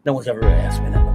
No one's ever really asked me that.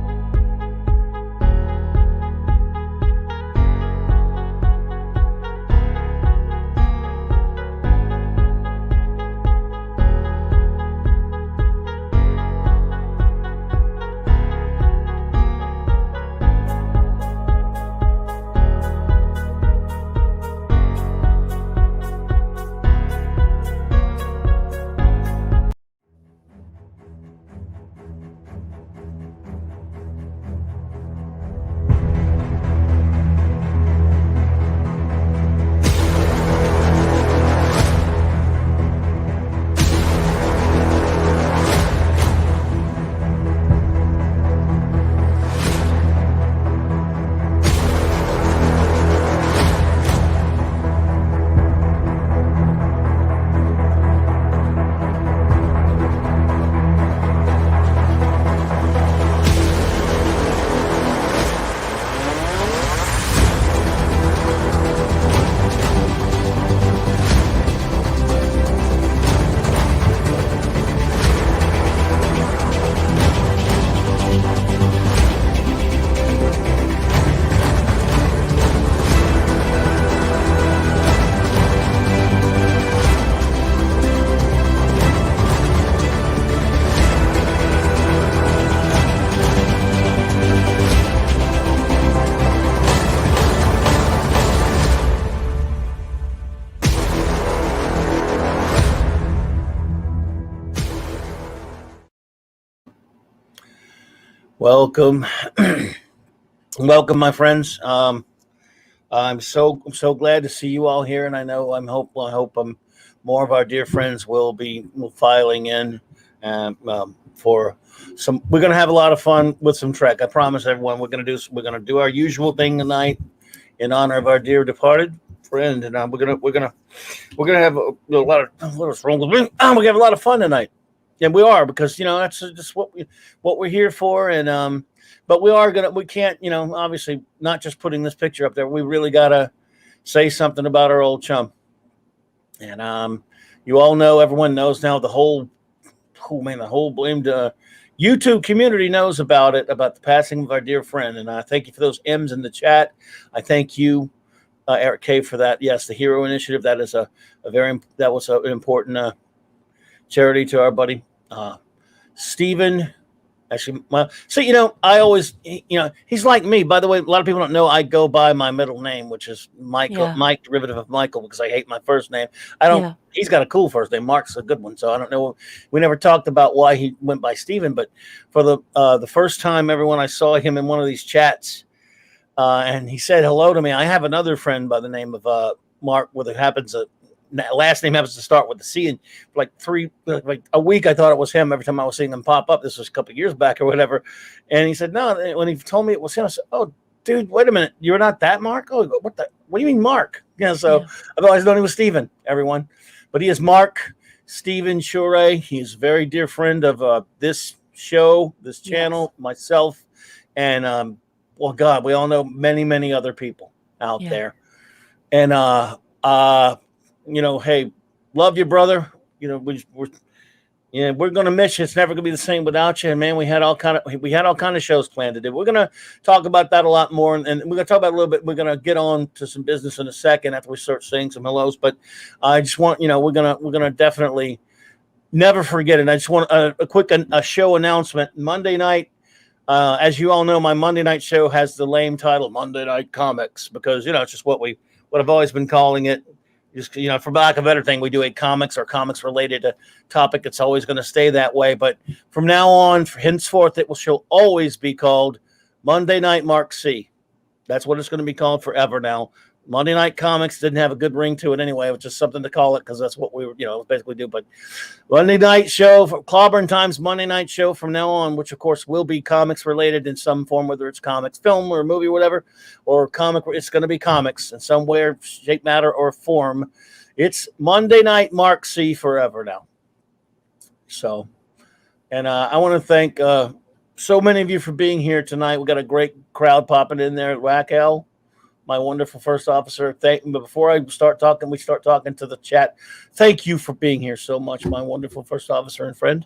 Welcome, welcome, my friends. I'm so glad to see you all here, and I hope more of our dear friends will be filing in for some. We're gonna have a lot of fun with some Trek. I promise everyone. We're gonna do our usual thing tonight in honor of our dear departed friend, and we're gonna have a lot of what's wrong with me? We're gonna have a lot of fun tonight. Yeah, we are, because that's just what we're here for, and but we can't, obviously not just putting this picture up there. We really gotta say something about our old chum, and you all know, everyone knows now, the whole blamed YouTube community knows about the passing of our dear friend, and I thank you for those M's in the chat. I thank you, Eric K, for that. Yes, the Hero Initiative. That is an important charity to our buddy Stephen. Actually, I always, he's like me. By the way, a lot of people don't know I go by my middle name, which is Michael, Mike, derivative of Michael, because I hate my first name. He's got a cool first name. Mark's a good one. So I don't know. We never talked about why he went by Stephen, but for the first time, everyone, I saw him in one of these chats, and he said hello to me. I have another friend by the name of Mark, where it happens last name happens to start with the C, and for like a week I thought it was him every time I was seeing him pop up. This was a couple of years back or whatever, and he said no. When he told me it was him, I said, "Oh, dude, wait a minute, you're not that Mark? Oh, what do you mean, Mark?" I've always known he was Stephen, everyone, but he is Mark Stephen Shure. He's a very dear friend of this show, this channel, myself, and well, God, we all know many other people out there, and hey, love you, brother. We're gonna miss you. It's never gonna be the same without you. And man, we had all kind of shows planned to do. We're gonna talk about that a lot more, and we're gonna talk about it a little bit. We're gonna get on to some business in a second after we start saying some hellos. But I just want we're gonna definitely never forget it. I just want a quick show announcement. Monday night, as you all know, my Monday night show has the lame title Monday Night Comics, because it's just what I've always been calling it. Just, for lack of a better thing, we do a comics or comics related topic. It's always going to stay that way. But from now on, henceforth, shall always be called Monday Night Mark C. That's what it's going to be called forever now. Monday Night Comics didn't have a good ring to it anyway. It was just something to call it, because that's what we basically do. But Monday night show, for Clobbering Times Monday night show from now on, which of course will be comics related in some form, whether it's comics, film, or movie, or whatever, or comic. It's going to be comics in some way, shape, matter, or form. It's Monday Night Mark C forever now. So, and I want to thank so many of you for being here tonight. We got a great crowd popping in there at RAQUEL, my wonderful first officer. But before I start talking to the chat. Thank you for being here so much, my wonderful first officer and friend.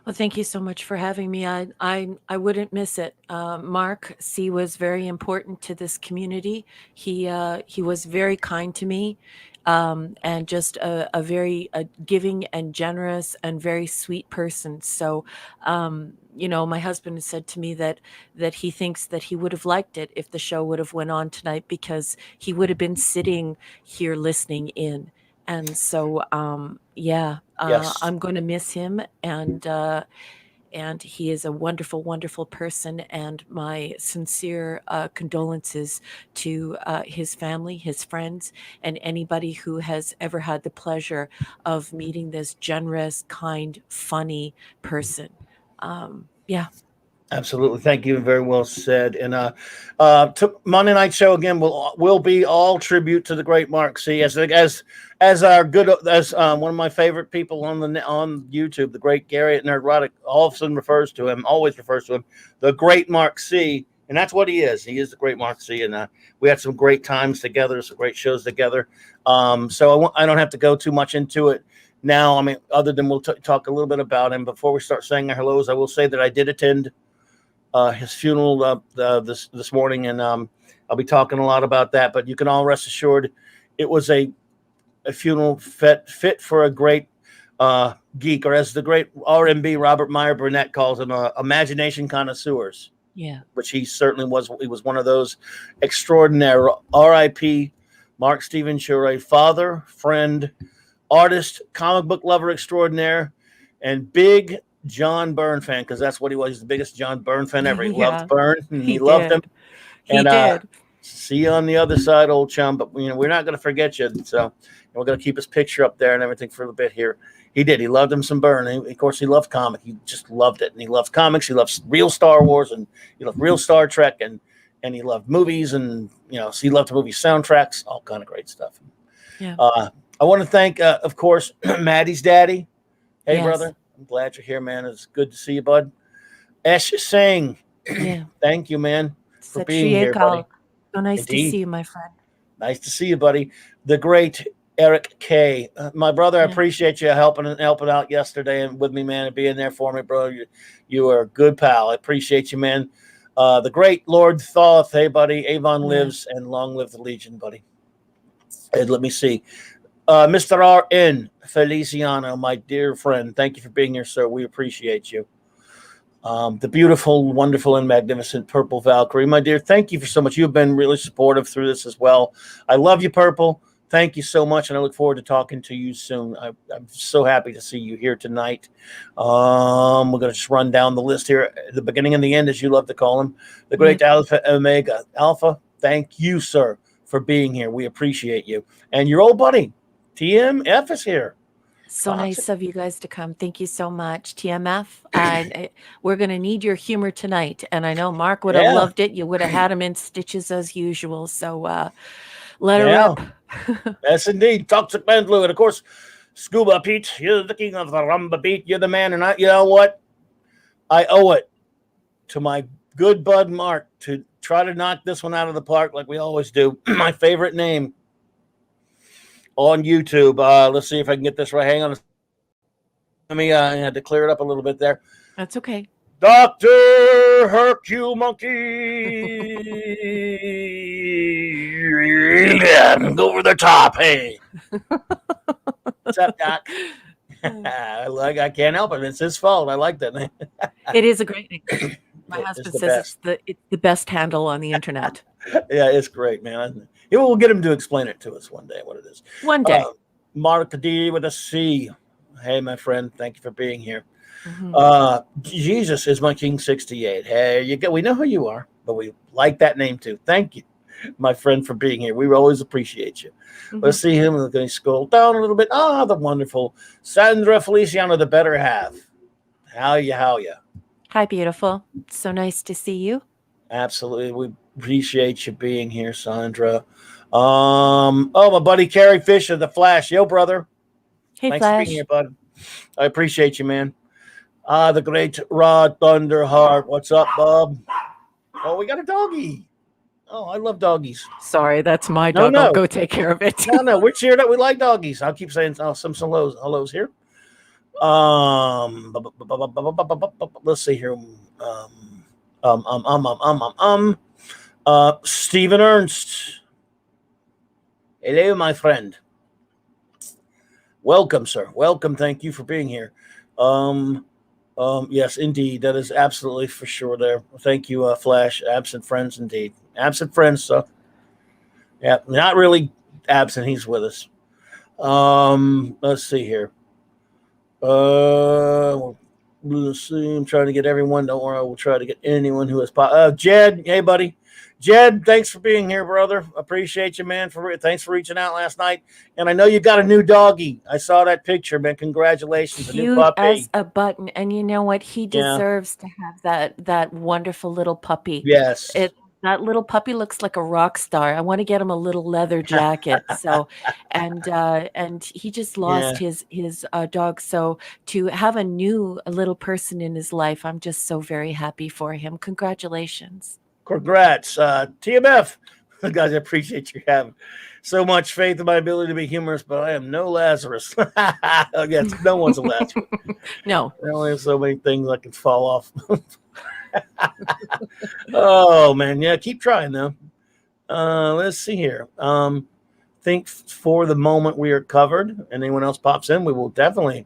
Well, thank you so much for having me. I wouldn't miss it. Mark C was very important to this community. He was very kind to me, and just a very giving and generous and very sweet person. So, my husband has said to me that he thinks that he would have liked it if the show would have went on tonight because he would have been sitting here listening in. And so, yeah, Yes, I'm going to miss him, and he is a wonderful, wonderful person. And my sincere condolences to his family, his friends, and anybody who has ever had the pleasure of meeting this generous, kind, funny person. Yeah, absolutely. Thank you. Very well said. And Monday night show again will be all tribute to the great Mark C. As our good as one of my favorite people on YouTube, the great Gary at Nerdrotic, often refers to him, always refers to him, the great Mark C. And that's what he is. He is the great Mark C. And we had some great times together, some great shows together. So I don't have to go too much into it now. I mean, other than we'll talk a little bit about him. Before we start saying our hellos, I will say that I did attend his funeral this morning, and I'll be talking a lot about that. But you can all rest assured, it was a funeral fit for a great geek, or as the great R&B Robert Meyer Burnett calls him, imagination connoisseurs, yeah, which he certainly was. He was one of those extraordinary. R.I.P. Mark Steven Shure, father, friend, artist, comic book lover extraordinaire, and big John Byrne fan, because that's what he was. He's the biggest John Byrne fan ever. He loved yeah, Byrne and he he loved him. did. He And did. see you on the other side, old chum. But we're not going to forget you. So we're going to keep his picture up there and everything for a bit here. He did. He loved him some Byrne. Of course, he loved comic. He just loved it, and he loves comics. He loves real Star Wars, and he loved real Star Trek, and he loved movies, and so he loved movie soundtracks, all kind of great stuff. Yeah. Uh, I want to thank, of course, Maddie's daddy. Hey, Yes. brother. I'm glad you're here, man. It's good to see you, bud. Ash Singh, Yeah. thank you, man, for Sat being Shri here, buddy. Akal. So nice to Indeed. see you, my friend. Nice to see you, buddy. The great Eric K. My brother, I Yeah. appreciate you helping out yesterday and with me, man, and being there for me, bro. You are a good pal. I appreciate you, man. The great Lord Thoth. Hey, buddy. Avon Yeah. lives and long live the Legion, buddy. And let me see. Mr. R.N. Feliciano, my dear friend, thank you for being here, sir. We appreciate you. The beautiful, wonderful, and magnificent Purple Valkyrie, my dear, thank you for so much. You've been really supportive through this as well. I love you, Purple. Thank you so much, and I look forward to talking to you soon. I'm so happy to see you here tonight. We're going to just run down the list here, the beginning and the end, as you love to call him. The great Yep. Alpha Omega. Alpha, thank you, sir, for being here. We appreciate you. And your old buddy, TMF, is here. So Toxic. nice of you guys to come. Thank you so much, TMF. We're going to need your humor tonight. And I know Mark would have Yeah, loved it. You would have had him in stitches as usual. So let her yeah. rip. Yes, indeed. Toxic Man Blue. And of course, Scuba Pete, you're the king of the rumba beat. You're the man. And you know what? I owe it to my good bud Mark to try to knock this one out of the park like we always do. My favorite name on YouTube. Let's see if I can get this right. Hang on. Let me, I had to clear it up a little bit there. That's okay. Dr. Hercule Monkey. Go over the top. Hey. What's up, Doc? I can't help it. It's his fault. I like that name. It is a great name. My It's husband the says best. it's the best handle on the internet. Yeah, it's great, man. We'll get him to explain it to us one day what it is. One day. Uh, Mark D with a C. Hey, my friend. Thank you for being here. Hmm. Jesus is my King 68. Hey, you go. We know who you are, but we like that name too. Thank you, my friend, for being here. We always appreciate you. Hmm. Let's see him. We're going to scroll down a little bit. Ah, the wonderful Sandra Feliciano, the better half. How you, how you? Hi, beautiful. So nice to see you. Absolutely. We appreciate you being here, Sandra. My buddy Carrie Fisher, the Flash. Yo, brother. Hey, Thanks for being Flash. here, bud. I appreciate you, man. The great Rod Thunderheart. What's up, bub? Oh, we got a doggy. Oh, I love doggies. Sorry, that's my No, dog. I'll no, go take care of it. no, no. We're cheered up. We like doggies. I'll keep saying some hellos here. Let's see here. Um, um, um, um, um, um, um. Stephen Ernst. Hello, my friend. Welcome, sir. Welcome. Thank you for being here. Um, yes, indeed. That is absolutely for sure there. Thank you, Flash. Absent friends, indeed. Absent friends, so yeah, not really absent. He's with us. Let's see here. Let's see. I'm trying to get everyone. Don't worry, I will try to get anyone who has. Jed, hey buddy, Jed, thanks for being here, brother. Appreciate you, man. Thanks for reaching out last night. And I know you got a new doggy. I saw that picture, man. Congratulations, a new Cute as puppy. a button, and you know what? He Yeah. deserves to have that wonderful little puppy. Yes. It That little puppy looks like a rock star. I wanna get him a little leather jacket, so and he just lost Yeah. his dog, so to have a little person in his life, I'm just so very happy for him. Congratulations. Congrats, TMF. Guys, I appreciate you having so much faith in my ability to be humorous, but I am no Lazarus. Yes, no one's a Lazarus. No. I only have so many things I can fall off. Oh man, yeah, keep trying though. Let's see here. Think for the moment we are covered. Anyone else pops in, we will definitely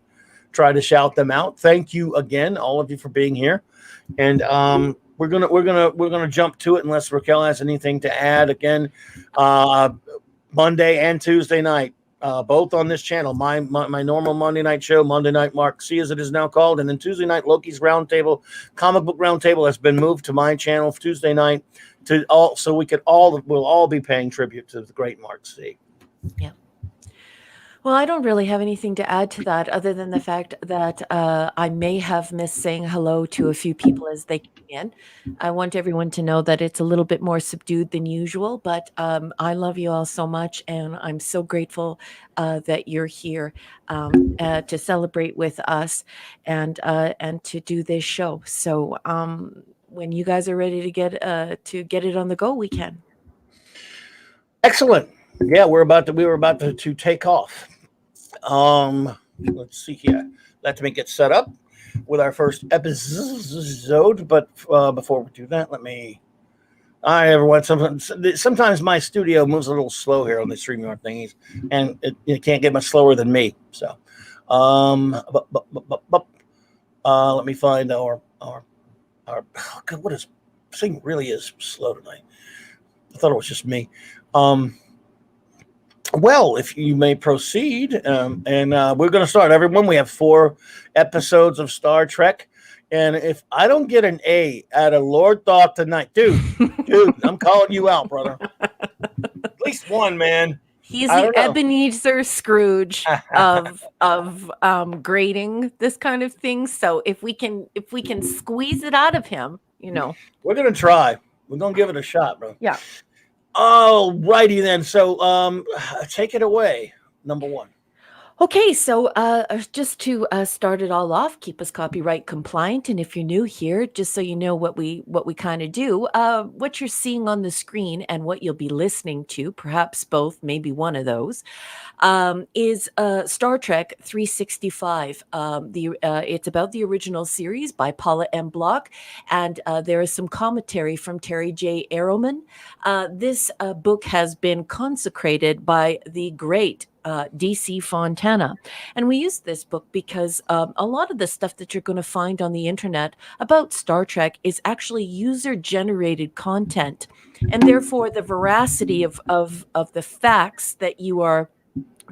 try to shout them out. Thank you again, all of you, for being here. And we're gonna jump to it unless Raquel has anything to add. Again, Monday and Tuesday night, both on this channel. My normal Monday night show, Monday Night Mark C, as it is now called, and then Tuesday night Loki's Roundtable, Comic Book Roundtable, has been moved to my channel Tuesday night so we'll all be paying tribute to the great Mark C. Yeah. Well, I don't really have anything to add to that other than the fact that I may have missed saying hello to a few people as they came in. I want everyone to know that it's a little bit more subdued than usual, but I love you all so much, and I'm so grateful that you're here to celebrate with us and to do this show. So when you guys are ready to get it on the go, we can. Excellent. Yeah, we were about to take off. Let's see here. Let me get set up with our first episode. But before we do that, Hi everyone. Sometimes my studio moves a little slow here on the StreamYard thingies, and it can't get much slower than me. So, let me find our. Oh God, this thing really is slow tonight. I thought it was just me. Well, if you may proceed, and we're going to start. Everyone, we have 4 episodes of Star Trek, and if I don't get an A out of Lord Thought tonight, dude, I'm calling you out, brother. At least one, man. He's the Ebenezer Scrooge of grading this kind of thing. So if we can squeeze it out of him, we're gonna try. We're gonna give it a shot, bro. Yeah. All righty then. So take it away, number 1. Okay, so just to start it all off, keep us copyright compliant, and if you're new here, just so you know what we kind of do, what you're seeing on the screen and what you'll be listening to, perhaps both, maybe one of those, is Star Trek 365. It's about the original series by Paula M. Block, and there is some commentary from Terry J. Arrowman. This book has been consecrated by the great DC Fontana. And we use this book because a lot of the stuff that you're going to find on the internet about Star Trek is actually user-generated content. And therefore, the veracity of the facts that you are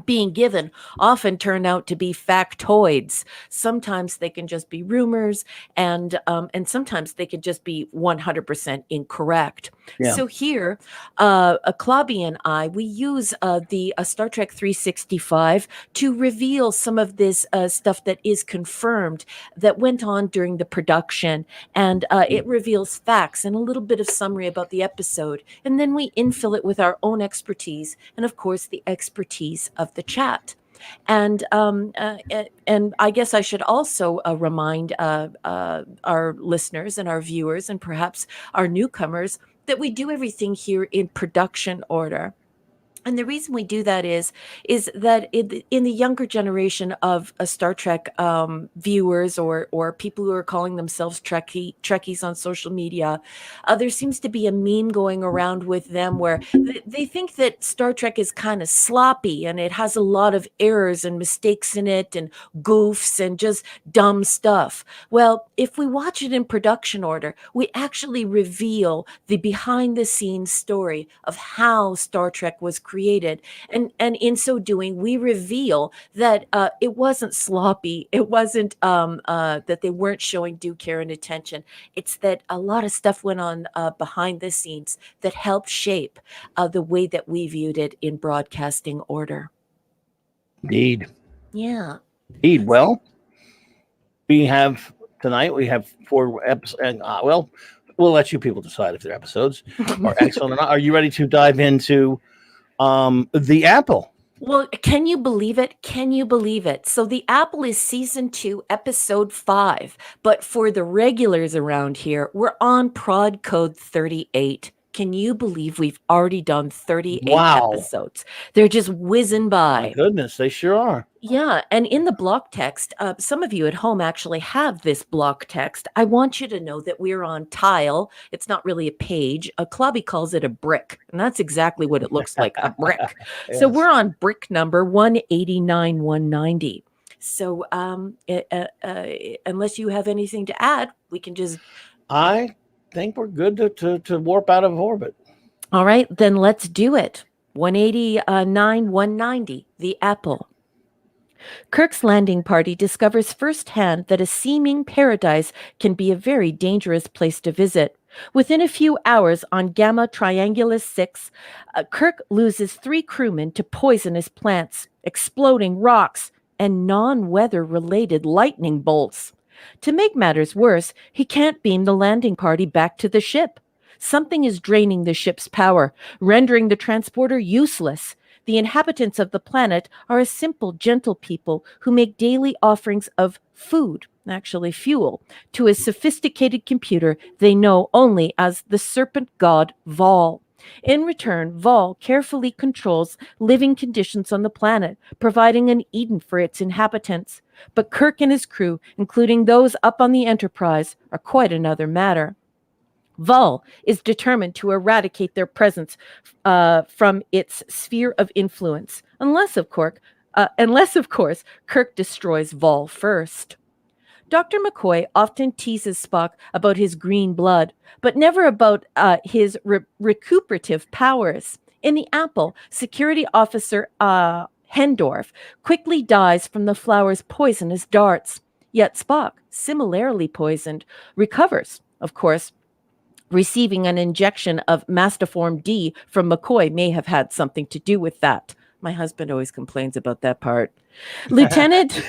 being given often turn out to be factoids. Sometimes they can just be rumors, and sometimes they could just be 100% incorrect. Yeah. So here, Claudia and I, we use the Star Trek 365 to reveal some of this stuff that is confirmed that went on during the production, and it reveals facts and a little bit of summary about the episode, and then we infill it with our own expertise, and of course the expertise of the chat. And I guess I should also remind our listeners and our viewers and perhaps our newcomers that we do everything here in production order. And the reason we do that is that in the younger generation of Star Trek viewers or people who are calling themselves Trekkies on social media, there seems to be a meme going around with them where they think that Star Trek is kind of sloppy and it has a lot of errors and mistakes in it and goofs and just dumb stuff. Well, if we watch it in production order, we actually reveal the behind the scenes story of how Star Trek was created. And in so doing, we reveal that it wasn't sloppy. It wasn't that they weren't showing due care and attention. It's that a lot of stuff went on behind the scenes that helped shape the way that we viewed it in broadcasting order. Indeed. Yeah. Indeed. Well, we have tonight, we have 4 episodes. Well, we'll let you people decide if their episodes are excellent or not. Are you ready to dive into the Apple? Well, can you believe it? Can you believe it? So The Apple is season 2, episode 5. But for the regulars around here, we're on prod code 38. Can you believe we've already done 38 Wow. episodes? They're just whizzing by. My goodness, they sure are. Yeah, and in the block text, some of you at home actually have this block text. I want you to know that we're on tile. It's not really a page. Clobby calls it a brick, and that's exactly what it looks like, a brick. Yes. So we're on brick number 189, 190. So unless you have anything to add, we can just... I think we're good to warp out of orbit. All right, then let's do it. 189, 190, the Apple. Kirk's landing party discovers firsthand that a seeming paradise can be a very dangerous place to visit. Within a few hours on Gamma Triangulus 6, Kirk loses 3 crewmen to poisonous plants, exploding rocks, and non-weather related lightning bolts. To make matters worse, he can't beam the landing party back to the ship. Something is draining the ship's power, rendering the transporter useless. The inhabitants of the planet are a simple, gentle people who make daily offerings of food, actually fuel, to a sophisticated computer they know only as the serpent god Vol. In return, Vol carefully controls living conditions on the planet, providing an Eden for its inhabitants. But Kirk and his crew, including those up on the Enterprise, are quite another matter. Vol is determined to eradicate their presence from its sphere of influence, unless, of course, Kirk destroys Vol first. Dr. McCoy often teases Spock about his green blood, but never about his recuperative powers. In the Apple, security officer Hendorf quickly dies from the flower's poisonous darts. Yet Spock, similarly poisoned, recovers, of course. Receiving an injection of Mastiform D from McCoy may have had something to do with that. My husband always complains about that part. Lieutenant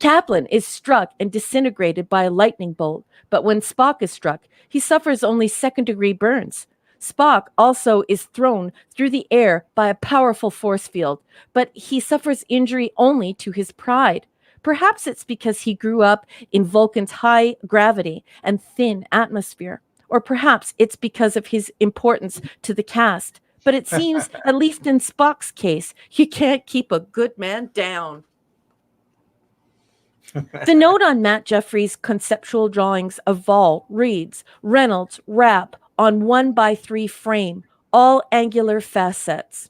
Kaplan is struck and disintegrated by a lightning bolt, but when Spock is struck, he suffers only second-degree burns. Spock also is thrown through the air by a powerful force field, but he suffers injury only to his pride. Perhaps it's because he grew up in Vulcan's high gravity and thin atmosphere. Or perhaps it's because of his importance to the cast. But it seems, at least in Spock's case, you can't keep a good man down. The note on Matt Jeffries' conceptual drawings of Vol reads, Reynolds wrap on 1x3 frame, all angular facets.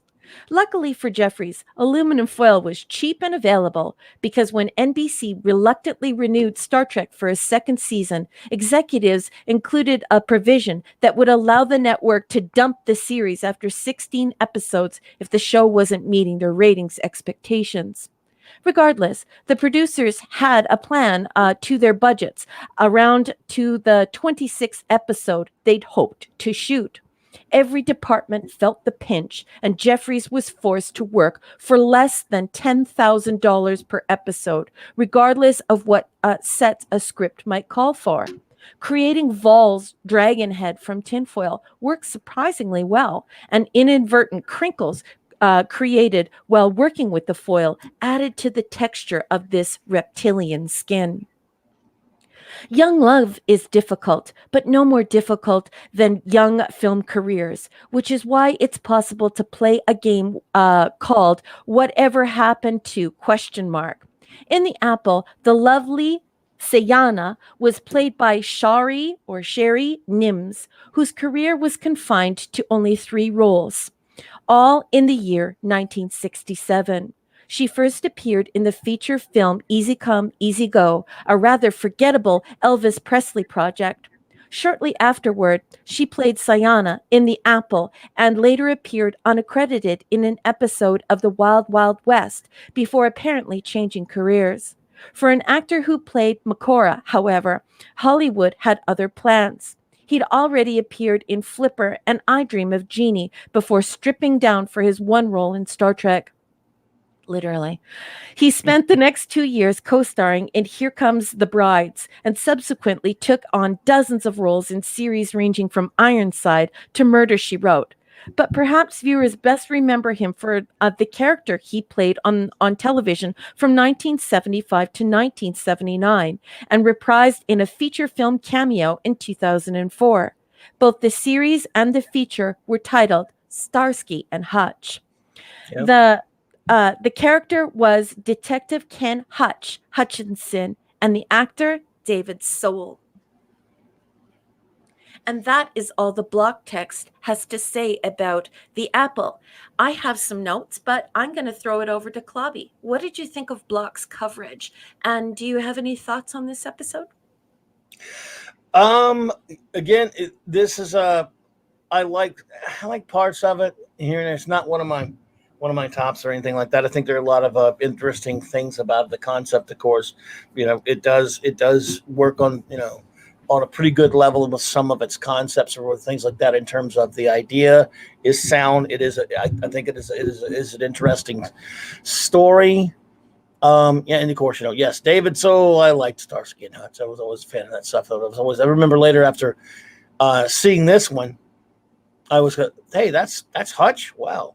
Luckily for Jeffries, aluminum foil was cheap and available because when NBC reluctantly renewed Star Trek for a second season, executives included a provision that would allow the network to dump the series after 16 episodes if the show wasn't meeting their ratings expectations. Regardless, the producers had a plan to their budgets around to the 26th episode they'd hoped to shoot. Every department felt the pinch, and Jeffries was forced to work for less than $10,000 per episode, regardless of what sets a script might call for. Creating Vol's dragon head from tinfoil worked surprisingly well, and inadvertent crinkles created while working with the foil added to the texture of this reptilian skin. Young love is difficult, but no more difficult than young film careers, which is why it's possible to play a game called Whatever Happened to question mark. In the Apple, the lovely Sayana was played by Sherry Nims, whose career was confined to only 3 roles, all in the year 1967. She first appeared in the feature film Easy Come, Easy Go, a rather forgettable Elvis Presley project. Shortly afterward, she played Sayana in The Apple and later appeared unaccredited in an episode of The Wild Wild West before apparently changing careers. For an actor who played Makora, however, Hollywood had other plans. He'd already appeared in Flipper and I Dream of Jeannie before stripping down for his one role in Star Trek. Literally. He spent the next 2 years co-starring in Here Comes the Brides and subsequently took on dozens of roles in series ranging from Ironside to Murder, She Wrote. But perhaps viewers best remember him for the character he played on television from 1975 to 1979 and reprised in a feature film cameo in 2004. Both the series and the feature were titled Starsky and Hutch. Yep. The character was Detective Ken Hutchinson, and the actor, David Soul. And that is all the block text has to say about The Apple. I have some notes, but I'm going to throw it over to Clobby. What did you think of Block's coverage? And do you have any thoughts on this episode? Again, this is I like parts of it here, and it's not one of my tops or anything like that. I think there are a lot of interesting things about the concept. Of course, it does work on on a pretty good level with some of its concepts or things like that. In terms of the idea is sound. It is I think it is an interesting story. And of course, yes, David. So I liked Starsky and Hutch. I was always a fan of that stuff. I remember later after seeing this one, I was, hey, that's Hutch. Wow.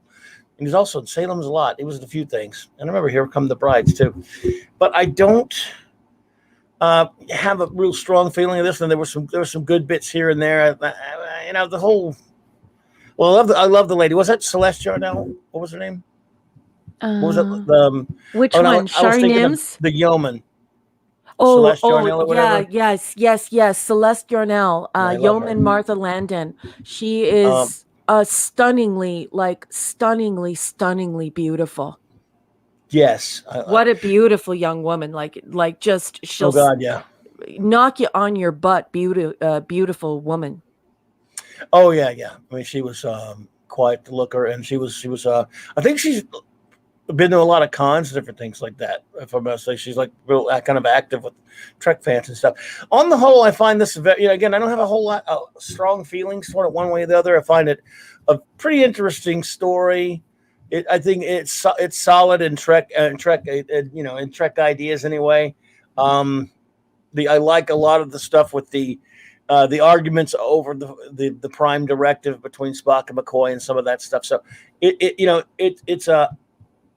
And he's also in Salem's Lot. He was in a few things. And I remember Here Come the Brides too. But I don't have a real strong feeling of this. And there were some good bits here and there. The whole. Well, I love the lady. Was that Celeste Jarnell? What was her name? What was it? Which one? I was thinking of the yeoman. Celeste Jarnell or whatever. Yes. Celeste Yarnell, yeoman Martha Landon. She is stunningly beautiful. Yes. What a beautiful young woman. Like just she'll knock you on your butt. Beautiful woman. Oh yeah. I mean, she was quite the looker, and she was. I think she's been to a lot of cons and different things like that. If I'm going to say, she's like real kind of active with Trek fans and stuff. On the whole, I find this again, I don't have a whole lot of strong feelings toward it one way or the other. I find it a pretty interesting story. I think it's solid in Trek in Trek ideas anyway. I like a lot of the stuff with the arguments over the prime directive between Spock and McCoy and some of that stuff. So it's a.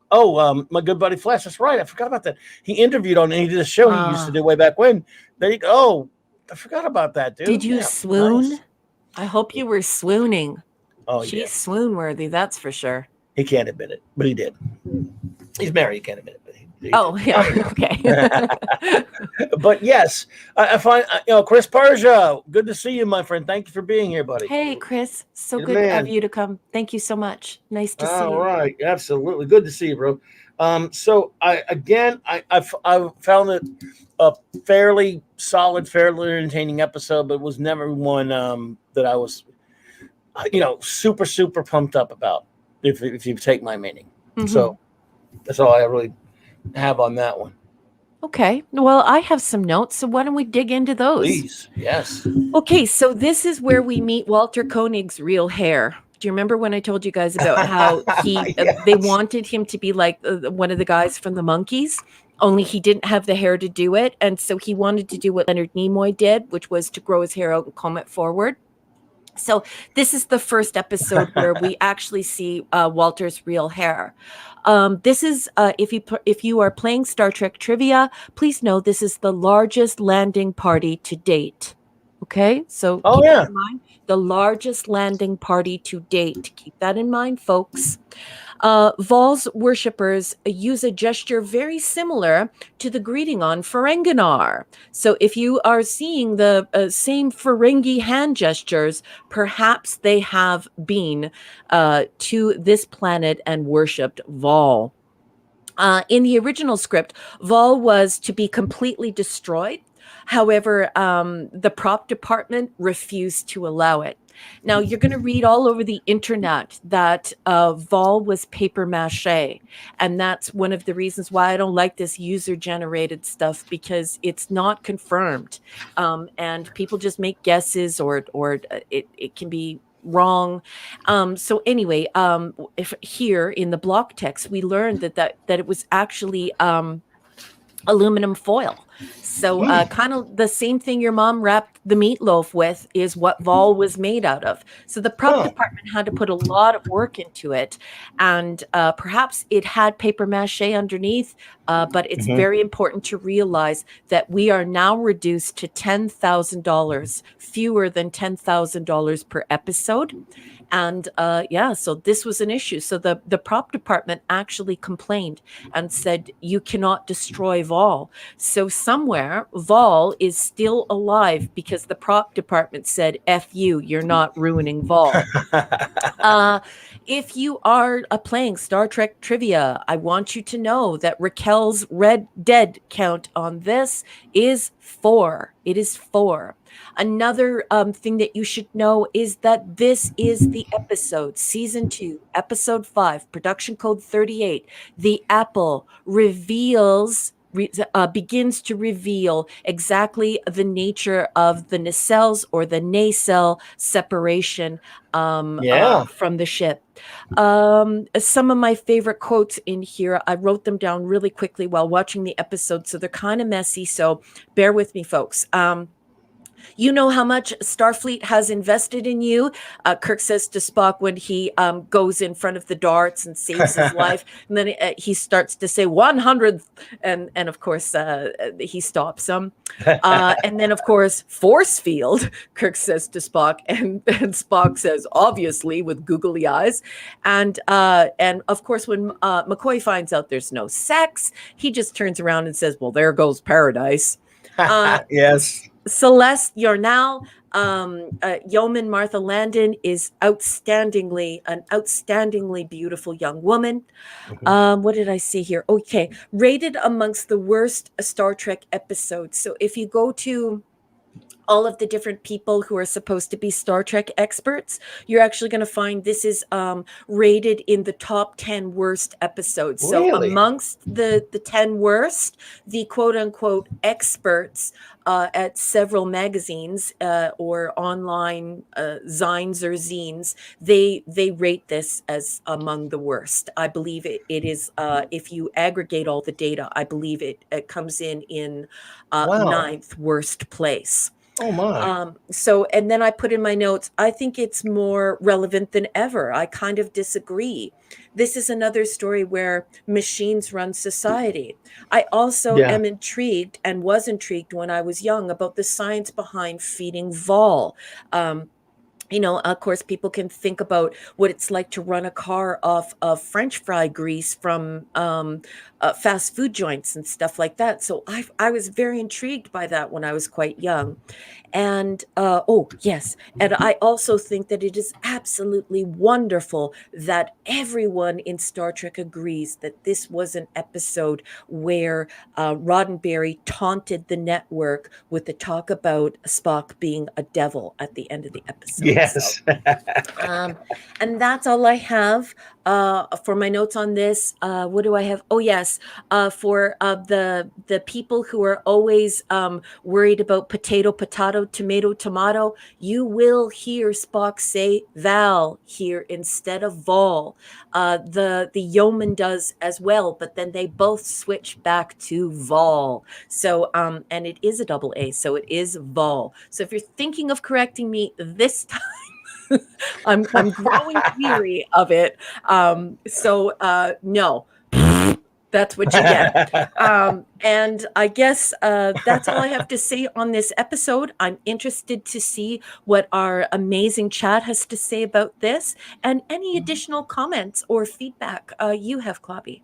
My good buddy Flash. That's right. I forgot about that. He interviewed he did a show he used to do way back when. There you go. Oh, I forgot about that, dude. Did you swoon? Nice. I hope you were swooning. Oh, she's swoon worthy. That's for sure. He can't admit it, but he did. He's married. He can't admit it, but he yeah. Okay. But yes, I find Chris Persia. Good to see you, my friend. Thank you for being here, buddy. Hey, Chris. So good of you to come. Thank you so much. Nice to see you. All right, absolutely. Good to see you, bro. So I found it a fairly solid, fairly entertaining episode, but it was never one that I was, super pumped up about. If you take my meaning, So that's all I really have on that one. Okay. Well, I have some notes, so why don't we dig into those? Please. Yes. Okay, so this is where we meet Walter Koenig's real hair. Do you remember when I told you guys about how they wanted him to be like one of the guys from the Monkees, only he didn't have the hair to do it, and so he wanted to do what Leonard Nimoy did, which was to grow his hair out and comb it forward. So this is the first episode where we actually see Walter's real hair. This is if you are playing Star Trek trivia, please know this is the largest landing party to date. Okay, so Oh keep that yeah. in mind. The largest landing party to date. Keep that in mind, folks. Vol's worshippers use a gesture very similar to the greeting on Ferenginar. So if you are seeing the same Ferengi hand gestures, perhaps they have been to this planet and worshipped Vol. In the original script, Vol was to be completely destroyed. However, the prop department refused to allow it. Now, you're going to read all over the internet that Vol was paper mache. And that's one of the reasons why I don't like this user generated stuff, because it's not confirmed. And people just make guesses, or it can be wrong. So anyway, if here in the block text, we learned that it was actually aluminum foil. So kind of the same thing your mom wrapped the meatloaf with is what Vol was made out of. So the prop department had to put a lot of work into it. And perhaps it had paper mache underneath, but it's very important to realize that we are now reduced to $10,000, fewer than $10,000 per episode. And yeah, so this was an issue. So the prop department actually complained and said, you cannot destroy Vol. So somewhere Vol is still alive because the prop department said, F you, you're not ruining Vol. If you are playing Star Trek trivia, I want you to know that Raquel's red dead count on this is 4. It is 4. Another thing that you should know is that this is the episode, season 2, episode 5, production code 38. The apple begins to reveal exactly the nature of the nacelles or the nacelle separation from the ship. Some of my favorite quotes in here, I wrote them down really quickly while watching the episode, so they're kind of messy, so bear with me, folks. You know how much Starfleet has invested in you, Kirk says to Spock when he goes in front of the darts and saves his life. And then he starts to say 100th. And of course, he stops him. And then, of course, force field, Kirk says to Spock. And Spock says, obviously, with googly eyes. And of course, when McCoy finds out there's no sex, he just turns around and says, well, there goes paradise. Yes. Celeste Yarnall, Yeoman Martha Landon is an outstandingly beautiful young woman. What did I see here? Okay, rated amongst the worst Star Trek episodes. So if you go to all of the different people who are supposed to be Star Trek experts, you're actually going to find this is rated in the top 10 worst episodes. So amongst the 10 worst, the quote unquote experts at several magazines or online zines or zines, they rate this as among the worst. I believe it is, if you aggregate all the data, I believe it comes in ninth worst place. Oh my. So, and then I put in my notes, I think it's more relevant than ever. I kind of disagree. This is another story where machines run society. I also am intrigued and was intrigued when I was young about the science behind feeding Vol. You know, of course, people can think about what it's like to run a car off of French fry grease from fast food joints and stuff like that. So I was very intrigued by that when I was quite young. And oh, yes. And I also think that it is absolutely wonderful that everyone in Star Trek agrees that this was an episode where Roddenberry taunted the network with the talk about Spock being a devil at the end of the episode. Yes. So, and that's all I have for my notes on this. What do I have? Oh, yes. For the people who are always worried about potato, tomato, tomato, you will hear Spock say Val here instead of Vol. The yeoman does as well, but then they both switch back to Vol. So, and it is a double A, so it is Vol. So if you're thinking of correcting me this time, I'm growing weary of it. No, that's what you get. And I guess that's all I have to say on this episode. I'm interested to see what our amazing chat has to say about this, and any additional comments or feedback you have, Clobby.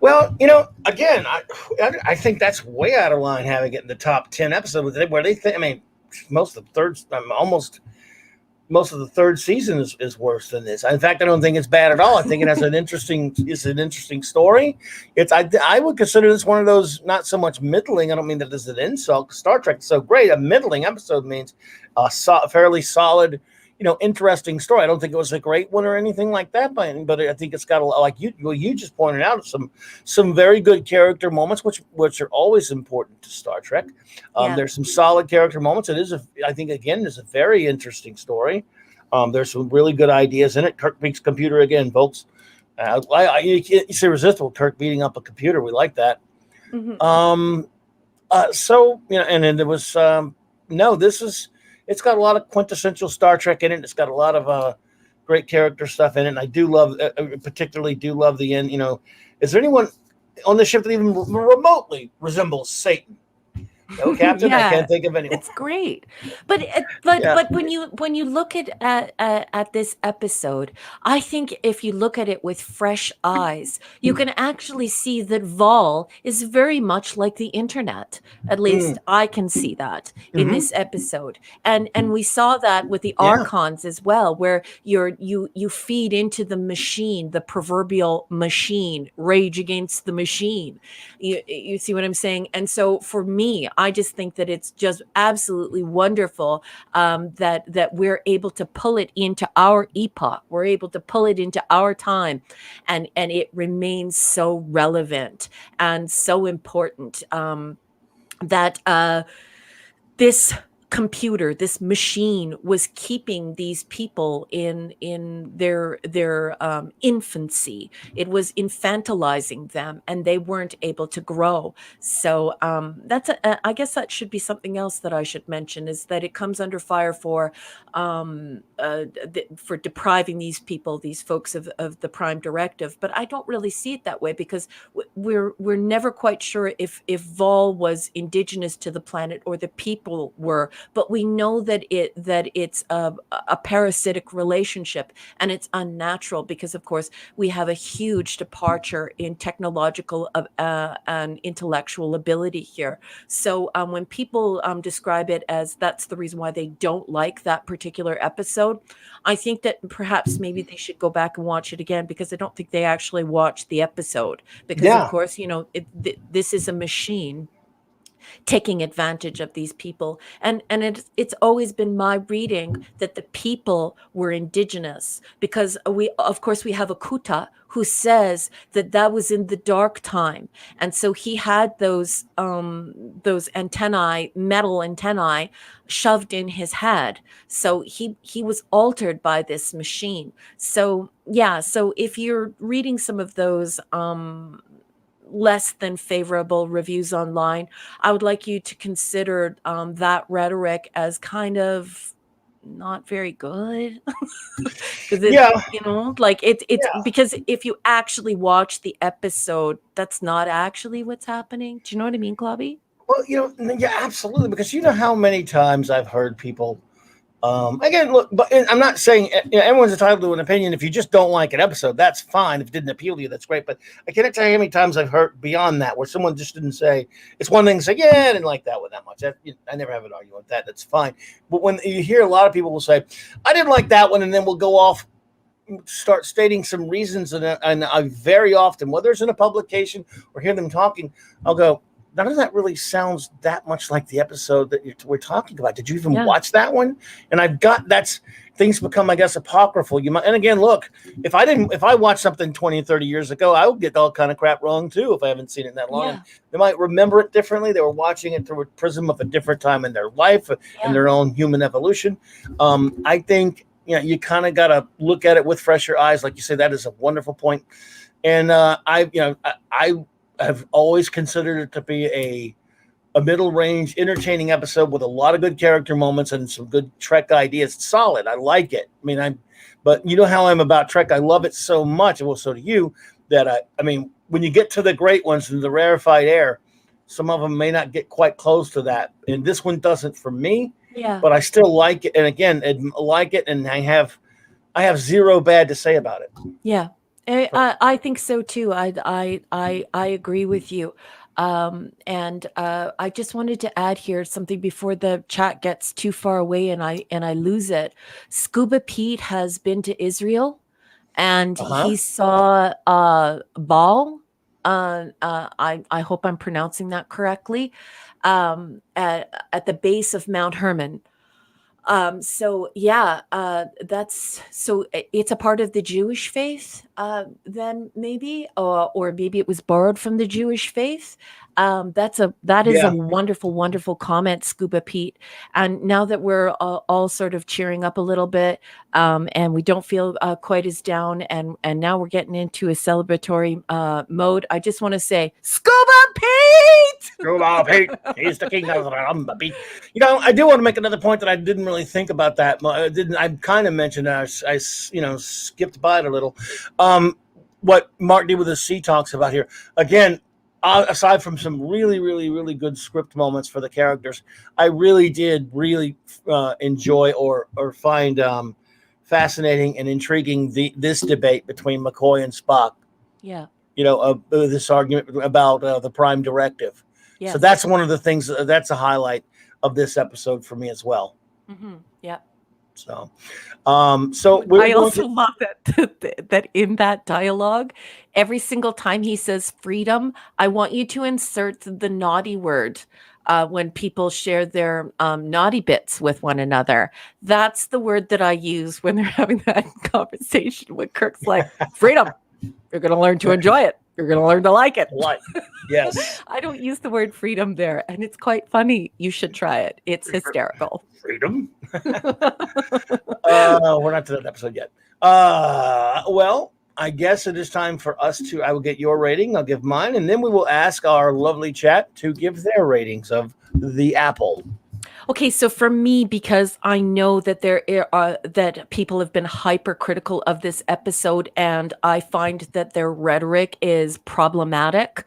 Well, again, I think that's way out of line having it in the top 10 episodes where they think. I mean, most of the third, almost most of the third season is worse than this. In fact, I don't think it's bad at all. I think it has it's an interesting story. I would consider this one of those not so much middling. I don't mean that this is an insult. Star Trek is so great. A middling episode means a fairly solid, interesting story. I don't think it was a great one or anything like that, but I think it's got like you just pointed out some very good character moments, which are always important to Star Trek. There's some solid character moments. I think again, it's a very interesting story. There's some really good ideas in it. Kirk beats computer again, folks. You can't irresistible Kirk beating up a computer. We like that. Mm-hmm. And then there was it's got a lot of quintessential Star Trek in it. It's got a lot of great character stuff in it. And I do love, particularly do love the end. Is there anyone on the ship that even remotely resembles Satan? No, Captain. I can't think of anyone. It's great, but when you look at this episode, I think if you look at it with fresh eyes, you can actually see that Vol is very much like the internet. At least I can see that in this episode, and we saw that with the Archons as well, where you feed into the machine, the proverbial machine, rage against the machine. You see what I'm saying? And so for me, I just think that it's just absolutely wonderful that we're able to pull it into our epoch. We're able to pull it into our time, and it remains so relevant and so important that this computer, this machine, was keeping these people in their infancy. It was infantilizing them, and they weren't able to grow. So I guess that should be something else that I should mention, is that it comes under fire for depriving these people, these folks, of the Prime Directive. But I don't really see it that way, because we're never quite sure if Vol was indigenous to the planet or the people were. But we know that it's a parasitic relationship, and it's unnatural because, of course, we have a huge departure in technological and intellectual ability here. So when people describe it as that's the reason why they don't like that particular episode, I think that perhaps maybe they should go back and watch it again, because I don't think they actually watched the episode. Because, of course, this is a machine taking advantage of these people, and it's always been my reading that the people were indigenous, because we have a Kuta who says that was in the dark time, and so he had those antennae, metal antennae, shoved in his head, so he was altered by this machine. So if you're reading some of those less than favorable reviews online, I would like you to consider that rhetoric as kind of not very good. It's because if you actually watch the episode, that's not actually what's happening. Do you know what I mean, Clobby? Well, absolutely, because how many times I've heard people again, look, but I'm not saying everyone's entitled to an opinion. If you just don't like an episode, that's fine. If it didn't appeal to you, that's great. But I can't tell you how many times I've heard beyond that, where someone just didn't say, it's one thing to say, I didn't like that one that much. I never have an argument with that. That's fine. But when you hear a lot of people will say, I didn't like that one, and then we'll go off, start stating some reasons, and I very often, whether it's in a publication or hear them talking, I'll go, none of that really sounds that much like the episode that we're talking about. Did you even watch that one? And things become, I guess, apocryphal. And again, look, if I watched something 20 and 30 years ago, I would get all kind of crap wrong too if I haven't seen it that long. Yeah. They might remember it differently. They were watching it through a prism of a different time in their life and their own human evolution. I think you kind of got to look at it with fresher eyes. Like you say, that is a wonderful point. And I've always considered it to be a middle range, entertaining episode with a lot of good character moments and some good Trek ideas. It's solid. I like it. I mean, but you know how I'm about Trek. I love it so much, well, so do you, that I mean, when you get to the great ones and the rarefied air, some of them may not get quite close to that. And this one doesn't for me, Yeah. but I still like it. And again, like it. And I have zero bad to say about it. Yeah. I think so too. I agree with you. And I just wanted to add here something before the chat gets too far away and I lose it. Scuba Pete has been to Israel, and he saw Baal. I hope I'm pronouncing that correctly. At the base of Mount Hermon. So yeah, it's a part of the Jewish faith, then maybe, or maybe it was borrowed from the Jewish faith. That is a wonderful, wonderful comment, Scuba Pete. And now that we're all sort of cheering up a little bit, and we don't feel quite as down, and now we're getting into a celebratory mode, I just want to say, Scuba Pete! Scuba Pete, he's the king of the rumba beat. You know, I do want to make another point that I didn't really think about that. I kind of mentioned that. I skipped by it a little. What Mark did with the Sea talks about here. Again, aside from some really, really, really good script moments for the characters, I really did enjoy or find fascinating and intriguing this debate between McCoy and Spock. Yeah. You know, this argument about the Prime Directive. Yes. So that's one of the things, that's a highlight of this episode for me as well. Mm-hmm. Yeah. So, I also love that in that dialogue, every single time he says freedom, I want you to insert the naughty word when people share their naughty bits with one another. That's the word that I use when they're having that conversation with Kirk's like, freedom. You're going to learn to enjoy it. You're going to learn to like it. Yes. I don't use the word freedom there, and it's quite funny. You should try it. It's hysterical. Freedom? We're not to that episode yet. Well, I guess it is time for us to, I will get your rating, I'll give mine, and then we will ask our lovely chat to give their ratings of the Apple. Okay, so for me, because I know that that people have been hypercritical of this episode, and I find that their rhetoric is problematic.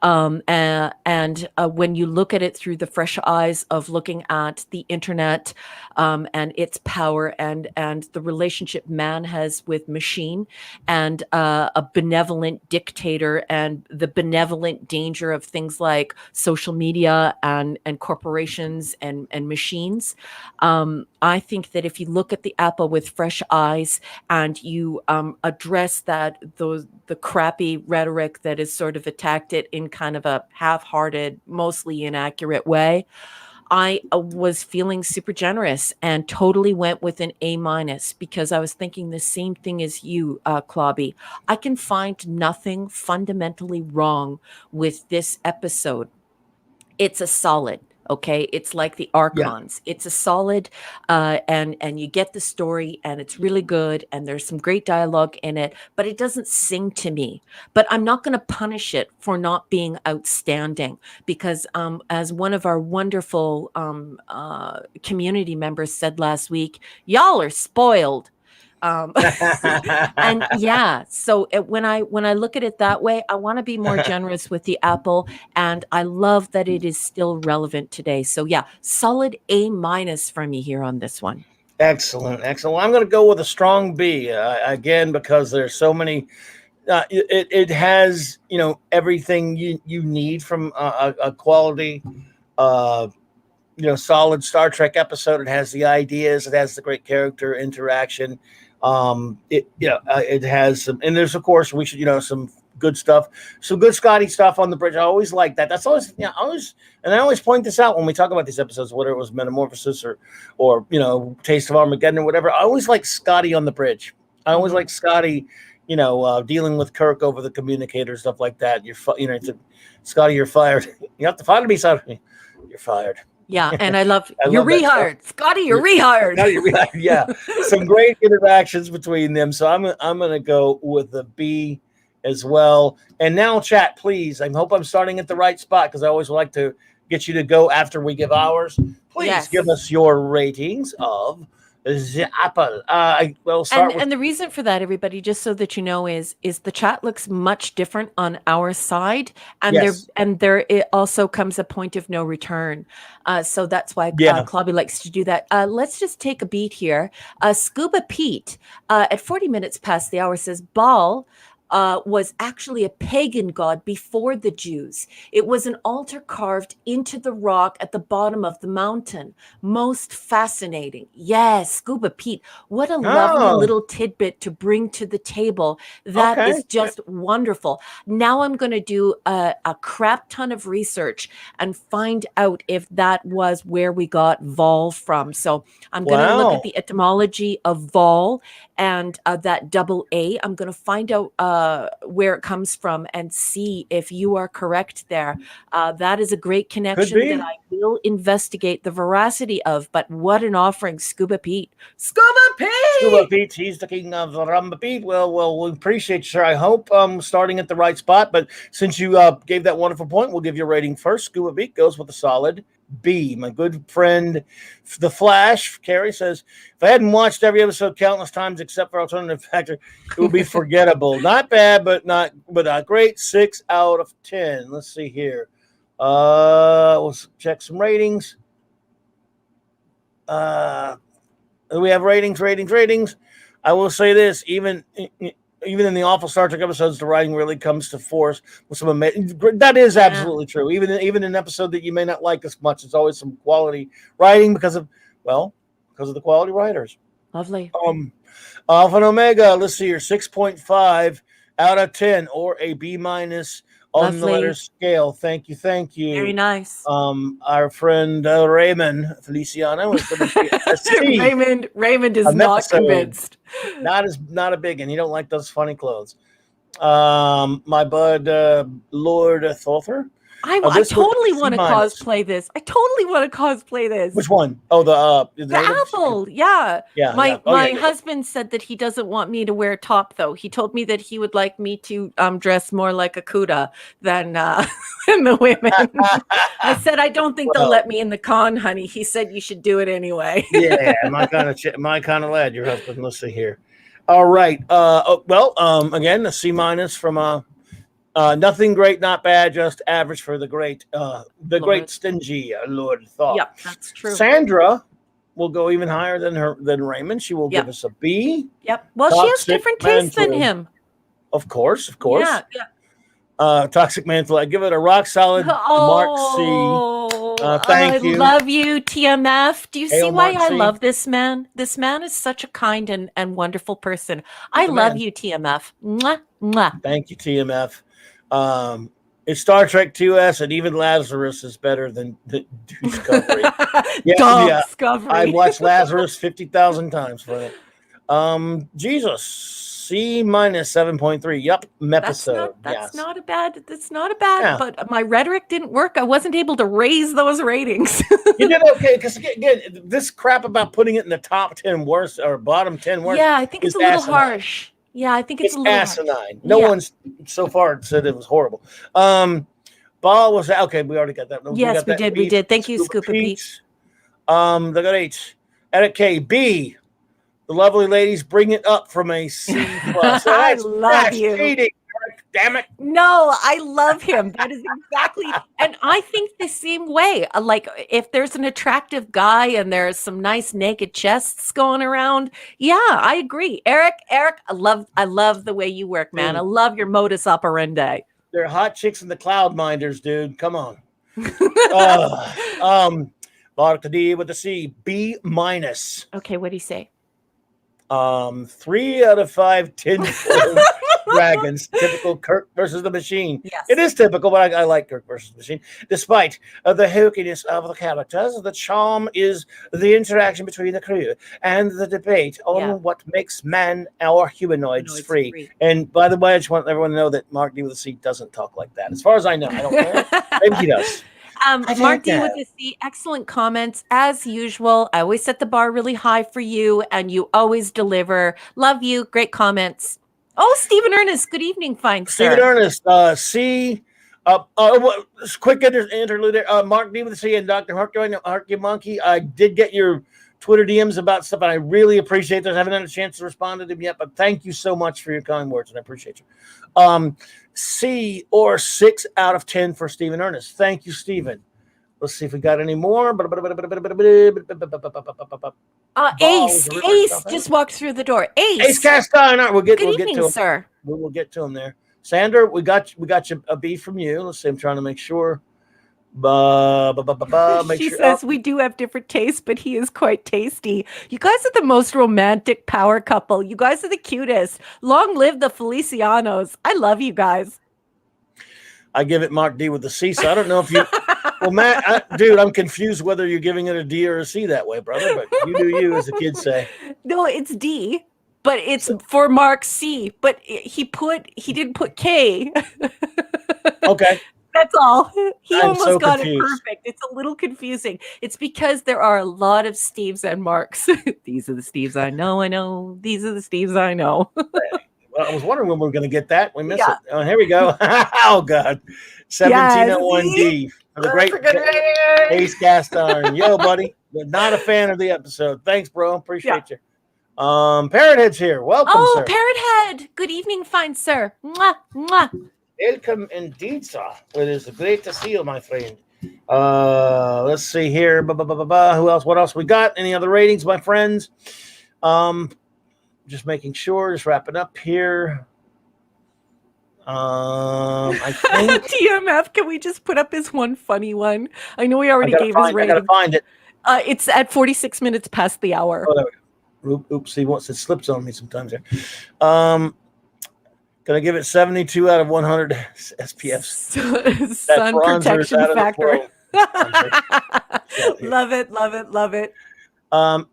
And when you look at it through the fresh eyes of looking at the internet and its power and the relationship man has with machine, and a benevolent dictator, and the benevolent danger of things like social media and corporations and machines. I think that if you look at the Apple with fresh eyes and you address the crappy rhetoric that is sort of attacked it in kind of a half-hearted, mostly inaccurate way, I was feeling super generous and totally went with an A- because I was thinking the same thing as you, Clobby. I can find nothing fundamentally wrong with this episode. It's a solid. Okay, it's like the Archons. Yeah. It's a solid, and you get the story, and it's really good, and there's some great dialogue in it, but it doesn't sing to me. But I'm not going to punish it for not being outstanding, because as one of our wonderful community members said last week, y'all are spoiled. And yeah, so when I look at it that way, I want to be more generous with the Apple, and I love that it is still relevant today. So yeah, solid A- for me here on this one. Excellent. Well, I'm going to go with a strong B again, because there's so many. It has, you know, everything you need from a quality, you know, solid Star Trek episode. It has the ideas. It has the great character interaction. It has some, and there's, of course, we should, you know, some good stuff, some good Scotty stuff on the bridge. I always like that. That's always, you know, I always point this out when we talk about these episodes, whether it was Metamorphosis or you know, Taste of Armageddon or whatever. I always like Scotty on the bridge. I always like Scotty, you know, dealing with Kirk over the communicator, stuff like that. Scotty, you're fired. You have to fire me, Scotty. You're fired. Yeah, and I love you're rehired, Scotty. You're rehired. Yeah, some great interactions between them. So I'm gonna go with the B as well. And now, chat, please. I hope I'm starting at the right spot, because I always like to get you to go after we give ours. Please Yes. give us your ratings of the Apple. We'll start with And the reason for that, everybody, just so that you know, is the chat looks much different on our side, and yes. there it also comes a point of no return. So that's why Yeah. Clobby likes to do that. Let's just take a beat here. Scuba Pete at 40 minutes past the hour says Baal was actually a pagan god before the Jews. It was an altar carved into the rock at the bottom of the mountain. Most fascinating. Yes, Scuba Pete. What a lovely Oh. little tidbit to bring to the table. That Okay. is just wonderful. Now I'm going to do a crap ton of research and find out if that was where we got Vol from. So I'm going to look Wow. at the etymology of Vol and that double A. I'm going to find out where it comes from and see if you are correct there. That is a great connection be. that I will investigate the veracity of. But what an offering, Scuba Pete. Scuba Pete! Scuba Pete, he's the king of the Rumba Pete. Well, we appreciate you, sir. I hope starting at the right spot. But since you gave that wonderful point, we'll give you a rating first. Scuba Pete goes with a solid B. My good friend, The Flash, Carrie, says, if I hadn't watched every episode countless times except for Alternative Factor, it would be forgettable. Not bad, but a great 6 out of 10. Let's see here. We'll check some ratings. We have ratings. I will say this, even in the awful Star Trek episodes, the writing really comes to force with some amazing. That is absolutely true. Even in an episode that you may not like as much, it's always some quality writing because of the quality writers. Lovely. Alpha and Omega, let's see here, 6.5 out of 10 or a B- on the letter scale. Thank you. Very nice. Our friend Raymond Feliciano is going to be Raymond is not convinced. Not a big one. He don't like those funny clothes. My bud Lord Thother. I totally want to cosplay this. Which one? Oh, the apple. Yeah. My husband said that he doesn't want me to wear top, though. He told me that he would like me to dress more like a Kuda than the women. I said, I don't think they'll let me in the con, honey. He said you should do it anyway. Yeah, my kind of lad, your husband. Let's see here. All right. Again, a C- from nothing great, not bad, just average for the great, great stingy Lord Thought. Yep, that's true. Sandra will go even higher than Raymond. She will give us a B. Yep. Well, she has different tastes than him. Of course. Yeah. Toxic Mantle. I give it a rock solid Mark C. Thank you. I love you, TMF. Do you see why I love this man? This man is such a kind and wonderful person. I love you, TMF. Mwah, mwah. Thank you, TMF. It's Star Trek 2S, and even Lazarus is better than Discovery. Discovery. I watched Lazarus 50,000 times for it. Jesus, C- 7.3. Yep, episode. That's not a bad. But my rhetoric didn't work. I wasn't able to raise those ratings. You did okay because again, this crap about putting it in the top 10 worst or bottom 10 worst. Yeah, I think it's a little harsh. Yeah, I think it's a little asinine. harsh. No one's so far said it was horrible. Ball was okay. We already got that. Yes, we did. We did. Thank you, Scuba Pete. The good H. Edit K. B. The lovely ladies bring it up from a C+. I love you. Cheating. Damn it. No, I love him. That is exactly. And I think the same way. Like if there's an attractive guy and there's some nice naked chests going around. Yeah, I agree. Eric, I love the way you work, man. I love your modus operandi. They're hot chicks in the cloud minders, dude. Come on. Mark the D with the C. B-. Okay, what do you say? 3 out of 5 10 dragons. Typical Kirk versus the Machine. Yes. It is typical, but I like Kirk versus the Machine. Despite the hokiness of the characters, the charm is the interaction between the crew and the debate on what makes man or humanoids free. And by the way, I just want everyone to know that Mark D with the C doesn't talk like that. As far as I know, I don't know. Maybe he does. Mark D with the C, excellent comments as usual. I always set the bar really high for you, and you always deliver. Love you. Great comments. Oh, Stephen Ernest. Good evening, fine sir. Stephen Ernest, C. Just quick interlude there. Mark D with the C and Dr. Harky Monkey. I did get your Twitter DMs about stuff, and I really appreciate those. I haven't had a chance to respond to them yet, but thank you so much for your kind words, and I appreciate you. C or 6 out of 10 for Stephen Ernest. Thank you, Stephen. Let's see if we got any more. Ace just walked through the door. Ace Cast Iron. All right, we'll get to him. Sir. We'll get to him there. Sandra, we got you a B from you. Let's see. I'm trying to make sure. She says we do have different tastes, but he is quite tasty. You guys are the most romantic power couple. You guys are the cutest. Long live the Felicianos. I love you guys. I give it Mark D with the C. So I don't know if you. Well, Matt, dude, I'm confused whether you're giving it a D or a C that way, brother. But you do you, as the kids say. No, it's D, but it's for Mark C. But he didn't put K. Okay. That's all. He I'm almost so got confused. it perfect. It's a little confusing. It's because there are a lot of Steves and Marks. These are the Steves I know. These are the Steves I know. Well, I was wondering when we were going to get that. We missed it. Oh, here we go. Oh, God. 1701D for the great Ace Cast Iron. Yo, buddy. Not a fan of the episode. Thanks, bro. Appreciate you. Parrothead's here. Welcome, sir. Parrothead. Good evening, fine sir. Mwah, mwah. Welcome indeed, sir. It is great to see you, my friend. Let's see here. Who else? What else we got? Any other ratings, my friends? Just making sure. Just wrapping up here. I think TMF. Can we just put up his one funny one? I know we already gave his rating. I gotta find it. It's at 46 minutes past the hour. Oh, there we go. Oops, see, once it slips on me sometimes here. Gonna give it 72 out of 100 SPFs. Sun protection factor. Love it.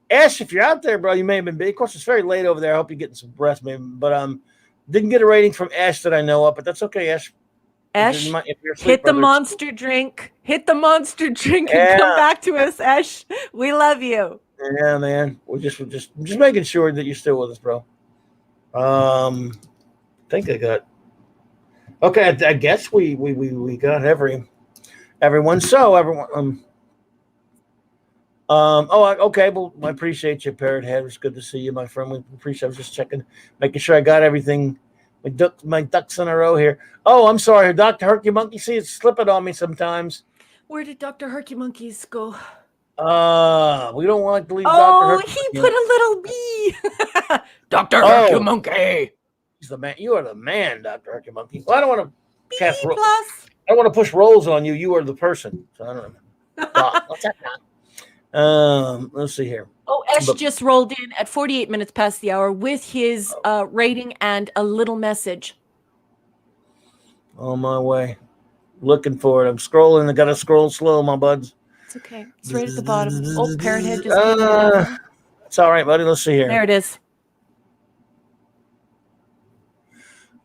Ash, if you're out there, bro, you may have been big. Of course, it's very late over there. I hope you're getting some rest, maybe. But didn't get a rating from Ash that I know of, but that's okay, Ash. Ash, hit the monster drink. Hit the monster drink Yeah. and come back to us, Ash. We love you. Yeah, man. We're just making sure that you're still with us, bro. I think I got. Okay, I guess we got everyone. So everyone. Okay. Well, I appreciate you, Parrothead. It's good to see you, my friend. We appreciate. I was just checking, making sure I got everything. My ducks in a row here. Oh, I'm sorry, Dr. Herky Monkey. See, it's slipping on me sometimes. Where did Dr. Herky Monkeys go? We don't want to leave Oh, Dr. Herky. he put a little bee. Dr. Herky Monkey. He's the man. You are the man, Dr. Herky Monkey. Well, I don't want to cast rolls. Plus. I don't want to push rolls on you. You are the person. So I don't know. What's that now? Let's see here. Oh, Ash just rolled in at 48 minutes past the hour with his rating and a little message. On my way. Looking for it. I'm scrolling. I got to scroll slow, my buds. It's okay. It's right at the bottom. Oh, Parrothead just it's all right, buddy. Let's see here. There it is.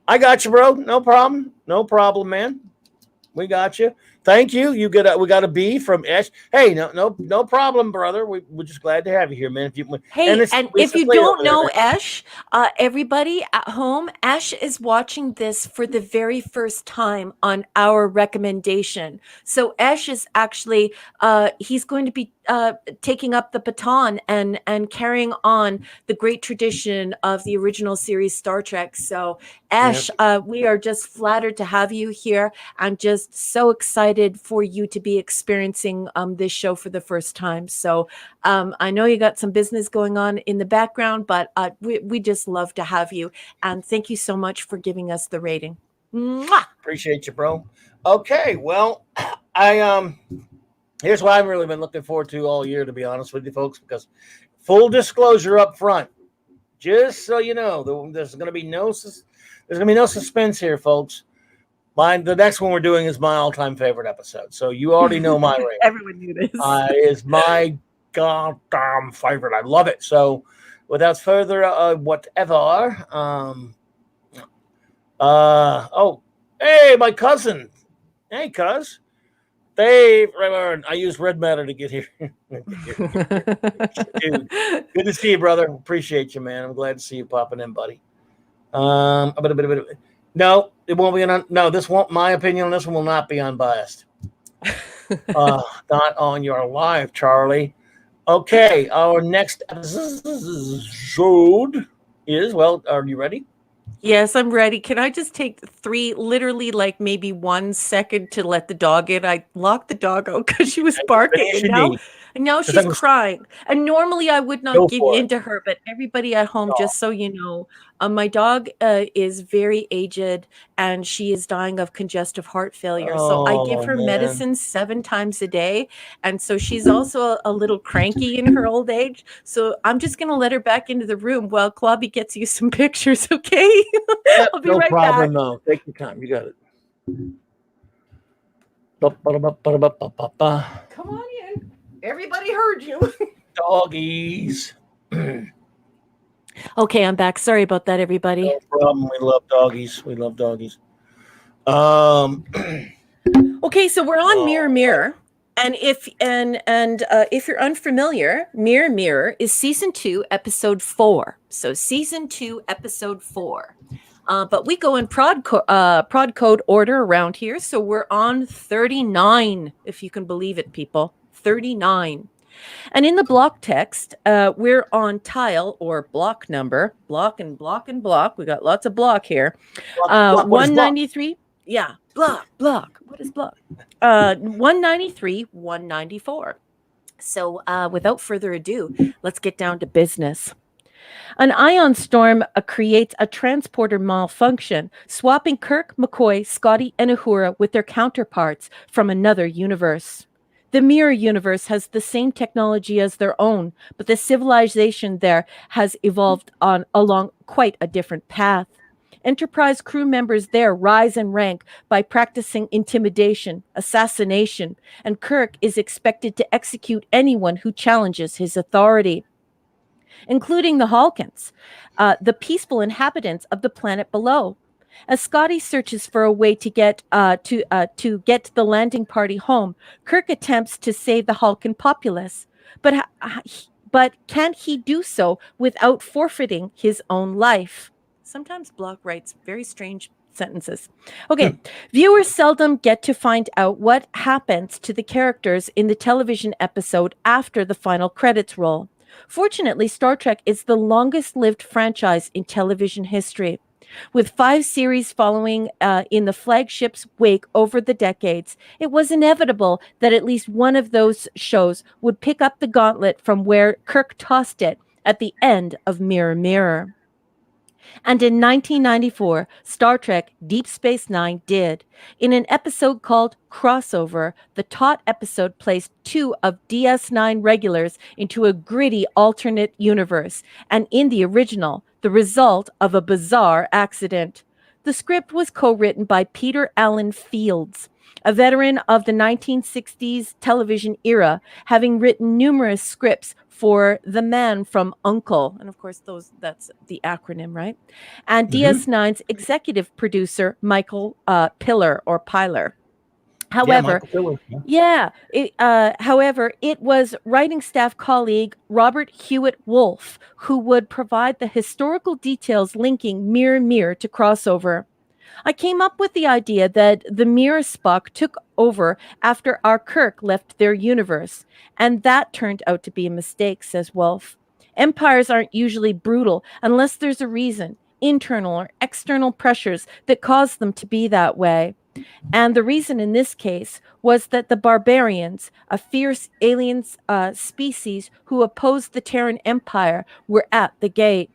I got you, bro. No problem. No problem, man. We got you. Thank you. We got a B from Ash. Hey, no problem, brother. We're just glad to have you here, man. If you don't know Ash, everybody at home, Ash is watching this for the very first time on our recommendation. So Ash is actually he's going to be taking up the baton and carrying on the great tradition of the original series Star Trek. So Ash, we are just flattered to have you here and just so excited for you to be experiencing this show for the first time. So I know you got some business going on in the background, but we just love to have you. And thank you so much for giving us the rating. Mwah! Appreciate you, bro. Okay, well, here's what I've really been looking forward to all year, to be honest with you folks, because full disclosure up front, just so you know, there's going to be no suspense here, folks. The next one we're doing is my all-time favorite episode, so you already know my rating. Everyone knew this. Is my goddamn favorite. I love it. So, without further whatever, hey, my cousin. Hey, cuz. Dave, Raymond. I used Red Matter to get here. Dude, good to see you, brother. Appreciate you, man. I'm glad to see you popping in, buddy. No, it won't be no, this won't my opinion on this one will not be unbiased. Not on your live, Charlie. Okay, our next episode is, well, are you ready? Yes, I'm ready. Can I just take literally like maybe 1 second to let the dog in? I locked the dog out because she was barking, As you need. and now 'Cause I she's was- crying. And normally I would not Go give for it. in to her, but everybody at home, Oh. just so you know, my dog is very aged and she is dying of congestive heart failure. So I give Oh, her man. medicine 7 times a day. And so she's also a little cranky in her old age. So I'm just going to let her back into the room while Clobby gets you some pictures, okay? Yep, I'll be no right problem, back. though. Take your time. You got it. Come on in. Everybody heard you. Doggies. Okay, I'm back. Sorry about that, everybody. No problem. We love doggies. We love doggies. Okay, so we're on Mirror Mirror. And if you're unfamiliar, Mirror Mirror is season 2, episode 4. So season 2, episode 4. But we go in prod code order around here. So we're on 39, if you can believe it, people. 39. And in the block text, we're on tile or block number. Block and block and block. We got lots of block here. Block, 193. Yeah, block. What is block? 193, 194. So without further ado, let's get down to business. An ion storm creates a transporter malfunction, swapping Kirk, McCoy, Scotty, and Uhura with their counterparts from another universe. The mirror universe has the same technology as their own, but the civilization there has evolved along quite a different path. Enterprise crew members there rise in rank by practicing intimidation, assassination, and Kirk is expected to execute anyone who challenges his authority, including the Halkans, the peaceful inhabitants of the planet below. As Scotty searches for a way to get to the landing party home, Kirk attempts to save the Halkan populace, but can he do so without forfeiting his own life? Sometimes Block writes very strange sentences. Okay, viewers seldom get to find out what happens to the characters in the television episode after the final credits roll. Fortunately, Star Trek is the longest-lived franchise in television history. With 5 series following in the flagship's wake over the decades, it was inevitable that at least one of those shows would pick up the gauntlet from where Kirk tossed it at the end of Mirror Mirror. And in 1994, Star Trek Deep Space Nine did. In an episode called Crossover, the taut episode placed 2 of DS9 regulars into a gritty alternate universe, and in the original, the result of a bizarre accident. The script was co-written by Peter Allen Fields, a veteran of the 1960s television era, having written numerous scripts for The Man from U.N.C.L.E. And of course, that's the acronym, right? And DS9's executive producer, Michael Pilar. However, however, it was writing staff colleague Robert Hewitt Wolfe who would provide the historical details linking Mirror Mirror to Crossover. I came up with the idea that the Mirror Spock took over after our Kirk left their universe, and that turned out to be a mistake, says Wolfe. Empires aren't usually brutal unless there's a reason, internal or external pressures that cause them to be that way. And the reason in this case was that the barbarians, a fierce alien species who opposed the Terran Empire, were at the gate.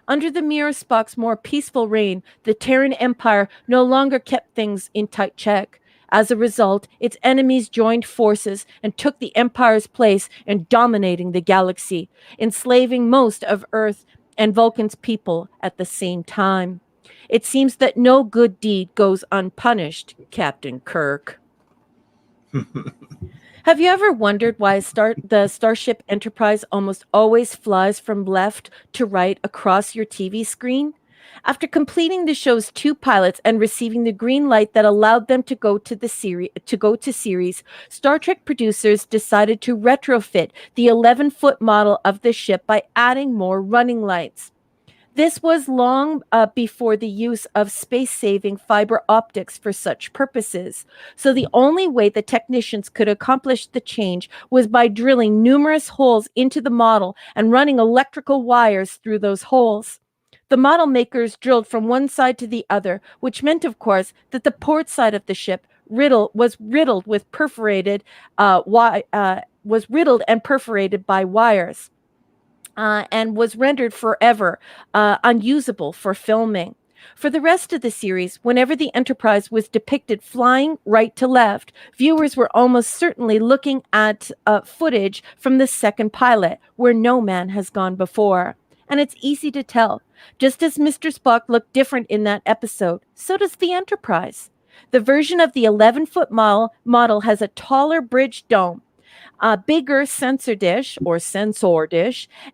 Under the Mirror Spock's more peaceful reign, the Terran Empire no longer kept things in tight check. As a result, its enemies joined forces and took the Empire's place in dominating the galaxy, enslaving most of Earth and Vulcan's people at the same time. It seems that no good deed goes unpunished, Captain Kirk. Have you ever wondered why the Starship Enterprise almost always flies from left to right across your TV screen? After completing the show's 2 pilots and receiving the green light that allowed them to go to series, Star Trek producers decided to retrofit the 11-foot model of the ship by adding more running lights. This was long before the use of space-saving fiber optics for such purposes. So the only way the technicians could accomplish the change was by drilling numerous holes into the model and running electrical wires through those holes. The model makers drilled from one side to the other, which meant, of course, that the port side of the ship was riddled with perforated was riddled and perforated by wires. And was rendered forever unusable for filming. For the rest of the series, whenever the Enterprise was depicted flying right to left, viewers were almost certainly looking at footage from the second pilot, Where No Man Has Gone Before. And it's easy to tell. Just as Mr. Spock looked different in that episode, so does the Enterprise. The version of the 11-foot model has a taller bridge dome, a bigger sensor dish,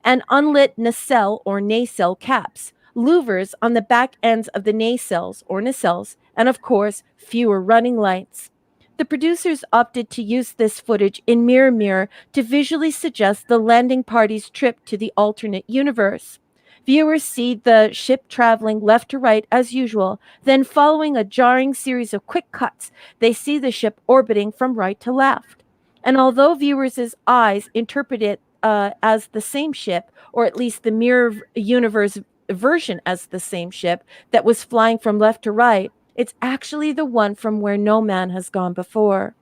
and unlit nacelle or nacelle caps, louvers on the back ends of the nacelles, and of course, fewer running lights. The producers opted to use this footage in mirror to visually suggest the landing party's trip to the alternate universe. Viewers see the ship traveling left to right as usual, then following a jarring series of quick cuts, they see the ship orbiting from right to left. And although viewers' eyes interpret it as the same ship, or at least the mirror universe version as the same ship that was flying from left to right, it's actually the one from Where No Man Has Gone Before.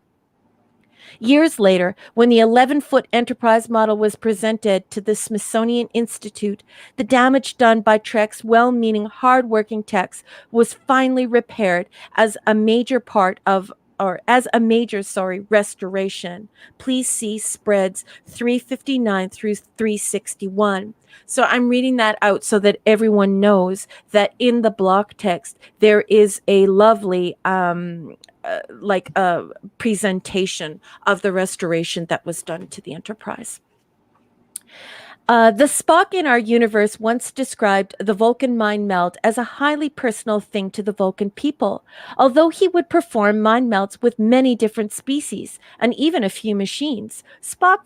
Years later, when the 11-foot Enterprise model was presented to the Smithsonian Institute, the damage done by Trek's well-meaning, hard-working techs was finally repaired as a major restoration. Please see spreads 359 through 361. So I'm reading that out so that everyone knows that in the block text there is a lovely presentation of the restoration that was done to the Enterprise. The Spock in our universe once described the Vulcan mind meld as a highly personal thing to the Vulcan people, although he would perform mind melds with many different species and even a few machines. Spock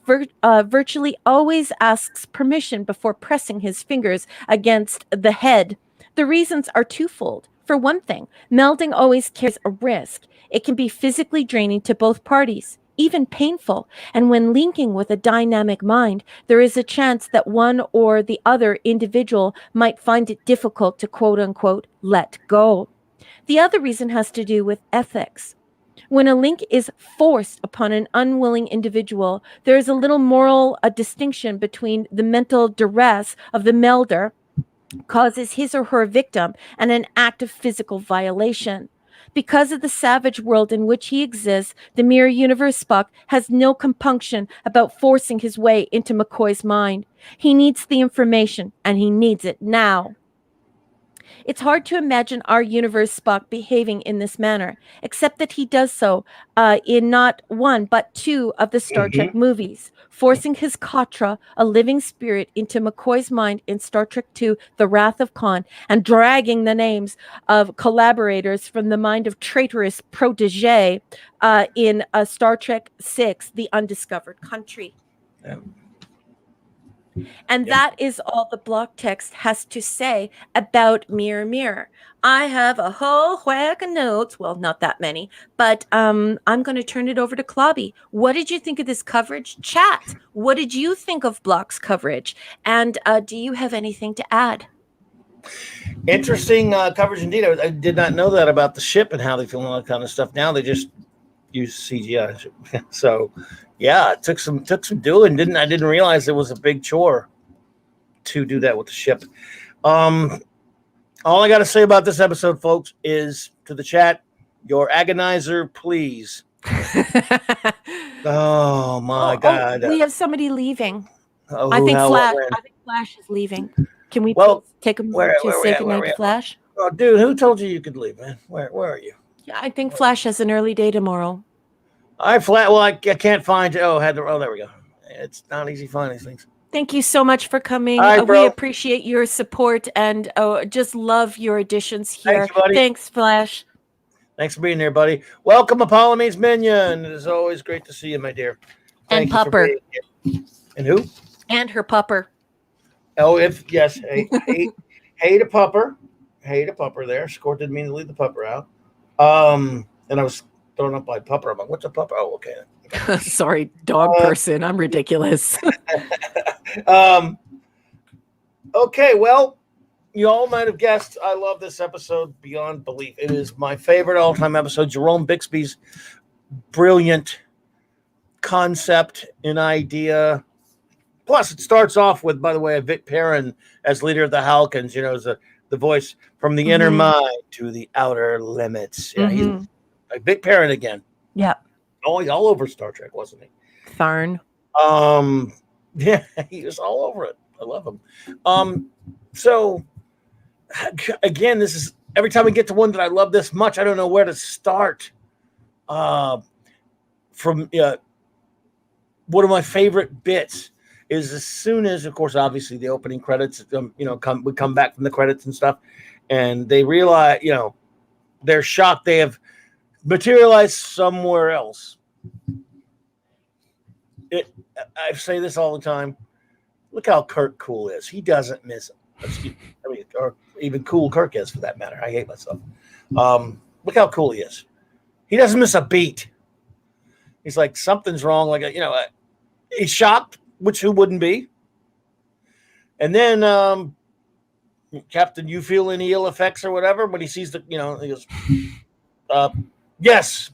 virtually always asks permission before pressing his fingers against the head. The reasons are twofold. For one thing, melding always carries a risk. It can be physically draining to both parties, even painful, and when linking with a dynamic mind, there is a chance that one or the other individual might find it difficult to quote-unquote let go. The other reason has to do with ethics. When a link is forced upon an unwilling individual, there is a little moral distinction between the mental duress of the melder causes his or her victim and an act of physical violation. Because of the savage world in which he exists, the Mirror Universe Spock has no compunction about forcing his way into McCoy's mind. He needs the information, and he needs it now. It's hard to imagine our universe Spock behaving in this manner, except that he does so in not one but two of the Star Trek movies, forcing his Katra, a living spirit, into McCoy's mind in Star Trek II, The Wrath of Khan, and dragging the names of collaborators from the mind of traitorous protege in Star Trek VI, The Undiscovered Country. Yeah. And that is all the block text has to say about Mirror Mirror. I have a whole whack of notes. Well, not that many, but I'm going to turn it over to Clobby. What did you think of this coverage? Chat. What did you think of Block's coverage? And do you have anything to add? Interesting coverage indeed. I did not know that about the ship and how they film all that kind of stuff. Now they just use CGI. So, yeah, it took some doing. I didn't realize it was a big chore to do that with the ship. All I got to say about this episode, folks, is to the chat, your agonizer, please. Oh my God! We have somebody leaving. Oh, I think Flash is leaving. Can we please take a moment to say goodnight to Flash? Oh, dude, who told you could leave, man? Where are you? Yeah, I think Flash has an early day tomorrow. I can't find it. There we go. It's not easy finding these things. Thank you so much for coming. We appreciate your support and just love your additions here. Thanks, Flash. Thanks for being there, buddy. Welcome, Apollome's Minion. It is always great to see you, my dear. And Pupper. And who? And her pupper. Oh, yes. Hey to Pupper. Hey to Pupper there. Score didn't mean to leave the Pupper out. And I was thrown up by Pupper. I'm like, what's a Pupper? Oh, okay. Sorry, dog person. I'm ridiculous. Um, okay, well, you all might have guessed I love this episode beyond belief. It is my favorite all-time episode. Jerome Bixby's brilliant concept and idea. Plus, it starts off with, by the way, Vic Perrin as leader of the Halkins, as the voice from the inner mind to the outer limits. Yeah, he's like Vic Perrin again. Yeah. Oh, he's all over Star Trek, wasn't he? Tharn. Yeah, he was all over it. I love him. So again, this is every time we get to one that I love this much, I don't know where to start. From one of my favorite bits is as soon as, of course, obviously the opening credits, we come back from the credits and stuff, and they realize, they're shocked they have materialized somewhere else. I say this all the time. Look how Kirk cool is. He doesn't miss him. Or even cool Kirk is, for that matter. I hate myself. Look how cool he is. He doesn't miss a beat. He's like, something's wrong. Like, he's shocked, which who wouldn't be? And then, Captain, you feel any ill effects or whatever? When he sees he goes, yes,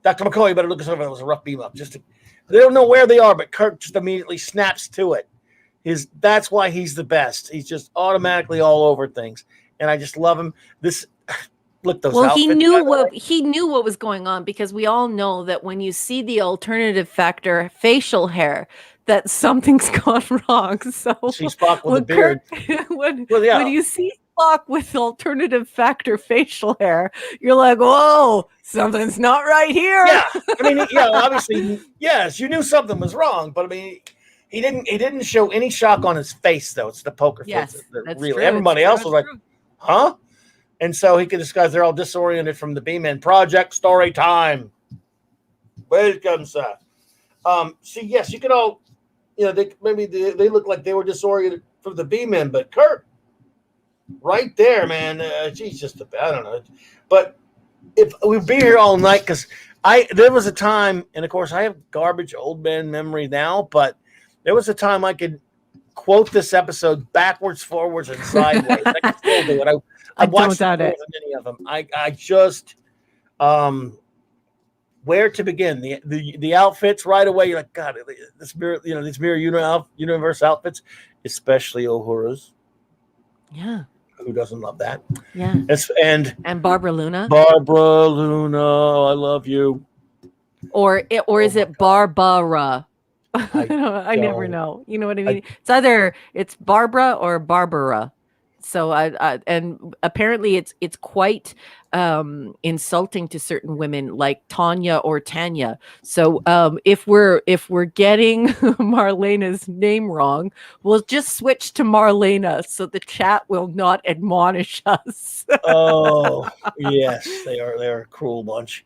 Dr. McCoy, you better look us over. That was a rough beam up. They don't know where they are, but Kirk just immediately snaps to it. That's why he's the best. He's just automatically all over things, and I just love him. Look, those. Well, outfits, he knew what was going on, because we all know that when you see the alternative factor facial hair, that something's gone wrong. So she's Spock with a beard. When you see Spock with alternative factor facial hair, you're like, whoa, something's not right here. Yeah, obviously, yes, you knew something was wrong, but he didn't show any shock on his face, though. It's the poker face. That's really true. Everybody else was like, huh? And so he could discuss they're all disoriented from the beam in project story time. Welcome, sir. See, yes, you could all, they look like they were disoriented from the beam in, but Kirk, right there, man, he's just I don't know. But if we'd be here all night, because there was a time, and of course I have garbage old man memory now, but there was a time I could quote this episode backwards, forwards, and sideways. I can still do it. I watched more than any of them. I just where to begin? The outfits right away. You're like, God, these mirror universe outfits, especially Uhura's. Yeah. Who doesn't love that? Yeah. And Barbara Luna. Barbara Luna, I love you. Or is it Barbara? I never know. You know what I mean? It's Barbara or Barbara. So and apparently it's quite insulting to certain women, like Tanya or Tanya. So if we're getting Marlena's name wrong, we'll just switch to Marlena so the chat will not admonish us. Oh yes, they're a cruel bunch.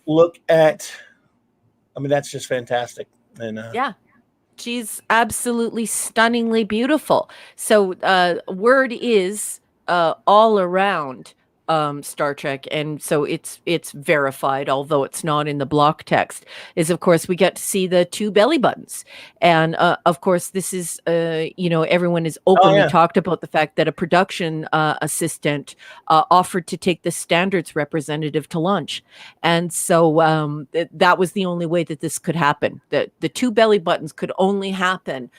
Look at, that's just fantastic. And yeah. She's absolutely stunningly beautiful. So word is all around Star Trek, and so it's verified, although it's not in the block text, is of course we get to see the two belly buttons. And of course this is everyone has openly talked about the fact that a production assistant offered to take the standards representative to lunch, and so that was the only way that this could happen. The two belly buttons could only happen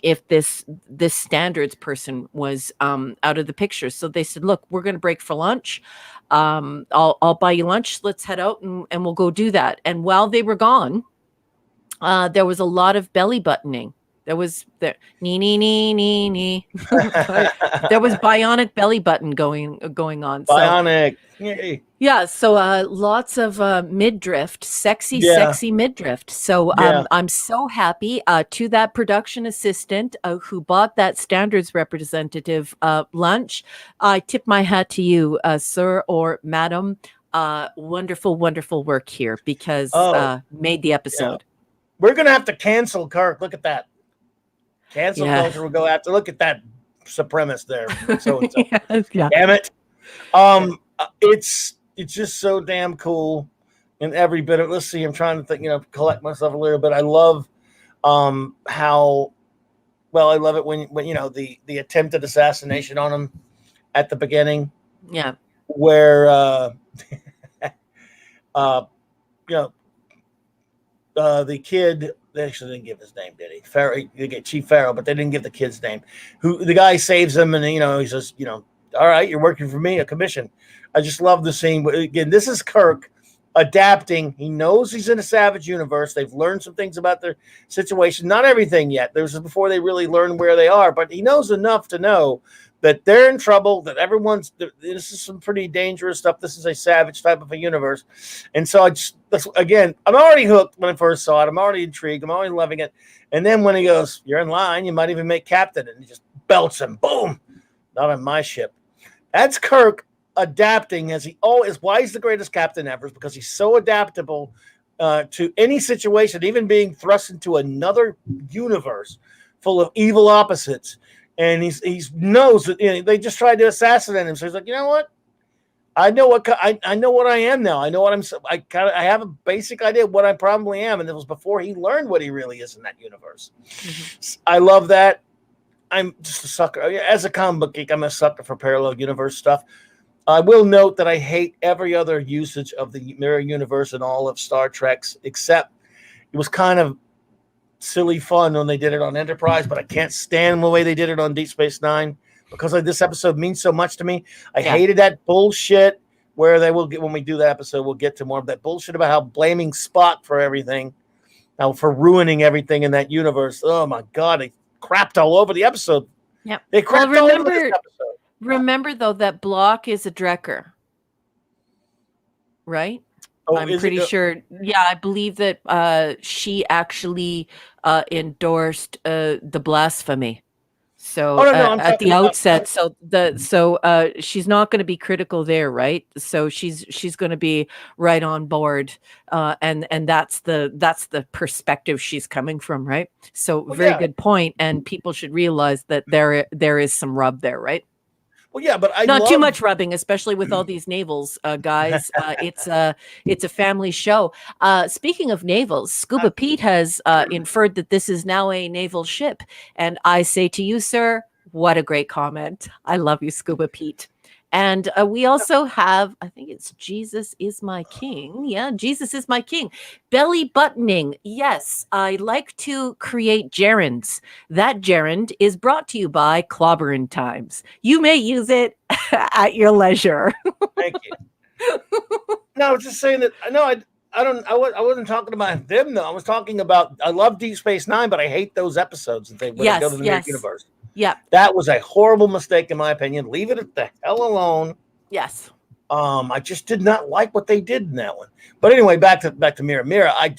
if this standards person was out of the picture. So they said, look, we're going to break for lunch. I'll buy you lunch. Let's head out and we'll go do that. And while they were gone, there was a lot of belly buttoning. There was There was bionic belly button going on. Bionic. So, yeah. So lots of midriff, sexy midriff. So I'm so happy to that production assistant who bought that standards representative lunch. I tip my hat to you, sir or madam. Wonderful, wonderful work here, because made the episode. Yeah. We're going to have to cancel Kirk. Look at that. Cancel culture will go after. Look at that supremacist there. So Yeah. damn it. It's just so damn cool in every bit of. Let's see. I'm trying to think. Collect myself a little bit. I love how well I love it when the attempted assassination on him at the beginning. Yeah. Where the kid, they actually didn't give his name, did he? They get Chief Farrell, but they didn't give the kid's name. Who the guy saves him, and he says, all right, you're working for me, a commission. I just love the scene. But again, this is Kirk adapting. He knows he's in a savage universe. They've learned some things about their situation. Not everything yet. This is before they really learn where they are, but he knows enough to know that they're in trouble, that this is some pretty dangerous stuff. This is a savage type of a universe. And so I'm already hooked when I first saw it. I'm already intrigued. I'm already loving it. And then when he goes, you're in line, you might even make captain. And he just belts him. Boom. Not on my ship. That's Kirk adapting as he always. Why he's the greatest captain ever is because he's so adaptable to any situation, even being thrust into another universe full of evil opposites. And he knows that they just tried to assassinate him. So he's like, you know what? I know what I am now. I know what I have a basic idea of what I probably am. And it was before he learned what he really is in that universe. Mm-hmm. I love that. I'm just a sucker. As a comic book geek, I'm a sucker for parallel universe stuff. I will note that I hate every other usage of the mirror universe in all of Star Trek's, except it was kind of silly fun when they did it on Enterprise, but I can't stand the way they did it on Deep Space Nine because this episode means so much to me. I hated that bullshit where they will get, when we do that episode, we'll get to more of that bullshit about how blaming Spock for everything, for ruining everything in that universe. Oh my God, they crapped all over the episode. Yeah. They crapped all over this episode. Remember though, that Block is a Drekker, right? Oh, I'm pretty sure. Yeah, I believe that she actually endorsed the blasphemy. So at the outset, so she's not going to be critical there, right? So she's going to be right on board, and that's the perspective she's coming from, right? So very good point, and people should realize that there is some rub there, right? Well, yeah, but not too much rubbing, especially with all these navels, guys. It's a family show. Speaking of navels, Scuba Pete has inferred that this is now a naval ship, and I say to you, sir, what a great comment. I love you, Scuba Pete. And we also have, I think it's Jesus is my king. Yeah, Jesus is my king. Belly buttoning. Yes, I like to create gerunds. That gerund is brought to you by CLOBBERIN Times. You may use it at your leisure. Thank you. No, I was just saying that. No, I wasn't talking about them though. I was talking about. I love Deep Space Nine, but I hate those episodes that they go to the mirror universe. Yeah, that was a horrible mistake in my opinion. Leave it the hell alone. Yes. I just did not like what they did in that one. But anyway, back to Mirror. Mirror. I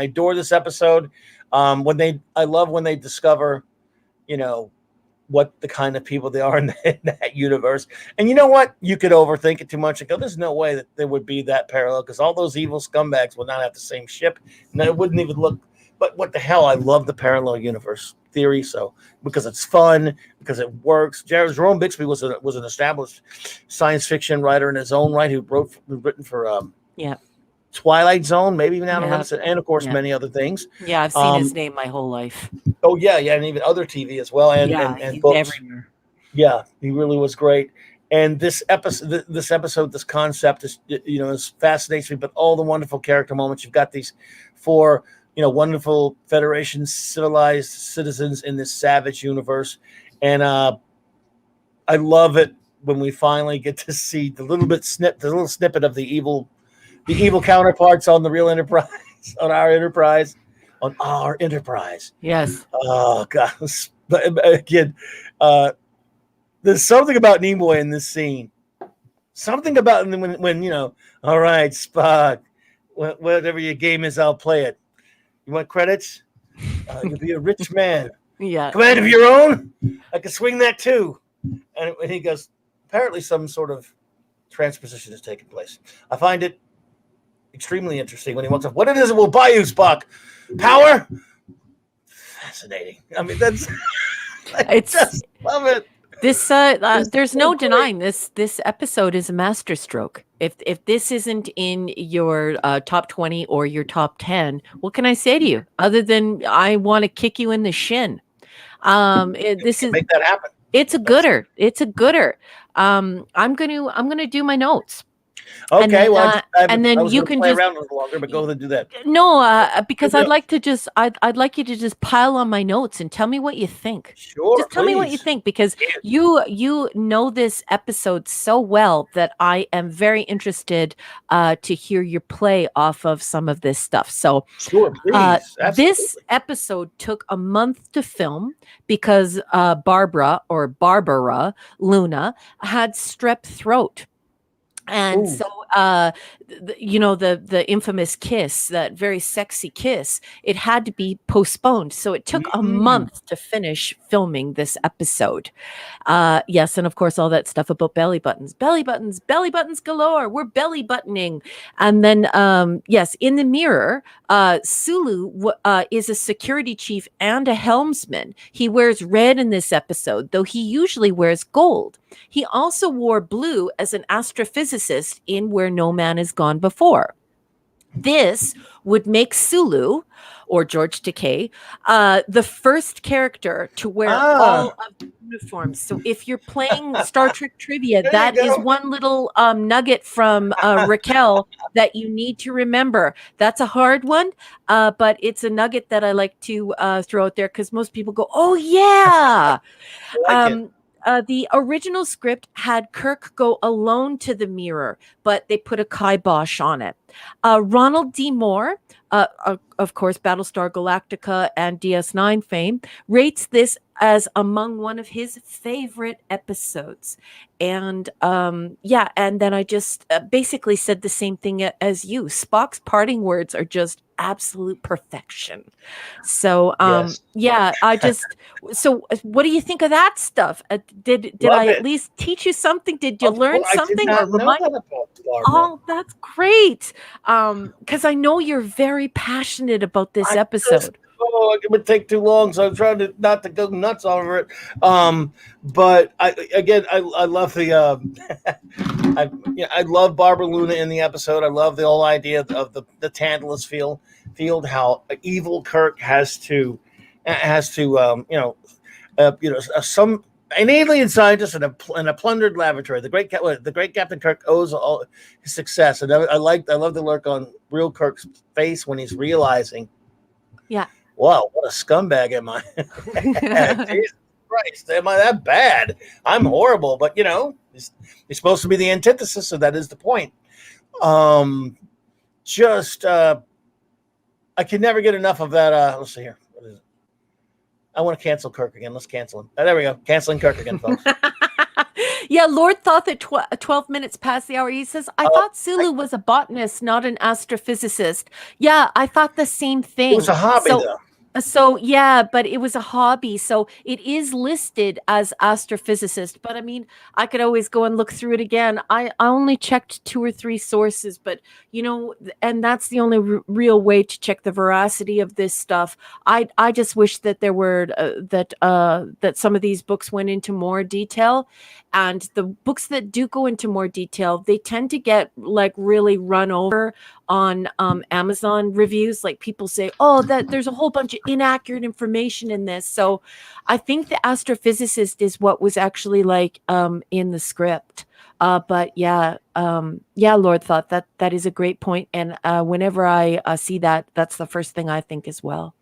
adore this episode. I love when they discover, what the kind of people they are in that universe. And you know what? You could overthink it too much and go, there's no way that there would be that parallel because all those evil scumbags would not have the same ship. And it wouldn't even look. But what the hell? I love the parallel universe theory. So because it's fun, because it works. Jerome Bixby was an established science fiction writer in his own right who written for Twilight Zone, maybe even out of and of course many other things. Yeah, I've seen his name my whole life. Oh yeah, and even other TV as well, and books. Everywhere. Yeah, he really was great. And this episode, this concept is fascinates me. But all the wonderful character moments. You've got these four wonderful Federation civilized citizens in this savage universe. And I love it when we finally get to see the little snippet of the evil counterparts on the real Enterprise, on our Enterprise. Yes. Oh, God. But again, there's something about Nimoy in this scene. Something about when all right, Spock, whatever your game is, I'll play it. You want credits? You'll be a rich man. Yeah. Command of your own? I can swing that too. And he goes, apparently some sort of transposition has taken place. I find it extremely interesting when he walks up. What it is it will buy you, Spock? Power? Fascinating. I mean, I just love it. This there's no denying this episode is a masterstroke. If this isn't in your top 20 or your top 10, what can I say to you other than I want to kick you in the shin? This is Make that happen. It's a gooder. It's a gooder. I'm gonna do my notes. Okay, And then you can play just around a little longer, but go ahead and do that. no, because I'd like to just I'd like you to just pile on my notes and tell me what you think. Sure, Just tell me what you think, because you know this episode so well that I am very interested to hear your play off of some of this stuff. So Sure, please. this episode took a month to film because Barbara Luna had strep throat. And so, the infamous kiss, that very sexy kiss, it had to be postponed. So it took a month to finish filming this episode. Yes, and of course, all that stuff about belly buttons galore. We're belly buttoning. And then, yes, in the mirror, Sulu is a security chief and a helmsman. He wears red in this episode, though he usually wears gold. He also wore blue as an astrophysicist in Where No Man Has Gone Before. This would make Sulu, or George Takei, the first character to wear all of the uniforms. So if you're playing Star Trek trivia, that is one little nugget from Raquel that you need to remember. That's a hard one, but it's a nugget that I like to throw out there because most people go, oh, yeah. The original script had Kirk go alone to the mirror, but they put a kibosh on it. Ronald D. Moore, of course, Battlestar Galactica and DS9 fame, rates this as among one of his favorite episodes. And and then I just basically said the same thing as you. Spock's parting words are just absolute perfection. So I just so what do you think of that stuff? Did I at least teach you something? Did you learn something? Oh, that's great. Because I know you're very passionate about this episode. It would take too long, so I'm trying not to go nuts over it. But I love the I love Barbara Luna in the episode. I love the whole idea of the Tantalus field, how evil Kirk has to some an alien scientist in a plundered laboratory. The great Captain Kirk owes all his success, and I love the look on real Kirk's face when he's realizing, wow, what a scumbag am I? Jesus Christ, am I that bad? I'm horrible, but he's supposed to be the antithesis, so that is the point. I can never get enough of that. Let's see here. What is it? I want to cancel Kirk again. Let's cancel him. There we go. Canceling Kirk again, folks. Yeah, Lord thought that 12 minutes past the hour. He says, I thought Sulu was a botanist, not an astrophysicist. Yeah, I thought the same thing. It was a hobby, though. So, yeah, but it was a hobby. So it is listed as astrophysicist. But I mean, I could always go and look through it again. I only checked 2 or 3 sources, but, and that's the only real way to check the veracity of this stuff. I just wish that there were, that some of these books went into more detail. And the books that do go into more detail, they tend to get really run over on Amazon reviews. Like people say, oh, that there's a whole bunch of inaccurate information in this. So I think the astrophysicist is what was actually in the script. But Lord thought that is a great point. And whenever I see that, that's the first thing I think as well.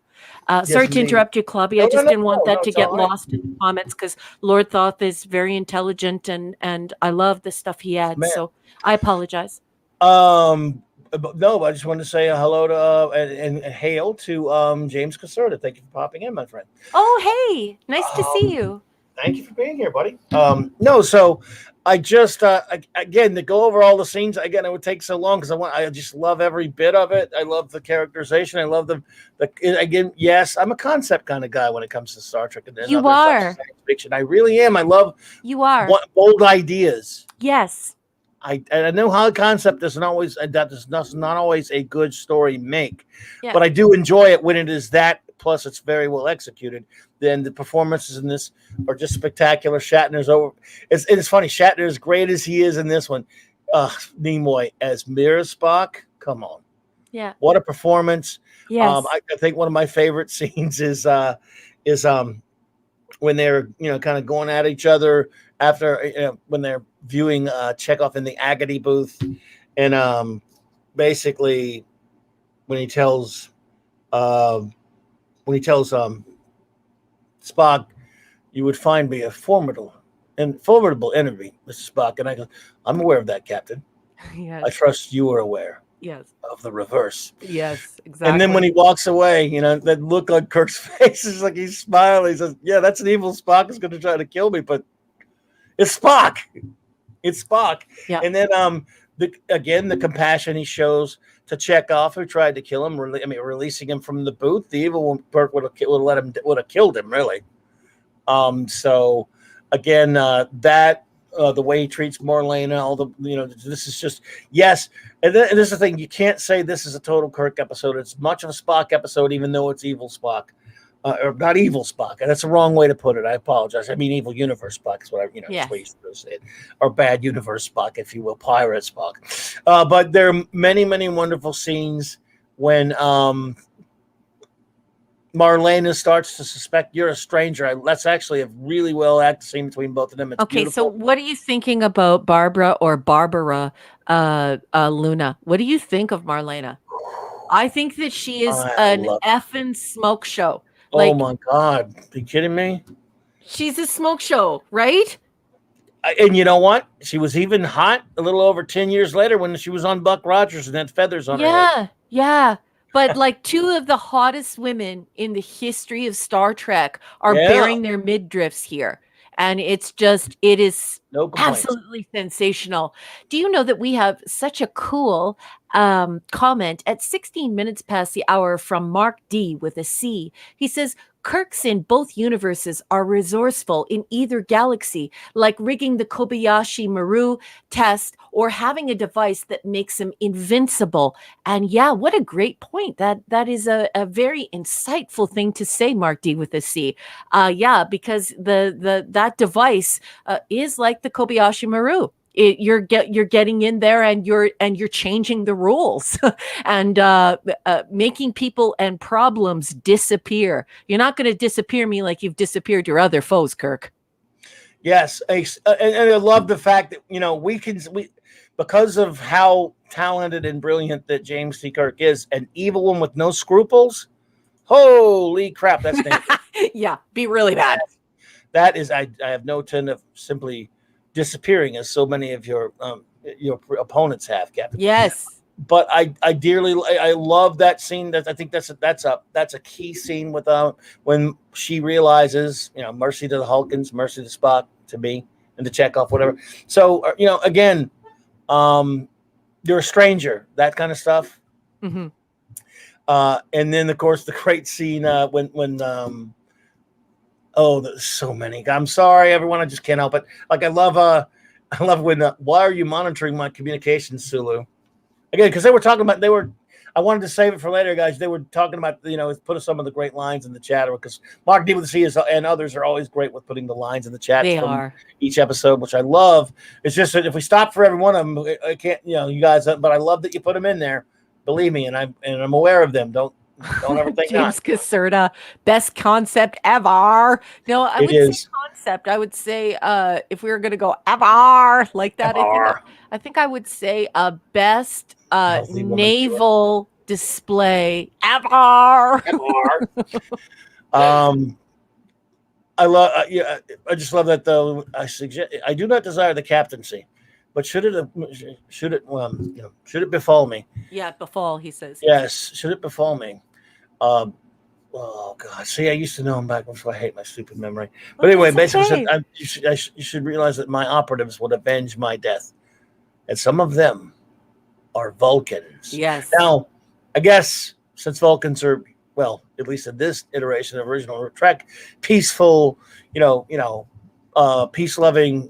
Sorry to interrupt you, Clubby. I just didn't want that to get lost in the comments because Lord Thoth is very intelligent and I love the stuff he adds. So I apologize. No, I just wanted to say hello to and hail to James Caserta. Thank you for popping in, my friend. Oh, hey, nice to see you. Thank you for being here, buddy. So I just again, to go over all the scenes again, it would take so long because I just love every bit of it. I love the characterization. I love the again. Yes, I'm a concept kind of guy when it comes to Star Trek and you are science fiction. I really am. I love bold ideas. Yes. I know how a concept doesn't always a good story make, but I do enjoy it when it is that plus it's very well executed. Then the performances in this are just spectacular. Shatner's over. It's funny. Shatner, as great as he is in this one, Nimoy as Mirror Spock. Come on. Yeah. What a performance. Yes. I think one of my favorite scenes is when they're kind of going at each other after when they're viewing Chekhov in the agony booth, and basically when he tells Spock, "You would find me a formidable enemy, Mr. Spock," and I go, "I'm aware of that, Captain. Yes. I trust you are aware Yes. of the reverse." Yes. Exactly. And then when he walks away, that look on Kirk's face is like he's smiling. He says, "Yeah, that's an evil Spock is going to try to kill me, but it's Spock. It's Spock." Yeah. And then the compassion he shows to Chekhov, who tried to kill him. Releasing him from the booth. The evil one, Kirk would have killed him, really. So again, that. The way he treats Marlena, all the this is just yes, and this is the thing. You can't say this is a total Kirk episode. It's much of a Spock episode, even though it's evil Spock, or not evil Spock. And that's the wrong way to put it. I apologize. I mean evil universe Spock is what Yes. way you supposed to say it, or bad universe Spock, if you will, pirate Spock. But there are many, many wonderful scenes when Marlena starts to suspect you're a stranger. That's actually a really well acted scene between both of them. It's Okay, beautiful. so what are you thinking about Barbara Luna? What do you think of Marlena? I think that she is an effing smoke show. Oh my God. Are you kidding me? She's a smoke show, right? And you know what? She was even hot a little over 10 years later when she was on Buck Rogers and had feathers on her head. Yeah. But like two of the hottest women in the history of Star Trek are bearing their midriffs here. And it is absolutely sensational. Do you know that we have such a cool comment at 16 minutes past the hour from Mark D with a C? He says, Kirks in both universes are resourceful in either galaxy, like rigging the Kobayashi Maru test or having a device that makes him invincible. And yeah, what a great point. That is a very insightful thing to say, Mark D with a C. Yeah, because that device is like the Kobayashi Maru. You're getting in there and you're changing the rules and making people and problems disappear. You're not going to disappear me like you've disappeared your other foes, Kirk. Yes, and I love the fact that we because of how talented and brilliant that James T. Kirk is, an evil one with no scruples. Holy crap, that's dangerous. Yeah, be really bad. That is, I have no intent of simply disappearing as so many of your opponents have, Captain. Yes. But I love that scene. That I think that's a key scene with when she realizes, mercy to the Hulkins, mercy to Spock, to me, and to Chekhov, whatever. So again, you're a stranger, that kind of stuff. Mm-hmm. And then of course the great scene when there's so many. I'm sorry, everyone. I just can't help it. Like I love when why are you monitoring my communications, Sulu? Again, because they were talking about I wanted to save it for later, guys. They were talking about put some of the great lines in the chat, because Mark D with the C and others are always great with putting the lines in the chat from each episode, which I love. It's just that if we stop for every one of them, I can't, you guys. But I love that you put them in there. Believe me, and I'm aware of them. Don't ever think James Caserta, best concept ever. No, I would say concept. I would say if we were going to go ever like that, I think I would say best naval display ever. I love. I just love that though. I do not desire the captaincy, but should it befall me? Yeah, befall. He says. Yes, should it befall me? Oh God! See, I used to know him back before. I hate my stupid memory. But anyway, basically, said, you should realize that my operatives would avenge my death, and some of them are Vulcans. Yes. Now, I guess since Vulcans are, well, at least in this iteration of original Trek, peaceful, peace-loving,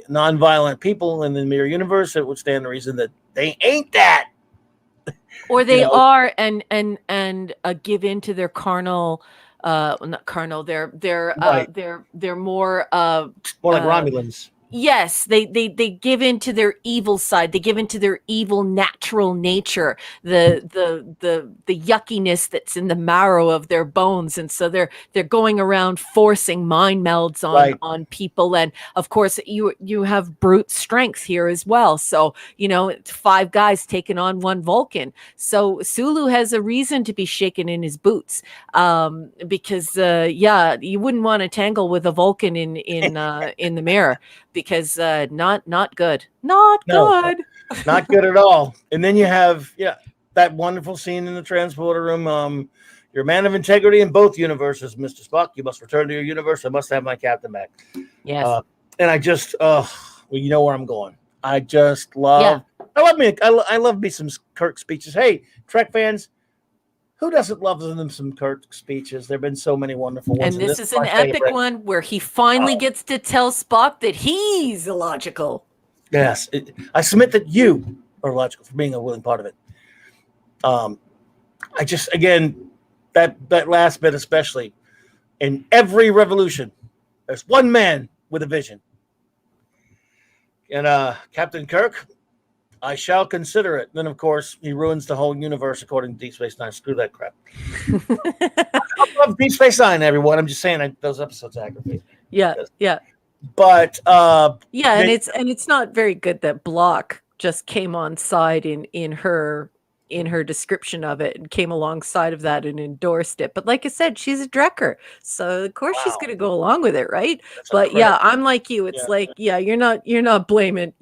non-violent people in the mirror universe, it would stand the reason that they ain't that. Or You they know, are and give in to their carnal, not carnal, right? they're more More like uh Romulans. yes, they give into their evil side. They give into their evil natural nature, the yuckiness that's in the marrow of their bones, and so they're going around forcing mind melds Right. on people. And of course, you have brute strength here as well. So it's five guys taking on one Vulcan. So Sulu has a reason to be shaken in his boots, because yeah, you wouldn't want to tangle with a Vulcan in the mirror, because not good, not No, good. not good at all. And then you have that wonderful scene in the transporter room. You're a man of integrity in both universes, Mr. Spock. You must return to your universe. I must have my captain back. Yes. And I just, well, you know where I'm going. I just Yeah. I love me some Kirk speeches. Hey, Trek fans, who doesn't love them some Kirk speeches? There've been so many wonderful ones, And and this this is is my an epic favorite. one where he finally Oh, gets to tell Spock that he's illogical. yes, I submit that you are logical for being a willing part of it. I just, again, that last bit especially, in every revolution, there's one man with a vision, and Captain Kirk, I shall consider it. Then, of course, he ruins the whole universe according to Deep Space Nine. Screw that crap. I love Deep Space Nine, everyone. I'm just saying those episodes aggravate me. Yeah, yeah, But yeah. And they, it's not very good that Block just came on side in her description of it, and came alongside of that and endorsed it. But like I said, she's a Drekker, so of course she's wow, going to go along with it, right? that's But incredible. yeah, I'm like you. It's Yeah. like, yeah, you're not blaming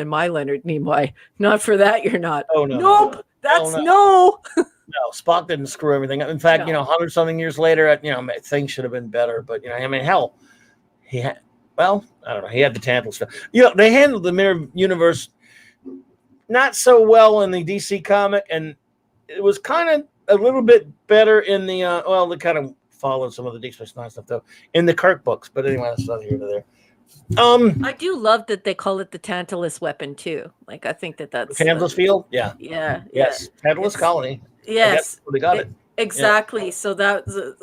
my Leonard Nimoy. Not for that, you're not. Oh no, Nope. That's no. no. No, Spock didn't screw everything up. In fact, No. 100 something years later, things should have been better. But I mean, hell, he had. Well, I don't know. He had the Tantal stuff. They handled the mirror universe not so well in the DC comic, and it was kind of a little bit better in the they kind of followed some of the Deep Space Nine stuff though in the Kirk books. But anyway, that's not here to there. I do love that they call it the Tantalus weapon too. Like, I think that's Tantalus Field, yeah, yeah, yes, Tantalus It's Colony. I guess yes, they got it. exactly. So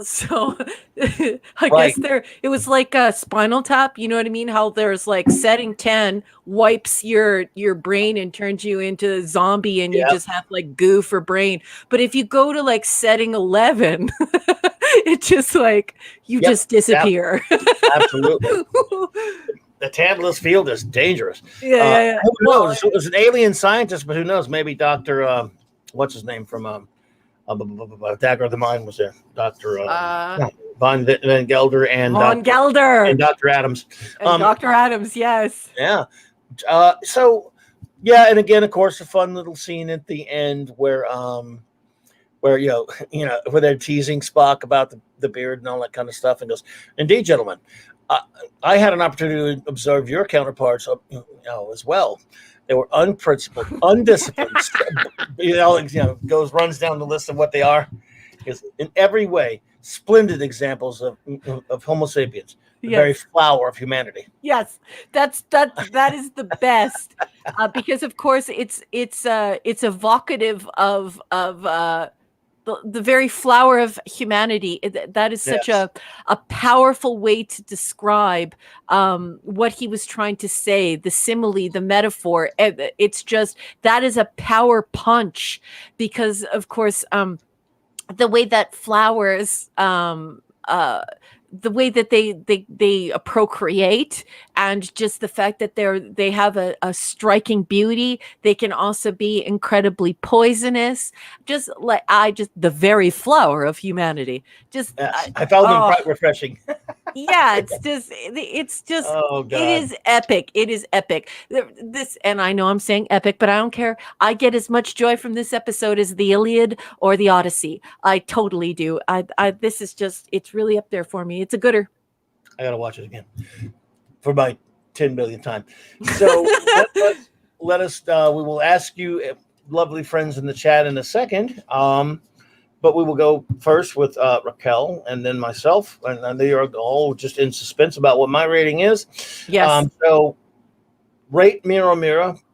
so I Right. guess it was like a Spinal Tap. You know what I mean? How there's like setting 10 wipes your brain and turns you into a zombie, and you Yeah. just have like goo for brain. But if you go to like setting 11, it just like you Yep. just disappear. Absolutely. The Tantalus Field is dangerous. Yeah. Who Well, knows? It was an alien scientist, but who knows? Maybe Dr. What's his name from Dagger of the Mind was there. Dr. Von Van Gelder and Von Gelder and Dr. Adams. and Dr. Adams, yes. Yeah. So, yeah, and again, of course, a fun little scene at the end where where where they're teasing Spock about the beard and all that kind of stuff, and goes, "Indeed, gentlemen, I had an opportunity to observe your counterparts, as well. They were unprincipled, undisciplined. Runs down the list of what they are. Because in every way, splendid examples of Homo sapiens, the very flower of humanity." Yes, that is the best, because of course it's evocative of the very flower of humanity. That is such Yes. a powerful way to describe what he was trying to say, the simile, the metaphor. It's just, that is a power punch, because of course the way that flowers the way that they procreate, and just the fact that they have a striking beauty. They can also be incredibly poisonous. Just the very flower of humanity. Just Yes. I found them quite refreshing. yeah, it's just Oh, God. it is epic. It is epic. This, and I know I'm saying epic, but I don't care. I get as much joy from this episode as the Iliad or the Odyssey. I totally do. This is just, it's really up there for me. It's a gooder. I gotta watch it again for my 10 million time. So let us. We will ask you, lovely friends in the chat, in a second. But we will go first with Raquel, and then myself, and they are all just in suspense about what my rating is. Yes. So rate Mira Mira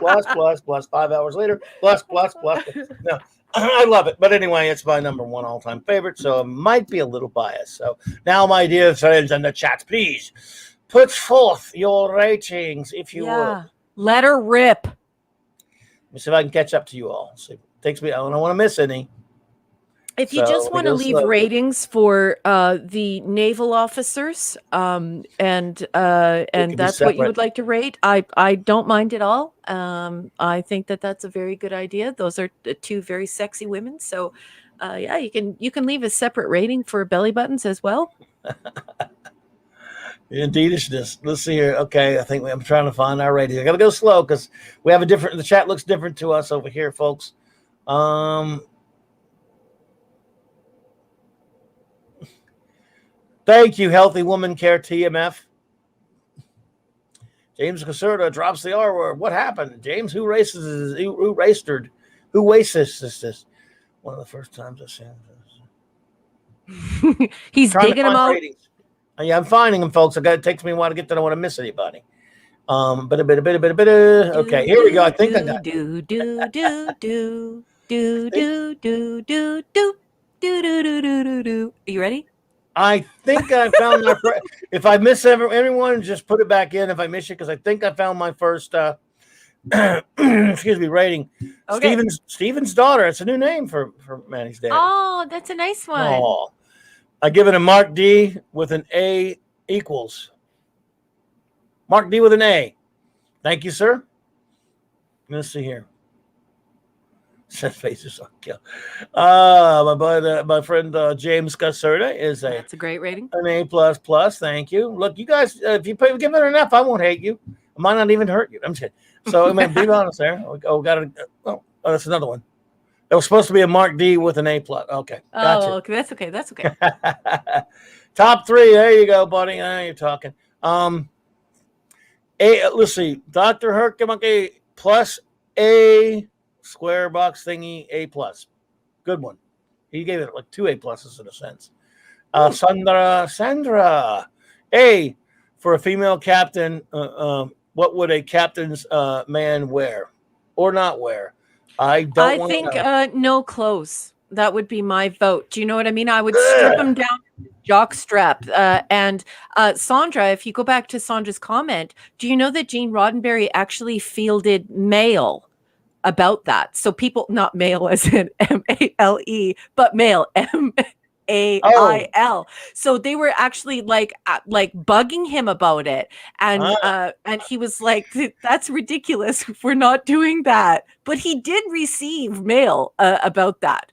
plus. 5 hours later, plus. No, I love it. But anyway, it's my number one all-time favorite, so it might be a little biased. So now, my dear friends in the chat, please put forth your ratings, if you would. Let her rip. Let me see if I can catch up to you all. So it takes me, I don't want to miss any. If you just want to leave ratings for the naval officers, and that's what you would like to rate, I don't mind at all. I think that's a very good idea. Those are two very sexy women. So, yeah, you can leave a separate rating for belly buttons as well. Indeedishness. Let's see here. Okay, I think I'm trying to find our rating. I got to go slow because we have a different. The chat looks different to us over here, folks. Thank you, Healthy Woman Care TMF. James Caserta drops the R word. What happened? James, who races? Who racered? Who wastes this? One of the first times I've seen this. He's digging them out. Ratings. Yeah, I'm finding them, folks. It takes me a while to get to. I don't want to miss anybody. Okay, here we go. I think I got Are you ready? I think I found my. If I miss anyone, just put it back in. If I miss you, because I think I found my first. Excuse me, rating. Okay. Steven's daughter. It's a new name for Manny's dad. Oh, that's a nice one. Oh, I give it a Mark D with an A equals. Mark D with an A. Thank you, sir. Let's see here. Set faces on kill. My friend James Caserta is that's a great rating. An A++. Thank you. Look, you guys, if you give it enough, I won't hate you. I might not even hurt you. I'm just kidding. So I mean, be honest there. Oh, that's another one. It was supposed to be a Mark D with an A+. Okay. Gotcha. Oh, okay. That's okay. That's okay. Top 3. There you go, buddy. Now you're talking. Let's see. Dr. Herkimonkey plus A square box thingy A+. Good one. He gave it like 2 A+ in a sense. Sandra A for a female captain. What would a captain's man wear or not wear? I think no clothes. That would be my vote. Do you know what I mean? I would strip him down jock strap. And Sandra, if you go back to Sandra's comment, do you know that Gene Roddenberry actually fielded mail about that? So people, not male as in M-A-L-E, but male, M-A-I-L. So they were actually like bugging him about it. And he was like, that's ridiculous. We're not doing that. But he did receive mail about that.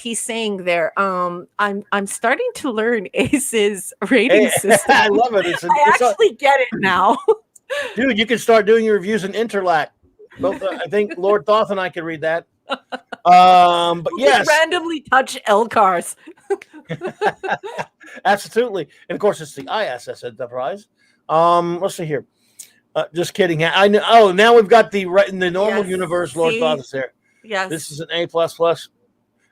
he's saying there. I'm starting to learn Ace's rating system. I love it. I actually get it now. Dude, you can start doing your reviews in Interlac. Both, I think Lord Thoth and I could read that. But We'll yes, just randomly touch Elcars. absolutely. And of course, it's the ISS Enterprise. Let's see here. Just kidding. I know. Oh, now we've got in the normal universe. Lord Thoth is there. Yes. This is an A++. Oh,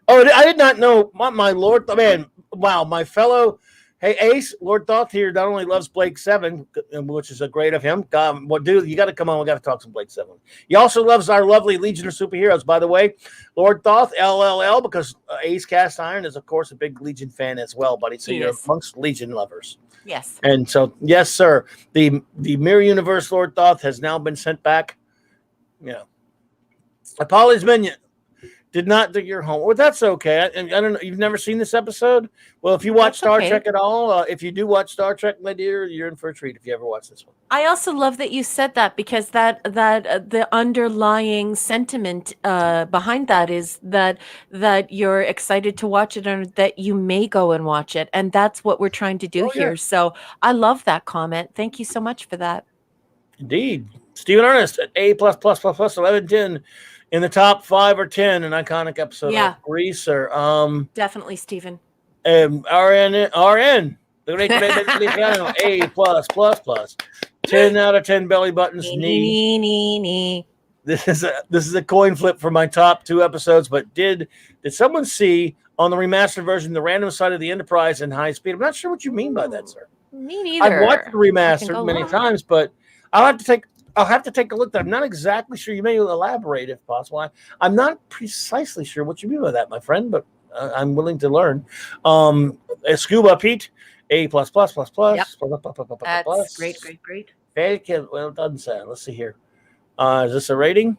I did not know. My Lord, man. Wow, my fellow. Hey, Ace, Lord Thoth here not only loves Blake 7, which is a great of him. Well, dude, you got to come on. We got to talk some Blake 7. He also loves our lovely Legion of Superheroes, by the way. Lord Thoth, LLL, because Ace Cast Iron is, of course, a big Legion fan as well, buddy. So you're amongst Legion lovers. Yes. And so, yes, sir. The Mirror Universe Lord Thoth has now been sent back. Yeah. Apollo's Minion did not do your homework. Well, that's okay. I don't know. You've never seen this episode? Well, if you watch Star Trek at all, if you do watch Star Trek, my dear, you're in for a treat if you ever watch this one. I also love that you said that, because the underlying sentiment behind that is that you're excited to watch it, and that you may go and watch it, and that's what we're trying to do here. So I love that comment. Thank you so much for that. Indeed. Stephen Ernest at A++++, 1110 in the top 5 or 10, an iconic episode of Greaser. Definitely, Stephen. RN, the great Feliciano, A+++. 10 out of 10 belly buttons. Nee. This is a coin flip for my top 2 episodes. But did someone see on the remastered version the random side of the Enterprise in high speed? I'm not sure what you mean by that, sir. Me neither. I've watched the remastered many times, but I'll have to take a look. I'm not exactly sure. You may elaborate if possible. I'm not precisely sure what you mean by that, my friend. But I'm willing to learn. Scuba Pete, A plus plus plus Yep. plus. That's great. Very good. Well done, sir. Let's see here. Is this a rating?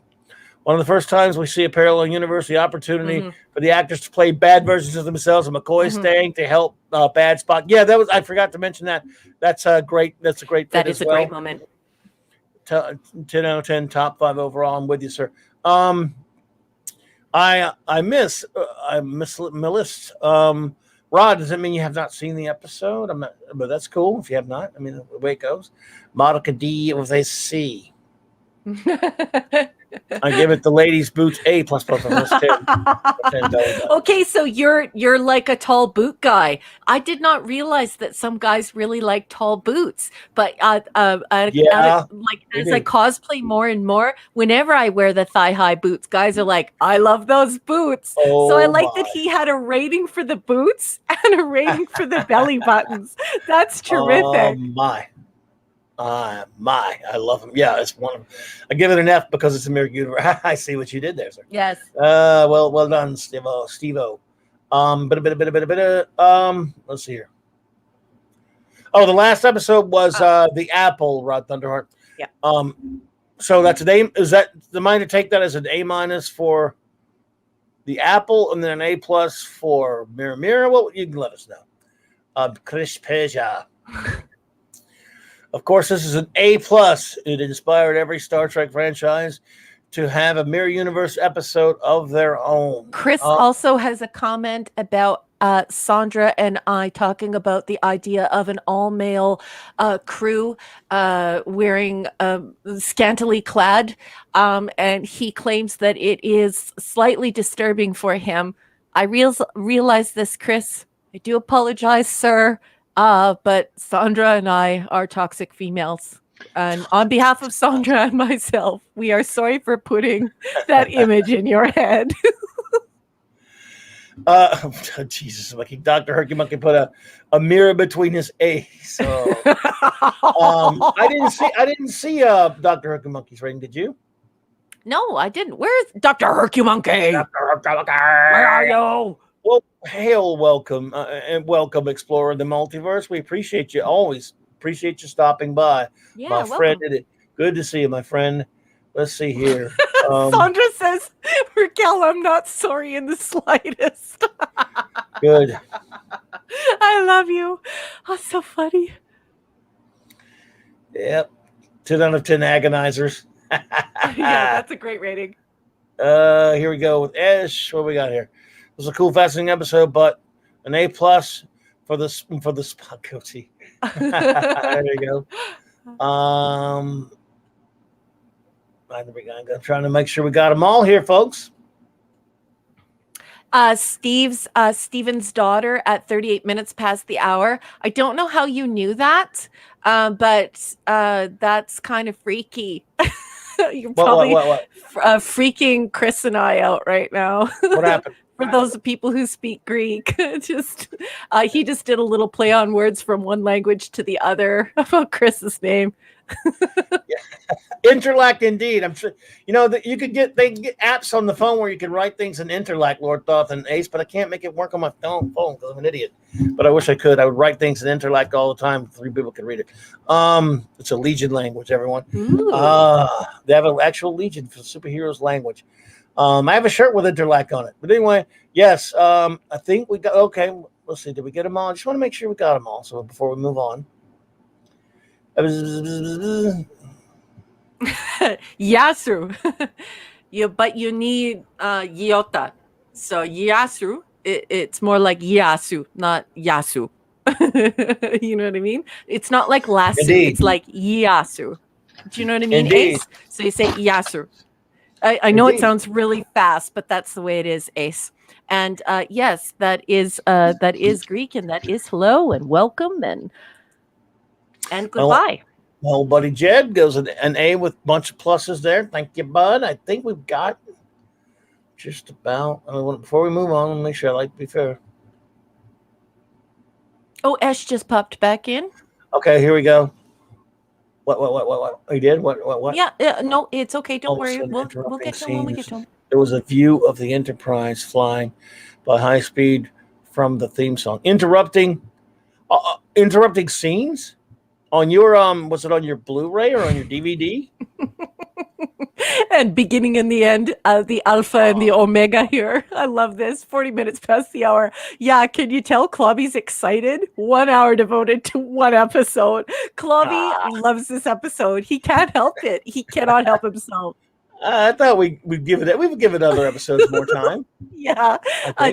One of the first times we see a parallel universe, the opportunity for the actors to play bad versions of themselves, and McCoy staying to help Bad Spot. Yeah, that was. I forgot to mention that. That's a great. That's a great. That is a great moment. 10 out of 10, top 5 overall. I'm with you, sir. I miss Melissa. Rod, does that mean you have not seen the episode? I'm not, but that's cool if you have not. I mean, the way it goes. Monica D with a C. I give it the ladies' boots A plus plus plus 10. Okay, so you're like a tall boot guy. I did not realize that some guys really like tall boots. But as I cosplay more and more, whenever I wear the thigh high boots, guys are like, "I love those boots." So I like that he had a rating for the boots and a rating for the belly buttons. That's terrific. I love him. Yeah, it's one of them. I give it an F because it's a mirror universe. I see what you did there, sir. Yes. Well done, Steve-O. Let's see here. Oh, the last episode was the Apple, Rod Thunderheart. Yeah. So that's an A. Is that the mind to take that as an A minus for the Apple, and then an A plus for Mirror? Well, you can let us know. Chris Peja. Of course, this is an A plus. It inspired every Star Trek franchise to have a Mirror Universe episode of their own. Chris also has a comment about Sandra and I talking about the idea of an all-male crew wearing scantily clad, and he claims that it is slightly disturbing for him. I realize this, Chris. I do apologize, sir. But Sandra and I are toxic females. And on behalf of Sandra and myself, we are sorry for putting that image in your head. Jesus, like Dr. Herky Monkey put a mirror between his A's. So, I didn't see Dr. Herky Monkey's rating. Did you? No, I didn't. Where's Dr. Herky Monkey? Dr. Herky Monkey, where are you? Well, hail, welcome, and welcome, Explorer of the Multiverse. We appreciate you always. Appreciate you stopping by. Yeah, my friend did it. Good to see you, my friend. Let's see here. Sandra says, Raquel, I'm not sorry in the slightest. Good. I love you. Oh, so funny. Yep. 10 out of 10 agonizers. Yeah, that's a great rating. Here we go with Ash. What we got here? It was a cool, fascinating episode, but an A plus for the spot goatee. There you go. I'm trying to make sure we got them all here, folks. Steven's daughter at 38 minutes past the hour. I don't know how you knew that, but that's kind of freaky. You're probably what? Freaking Chris and I out right now. What happened? For those people who speak Greek, he just did a little play on words from one language to the other about Chris's name. Interlac, indeed. I'm sure that you could get apps on the phone where you can write things in Interlac, Lord Thoth and Ace, but I can't make it work on my phone because I'm an idiot. But I wish I could. I would write things in Interlac all the time. 3 people can read it. It's a Legion language, everyone. They have an actual Legion for superheroes language. I have a shirt with Interlac on it. But anyway, yes, I think we got, okay, let's see, did we get them all? I just want to make sure we got them all. So before we move on. Yasu. But you need Yota. So Yasu, it's more like Yasu, not Yasu. You know what I mean? It's not like Lasu. Indeed. It's like Yasu. Do you know what I mean, Indeed. Ace? So you say Yasu. I know Indeed. it sounds really fast, but that's the way it is, Ace. And yes, that is Greek, and that is hello and welcome and goodbye. Well, buddy Jed goes an A with a bunch of pluses there. Thank you, bud. I think we've got just about. Before we move on, let me make sure I like to be fair. Oh, Ash just popped back in. Okay, here we go. What? He did? What? Yeah, no, it's okay. Don't worry. We'll get to him when we get to him. There was a view of the Enterprise flying by high speed from the theme song. Interrupting scenes on your was it on your Blu-ray or on your DVD? And beginning and the end, the alpha and the omega here. I love this. 40 minutes past the hour. Yeah, can you tell Clobby's excited? 1 hour devoted to one episode. Clobby loves this episode. He can't help it. He cannot help himself. I thought we would give other episodes more time. Yeah,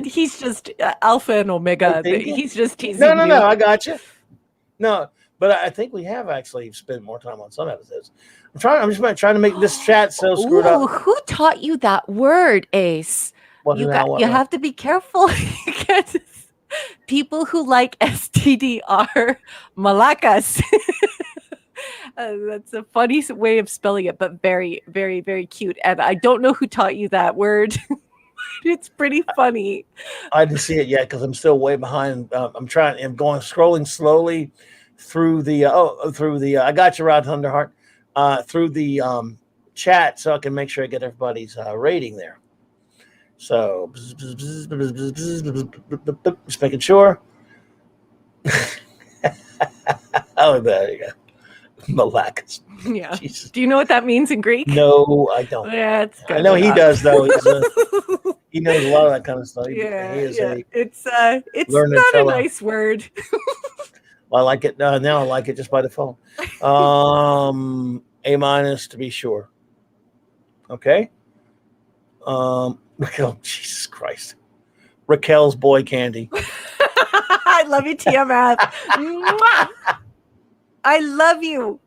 he's just alpha and omega. He's just teasing No, you. I got you. No, but I think we have actually spent more time on some episodes. I'm just trying to make this chat so screwed up. Who taught you that word, Ace? You have to be careful. People who like STD are malacas. That's a funny way of spelling it, but very, very, very cute. And I don't know who taught you that word. It's pretty funny. I didn't see it yet because I'm still way behind. I'm scrolling slowly through the I got you, Rod Thunderheart, through the chat so I can make sure I get everybody's rating there. So just making sure. Oh, there you go. Malacas. Yeah. Jesus. Do you know what that means in Greek? No, I don't. Yeah, I know he does though. He knows a lot of that kind of stuff. It's not a nice word. Well, I like it now. I like it just by default. A- to be sure. Okay. Raquel, Jesus Christ. Raquel's boy candy. I love you, TMF. I love you.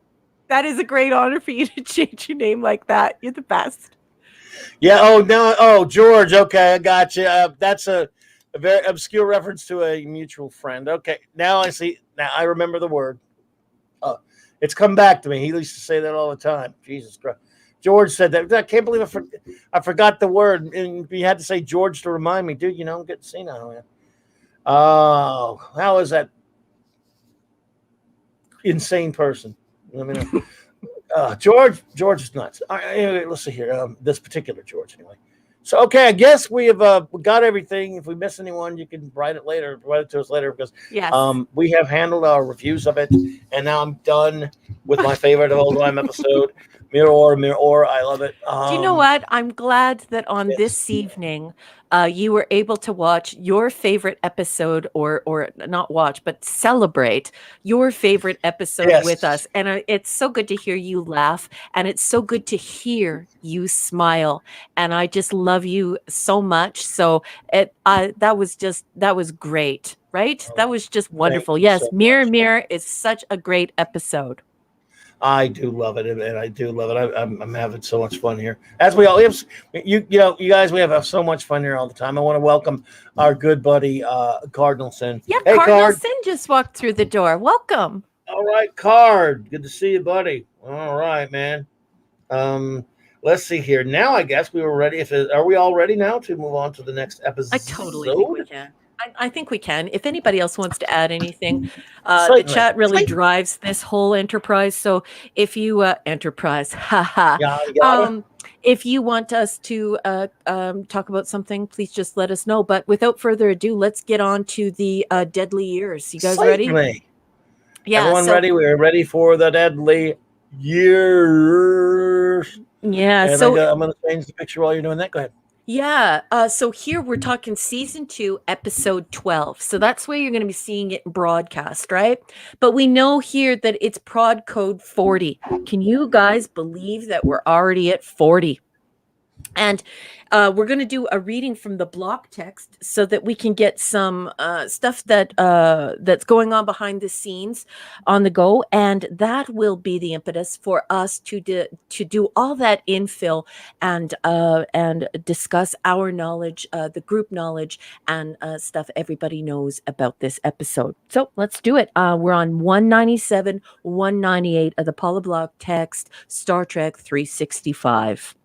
That is a great honor for you to change your name like that. You're the best. Yeah. Oh, no. Oh, George. Okay. I got you. That's a very obscure reference to a mutual friend. Okay. Now I see. Now I remember the word. It's come back to me. He used to say that all the time. Jesus Christ. George said that. I can't believe I forgot the word. And you had to say George to remind me. Dude, I'm getting senile, man. Oh, how is that? Insane person. Let me know. George is nuts. Anyway, let's see here. This particular George, anyway. So, okay, I guess we have got everything. If we miss anyone, you can write it to us later because we have handled our reviews of it, and now I'm done with my favorite of all time episode, Mirror. I love it. Do you know what? I'm glad that on this evening, you were able to watch your favorite episode, or not watch, but celebrate your favorite episode with us. And it's so good to hear you laugh, and it's so good to hear you smile. And I just love you so much. So that was great, right? That was just wonderful. Yes, so Mirror is such a great episode. I do love it, and I do love it. I'm having so much fun here, as we all have. You guys, we have so much fun here all the time. I want to welcome our good buddy Cardinalson. Yeah, hey, Cardinalson just walked through the door. Welcome. All right, Card. Good to see you, buddy. All right, man. Let's see here. Now, I guess we were ready. Are we all ready now to move on to the next episode? I totally think we can. I think we can. If anybody else wants to add anything, the chat really drives this whole enterprise. So if you enterprise, if you want us to talk about something, please just let us know. But without further ado, let's get on to the deadly years. You guys ready? Yeah. Everyone ready? We're ready for the deadly years. Yeah. And so I'm going to change the picture while you're doing that. Go ahead. Yeah. So here we're talking season 2, episode 12. So that's where you're going to be seeing it in broadcast, right? But we know here that it's prod code 40. Can you guys believe that we're already at 40? And we're going to do a reading from the block text so that we can get some stuff that's going on behind the scenes on the go, and that will be the impetus for us to do all that infill and discuss our knowledge, the group knowledge, and stuff everybody knows about this episode. So let's do it. We're on 197, 198 of the Paula block text, Star Trek 365.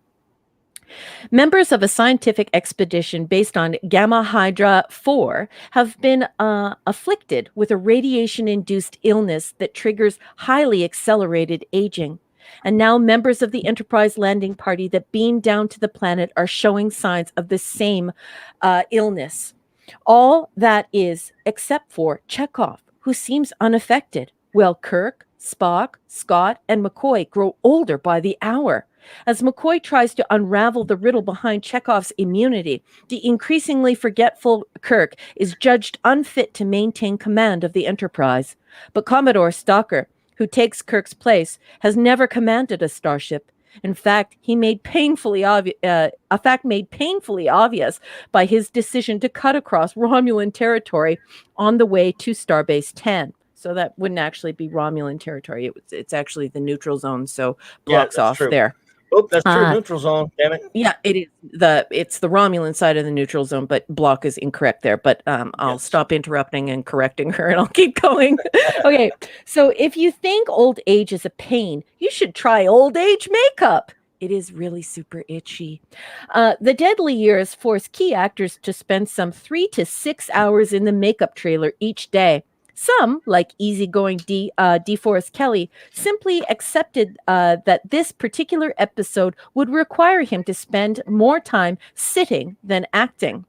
Members of a scientific expedition based on Gamma Hydra 4 have been afflicted with a radiation-induced illness that triggers highly accelerated aging. And now members of the Enterprise landing party that beamed down to the planet are showing signs of the same illness. All that is except for Chekhov, who seems unaffected, while Kirk, Spock, Scott, and McCoy grow older by the hour. As McCoy tries to unravel the riddle behind Chekhov's immunity, the increasingly forgetful Kirk is judged unfit to maintain command of the Enterprise. But Commodore Stalker, who takes Kirk's place, has never commanded a starship. In fact, he made painfully a fact made painfully obvious by his decision to cut across Romulan territory on the way to Starbase 10. So that wouldn't actually be Romulan territory. It's actually the neutral zone, so blocks that's off true. there. Oh, that's true. Neutral zone. Damn it. Yeah, it's the Romulan side of the neutral zone, but block is incorrect there. But I'll stop interrupting and correcting her, and I'll keep going. Okay, so if you think old age is a pain, you should try old age makeup. It is really super itchy. The Deadly Years force key actors to spend some 3 to 6 hours in the makeup trailer each day. Some, like easygoing DeForest Kelly, simply accepted that this particular episode would require him to spend more time sitting than acting.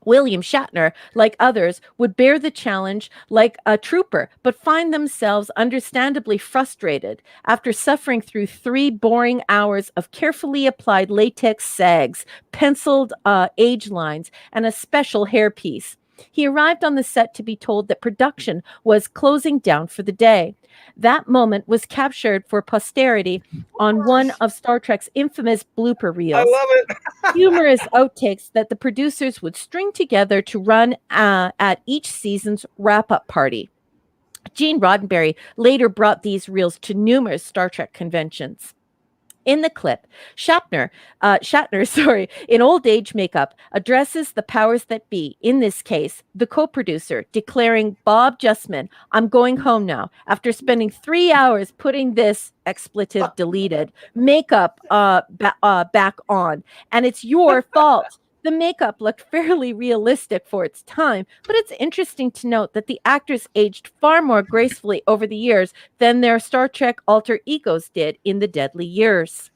William Shatner, like others, would bear the challenge like a trooper, but find themselves understandably frustrated after suffering through 3 boring hours of carefully applied latex sags, penciled age lines, and a special hairpiece. He arrived on the set to be told that production was closing down for the day. That moment was captured for posterity on one of Star Trek's infamous blooper reels. I love it. Humorous outtakes that the producers would string together to run at each season's wrap-up party. Gene Roddenberry later brought these reels to numerous Star Trek conventions. In the clip, Shatner, in old age makeup, addresses the powers that be, in this case, the co-producer, declaring, "Bob Justman, I'm going home now, after spending 3 hours putting this," expletive deleted, "makeup back on, and it's your fault." The makeup looked fairly realistic for its time, but it's interesting to note that the actors aged far more gracefully over the years than their Star Trek alter egos did in the Deadly Years.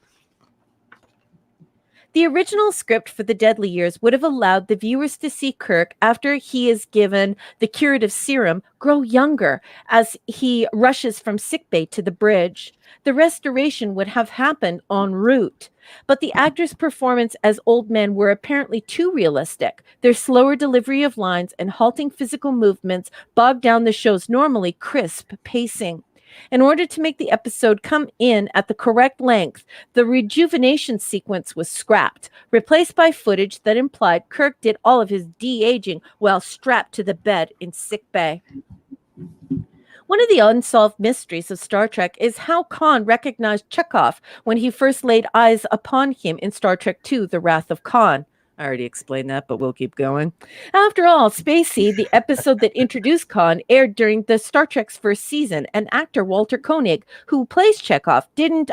The original script for the Deadly Years would have allowed the viewers to see Kirk, after he is given the curative serum, grow younger as he rushes from sickbay to the bridge. The restoration would have happened en route, but the actors' performance as old men were apparently too realistic. Their slower delivery of lines and halting physical movements bogged down the show's normally crisp pacing. In order to make the episode come in at the correct length, the rejuvenation sequence was scrapped, replaced by footage that implied Kirk did all of his de-aging while strapped to the bed in sickbay. One of the unsolved mysteries of Star Trek is how Khan recognized Chekhov when he first laid eyes upon him in Star Trek II, The Wrath of Khan. I already explained that, but we'll keep going. After all, Spacey, the episode that introduced Khan, aired during the Star Trek's first season, and actor Walter Koenig, who plays Chekhov, didn't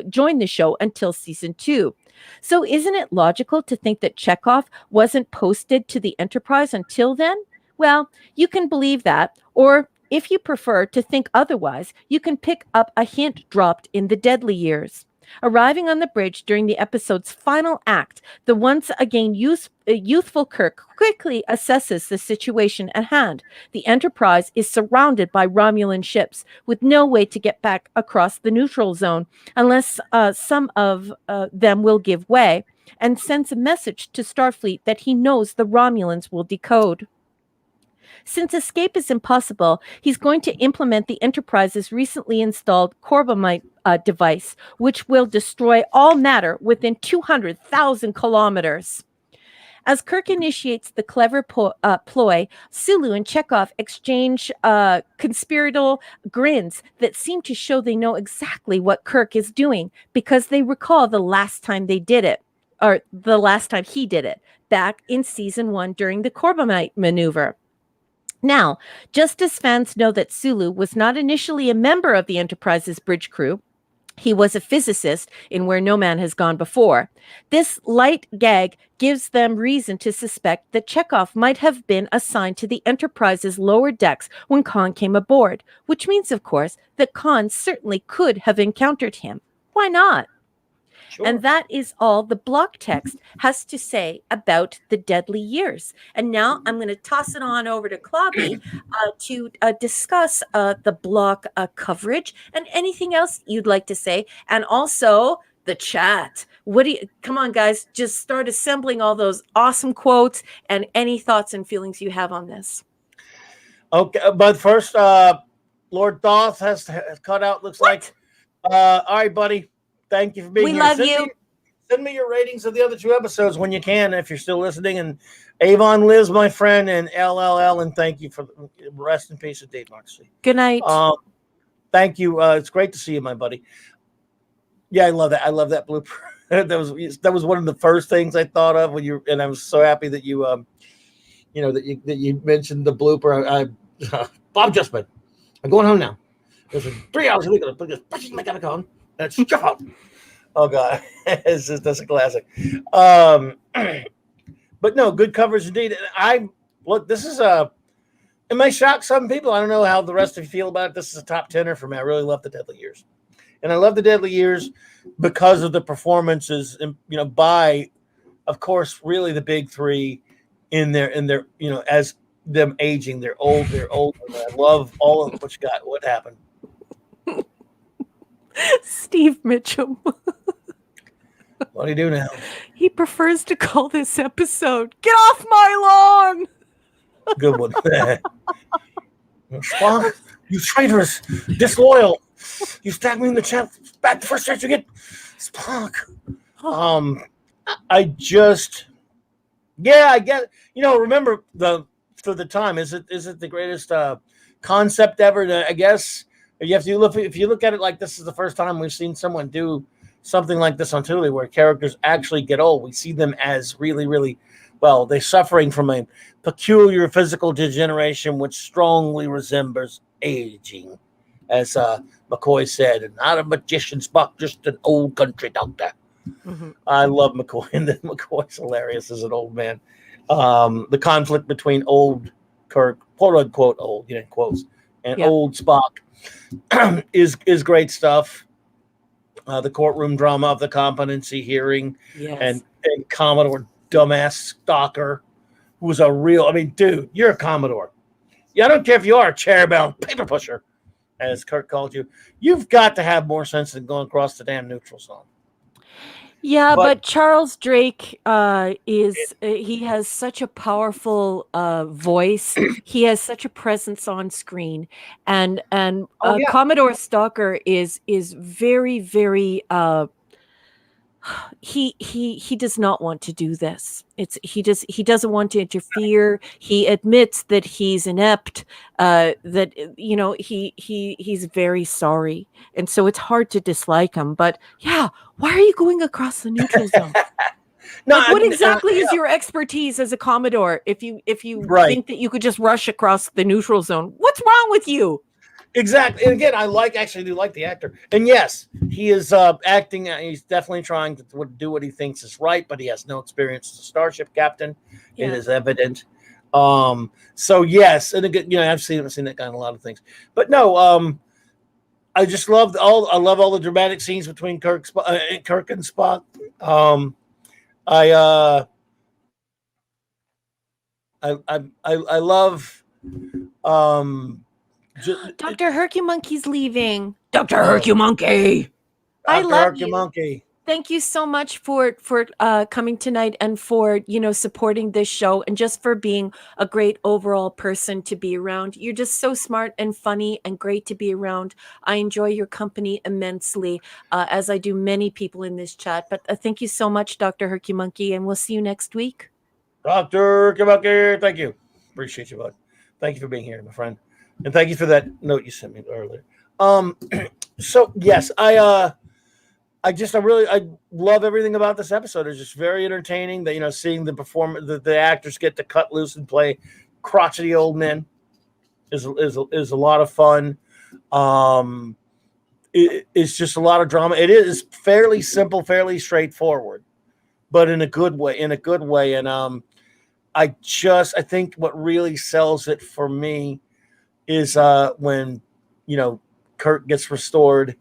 join the show until season 2. So isn't it logical to think that Chekhov wasn't posted to the Enterprise until then? Well, you can believe that, or if you prefer to think otherwise, you can pick up a hint dropped in the Deadly Years. Arriving on the bridge during the episode's final act, the once again youthful Kirk quickly assesses the situation at hand. The Enterprise is surrounded by Romulan ships with no way to get back across the neutral zone unless some of them will give way, and sends a message to Starfleet that he knows the Romulans will decode. Since escape is impossible, he's going to implement the Enterprise's recently installed Corbomite device, which will destroy all matter within 200,000 kilometers. As Kirk initiates the clever ploy, Sulu and Chekhov exchange conspiratorial grins that seem to show they know exactly what Kirk is doing, because they recall the last time they did it, or the last time he did it, back in season 1 during the Corbomite maneuver. Now, just as fans know that Sulu was not initially a member of the Enterprise's bridge crew, he was a physicist in Where No Man Has Gone Before. This light gag gives them reason to suspect that Chekhov might have been assigned to the Enterprise's lower decks when Khan came aboard, which means, of course, that Khan certainly could have encountered him. Why not? Sure. And that is all the block text has to say about the deadly years. And now I'm going to toss it on over to Clobby to discuss the block coverage and anything else you'd like to say. And also the chat. Come on, guys, just start assembling all those awesome quotes and any thoughts and feelings you have on this. Okay, but first, Lord Thoth has cut out. Looks like. All right, buddy. Thank you for being We here. love you. Send me your ratings of the other 2 episodes when you can, if you're still listening. And Avon Liz, my friend, and LLL, and thank you for rest in peace, Dave Moxley. Good night. Thank you. It's great to see you, my buddy. Yeah, I love that. I love that blooper. that was one of the first things I thought of when and I was so happy that you that you mentioned the blooper. Bob Justman, I'm going home now. There's 3 hours a week. I gotta go home. That's shut up. Oh God, that's a classic. But no, good coverage indeed. Look, this is it may shock some people. I don't know how the rest of you feel about it. This is a top 10er for me. I really love the Deadly Years, and I love the Deadly Years because of the performances, by, of course, really the big 3 in their as them aging. They're old. I love all of them. What you got? What happened? Steve Mitchum. What do you do now? He prefers to call this episode "Get Off My Lawn." Good one. Spock, you traitorous, disloyal. You stabbed me in the chest. Back the first chance you get. Spock. I get. Remember for the time, is it the greatest concept ever? I guess if you look at it like this is the first time we've seen someone do something like this on Tuli, where characters actually get old. We see them as really, really, well, they're suffering from a peculiar physical degeneration which strongly resembles aging, as McCoy said, and not a magician, Spock, just an old country doctor. Mm-hmm. I love McCoy, and then McCoy's hilarious as an old man. The conflict between old Kirk, quote unquote old, quotes, and old Spock is great stuff. The courtroom drama of the competency hearing, and Commodore dumbass stalker, who's a real. I mean, dude, you're a Commodore. Yeah, I don't care if you are a chair-bound paper pusher, as Kirk called you. You've got to have more sense than going across the damn neutral zone. Yeah, but Charles Drake he has such a powerful voice. He has such a presence on screen, and Commodore Stalker is very, very. He does not want to do this. He doesn't want to interfere. He admits that he's inept. That he's very sorry, and so it's hard to dislike him. But yeah, why are you going across the neutral zone? What exactly is your expertise as a Commodore? If you think that you could just rush across the neutral zone, what's wrong with you? Exactly. And again, I do like the actor. And yes, he is acting. He's definitely trying to do what he thinks is right, but he has no experience as a starship captain. Yeah. It is evident. So yes, and again, I've seen that kind of a lot of things. But no, I just love all the dramatic scenes between Kirk and Spock. I love Dr. Hercumonkey's leaving. Dr. Hercumonkey. I love you. Monkey. Thank you so much for coming tonight, and for supporting this show, and just for being a great overall person to be around. You're just so smart and funny and great to be around. I enjoy your company immensely, as I do many people in this chat. But thank you so much, Dr. Hercumonkey, and we'll see you next week. Dr. Hercumonkey, thank you. Appreciate you, bud. Thank you for being here, my friend. And thank you for that note you sent me earlier. So yes, I love everything about this episode. It's just very entertaining. That seeing the actors get to cut loose and play crotchety old men is a lot of fun. It's just a lot of drama. It is fairly simple, fairly straightforward, but in a good way. And I think what really sells it for me is when Kirk gets restored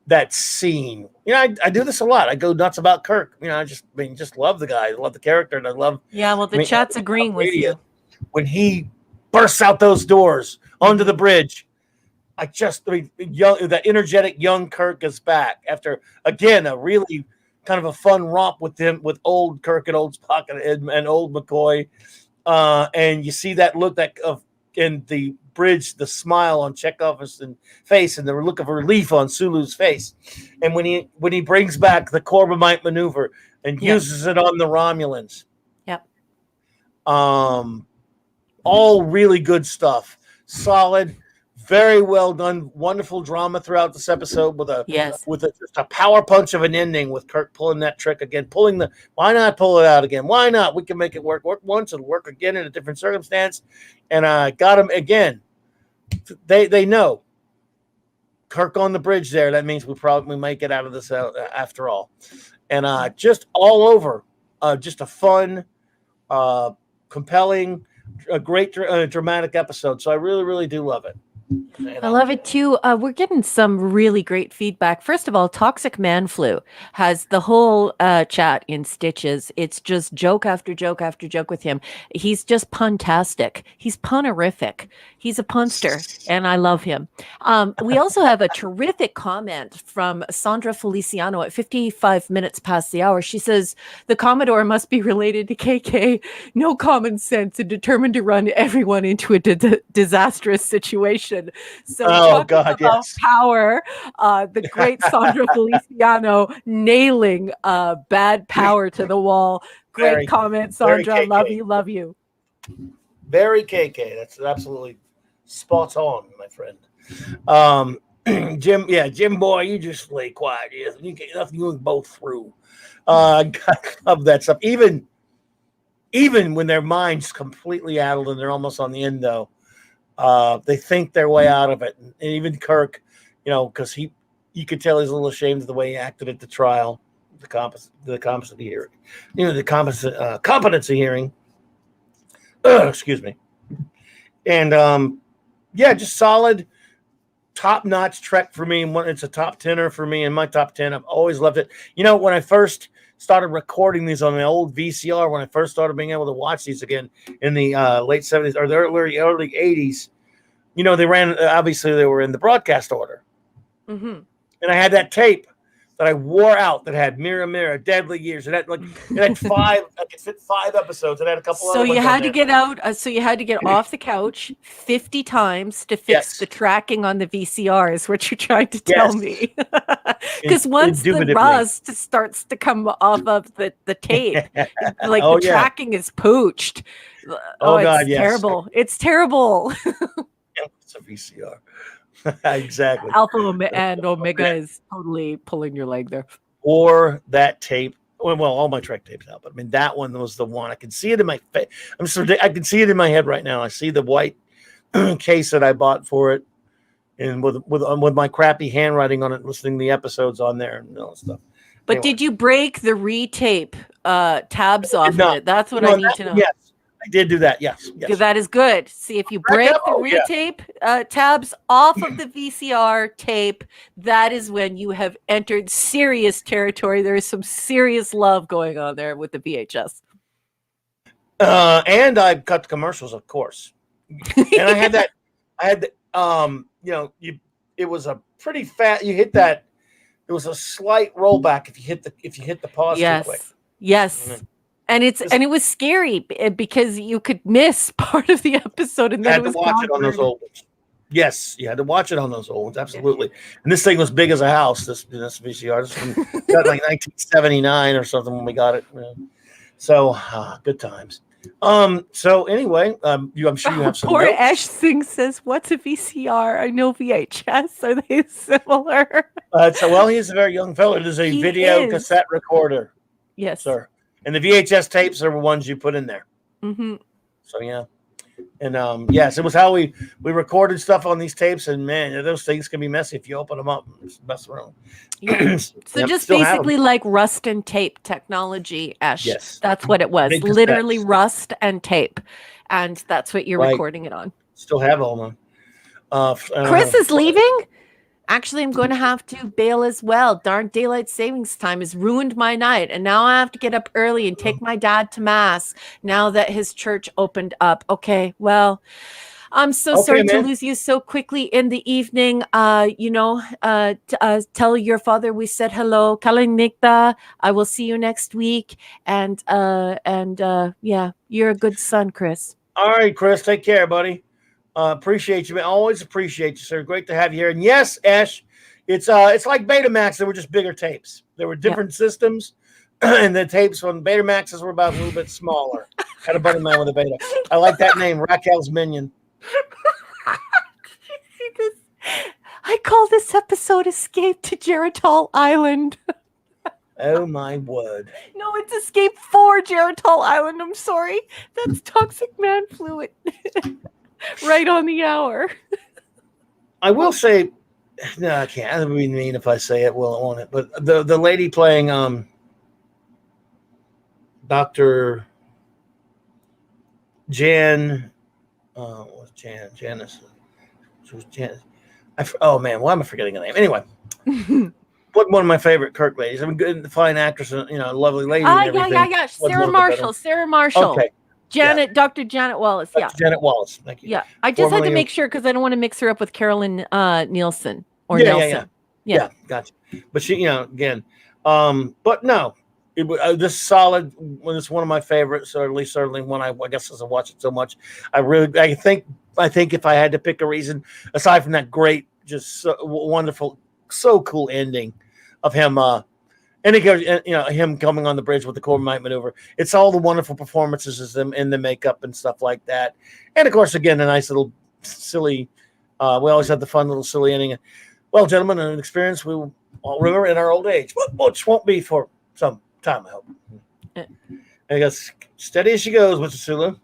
that scene. You know, I do this a lot. I go nuts about Kirk. You know, just love the guy. I love the character, and I love. Yeah, well, the chat's agreeing with you. When he bursts out those doors onto the bridge, that energetic young Kirk is back after, again, a really kind of a fun romp with with old Kirk and old Spock and old McCoy. And you see that look in the bridge, the smile on Chekhov's face and the look of relief on Sulu's face. And when he brings back the Corbomite maneuver and uses it on the Romulans. Yep. All really good stuff. Solid, very well done, wonderful drama throughout this episode with just a power punch of an ending with Kirk pulling that trick again, why not pull it out again? Why not? We can make it work once and work again in a different circumstance. And I got him again. They know Kirk on the bridge there. That means we might get out of this after all. And just all over, just a fun, compelling, a great dramatic episode. So I really, really do love it. I love it too. We're getting some really great feedback. First of all, Toxic Man Flu has the whole chat in stitches. It's just joke after joke after joke with him. He's just puntastic. He's punerific. He's a punster, and I love him. We also have a terrific comment from Sandra Feliciano at 55 minutes past the hour. She says, the Commodore must be related to KK. No common sense and determined to run everyone into a disastrous situation. So about power, the great Sandra Feliciano nailing bad power to the wall. Great comment, Sandra. Love you. Very KK. That's absolutely spot on, my friend. Jim boy, you just lay quiet. You get nothing you both through. I love that stuff. Even when their mind's completely addled and they're almost on the end though. They think their way out of it. And even Kirk, because you could tell he's a little ashamed of the way he acted at the trial, the competency hearing, competency hearing. Excuse me. And just solid, top-notch Trek for me. It's a top 10er for me in my top 10. I've always loved it. When I first started recording these on my old VCR, when I first started being able to watch these again in the late 70s or the early 80s, they ran, obviously they were in the broadcast order. Mm-hmm. And I had that tape that I wore out that had Mirror, Mirror, Deadly Years. It had five, I could fit 5 episodes. It had a couple So you had to get out, so you had to get off the couch 50 times to fix the tracking on the VCR is what you're trying to tell me. Because once the rust starts to come off of the tape, the tracking is pooched. It's terrible. It's terrible. It's a VCR. Exactly. Alpha and Omega is totally pulling your leg there. Or that tape. Well, all my Trek tapes out, but I mean that one was the one. I can see it in my face. I can see it in my head right now. I see the white case that I bought for it, and with my crappy handwriting on it, listening to the episodes on there and all that stuff. But did you break the retape tabs off of it? That's what I need to know. Yes. I did do that, yes. That is good. See, if you break the retape tabs off of the VCR tape, that is when you have entered serious territory. There is some serious love going on there with the VHS. And I cut the commercials, of course. And it was a pretty fat. You hit that. It was a slight rollback if you hit the pause too quick. Yes. Mm-hmm. And it was scary because you could miss part of the episode and then had to watch it on those old ones. Yes, you had to watch it on those old ones, absolutely. And this thing was big as a house. This VCR, this from like 1979 or something when we got it. So good times. So anyway, I'm sure you have some. Poor Ash Singh says, "What's a VCR? I know VHS. Are they similar?" He's a very young fellow. It is a video cassette recorder. Yes, sir. And the VHS tapes are the ones you put in there. Mm-hmm. So, yeah. And, yes, it was how we recorded stuff on these tapes. And, man, those things can be messy if you open them up and mess around. Yeah. So just basically like rust and tape technology, Ash. Yes. That's what it was. Literally rust and tape. And that's what you're recording it on. Still have all of them. Chris is leaving? Actually, I'm going to have to bail as well. Darn daylight savings time has ruined my night. And now I have to get up early and take my dad to mass now that his church opened up. Okay, well, I'm so sorry to lose you so quickly in the evening. Tell your father we said hello. Kalinikta. I will see you next week. And yeah, you're a good son, Chris. All right, Chris. Take care, buddy. Appreciate you, man. Always appreciate you, sir. Great to have you here. And yes, Ash, it's like Betamax. They were just bigger tapes. There were different systems, and the tapes on Betamaxes were about a little bit smaller. Had a buddy of mine with a Beta. I like that name, Raquel's Minion. I call this episode "Escape to Geritol Island." Oh my word! No, it's Escape for Geritol Island. I'm sorry. That's Toxic Man Fluid. Right on the hour. I will say, no, I can't. That would be mean if I say it. Well, I want it. But the lady playing Dr. Jan, what's Janice? She was Janice. Oh man, why am I forgetting her name? Anyway, one of my favorite Kirk ladies. I mean, good, fine actress, lovely lady. Yeah. Sarah Marshall. Okay. Dr. Janet Wallace. Yeah. Janet Wallace. Thank you. Yeah. I just had to make sure because I don't want to mix her up with Carolyn Nielsen or Nelson. Yeah. Gotcha. But she, again, but no, this is solid. This is one of my favorites, or at least certainly one I guess as I watch it so much. I think if I had to pick a reason, aside from that great, just so wonderful, so cool ending of him, and it goes, him coming on the bridge with the Corbomite maneuver. It's all the wonderful performances as them in the makeup and stuff like that. And of course, again, a nice little silly. We always have the fun little silly ending. Well, gentlemen, an experience we will all remember in our old age, which won't be for some time, I hope. I guess steady as she goes, Mr. Sulu.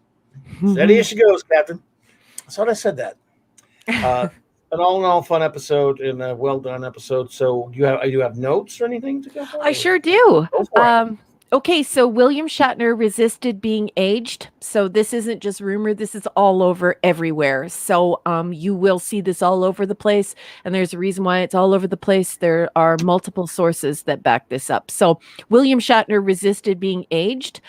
Steady as she goes, Captain. I thought I said that. An all-in-all fun episode and a well-done episode. So you have notes or anything to go for? I sure do. Okay, so William Shatner resisted being aged. So this isn't just rumor. This is all over everywhere. So you will see this all over the place. And there's a reason why it's all over the place. There are multiple sources that back this up. So William Shatner resisted being aged